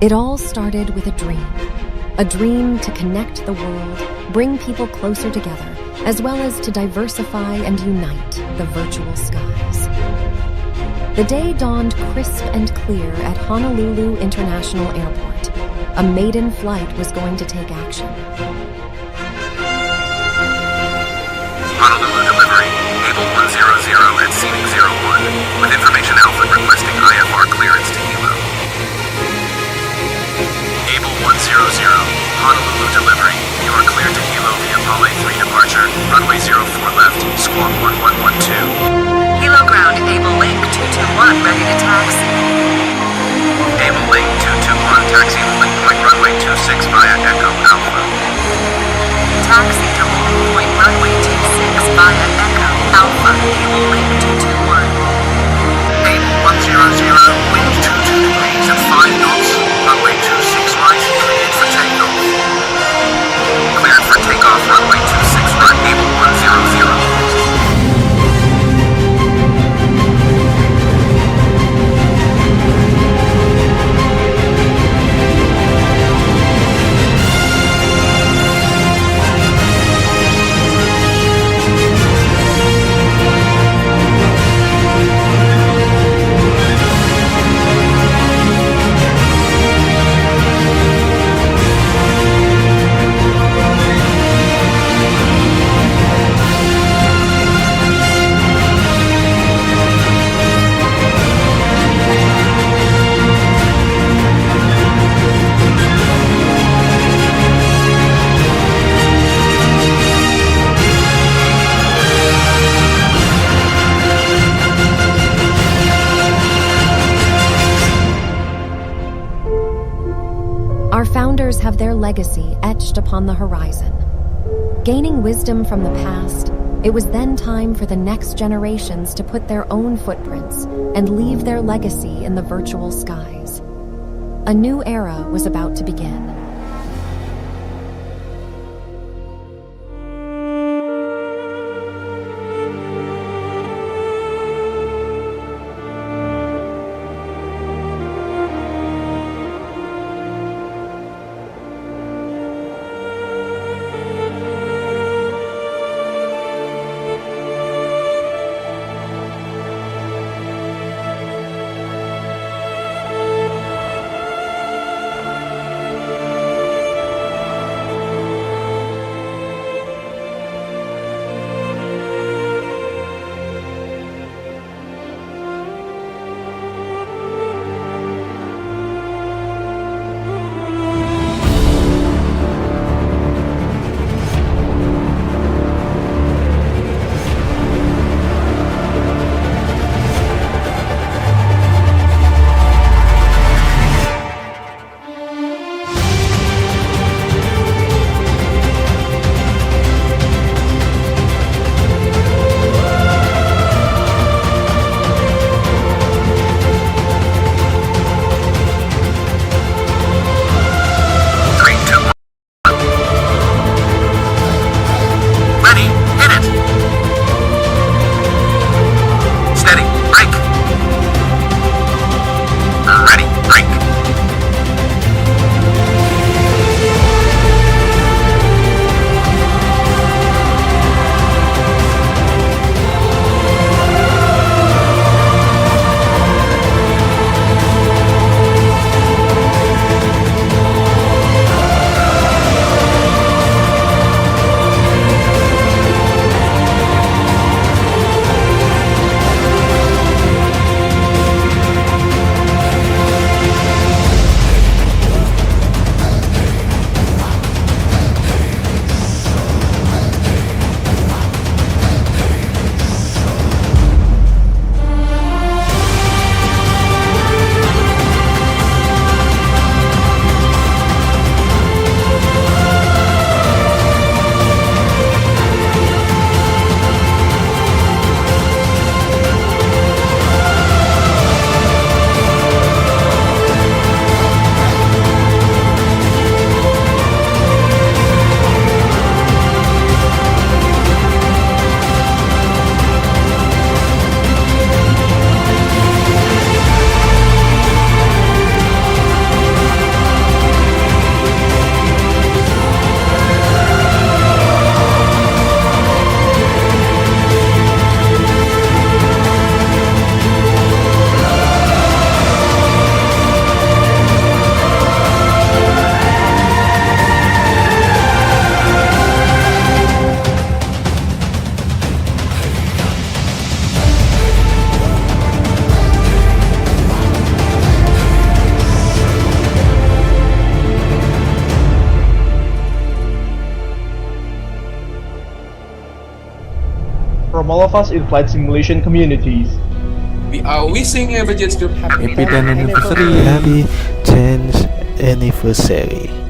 Speaker 14: It all started with a dream to connect the world, bring people closer together, as well as to diversify and unite the virtual skies. The day dawned crisp and clear at Honolulu International Airport. A maiden flight was going to take action.
Speaker 15: Honolulu delivery, Abel 100 at seating 01, with information Alpha requesting IFR clearance to Hilo. Abel 100, Honolulu delivery, you are cleared to Hilo via Pale 3 departure, runway 04 left, squawk 1112.
Speaker 4: Hilo ground, Abel Link 221, ready to taxi.
Speaker 15: Abel Link 221, taxi link point runway 26 via Echo Alpha.
Speaker 4: Taxi to link point runway 26 via Echo Alpha, Abel Link 221.
Speaker 15: Abel 100, wind 22 degrees at 5 knots, runway 26 right, cleared for takeoff. Cleared for takeoff, runway 26 right, Abel 100.
Speaker 14: Our founders have their legacy etched upon the horizon. Gaining wisdom from the past, it was then time for the next generations to put their own footprints and leave their legacy in the virtual skies. A new era was about to begin.
Speaker 16: from all of us in flight simulation communities.
Speaker 17: We are wishing Abel Jets Group happy
Speaker 18: 10th anniversary. Happy 10th anniversary.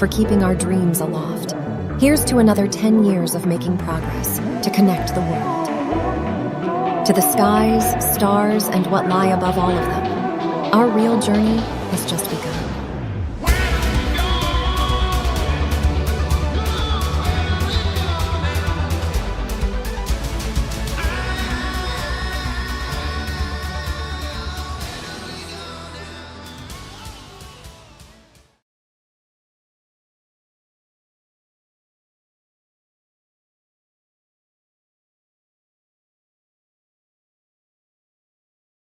Speaker 14: for keeping our dreams aloft. Here's to another 10 years of making progress to connect the world. To the skies, stars, and what lie above all of them, our real journey has just begun.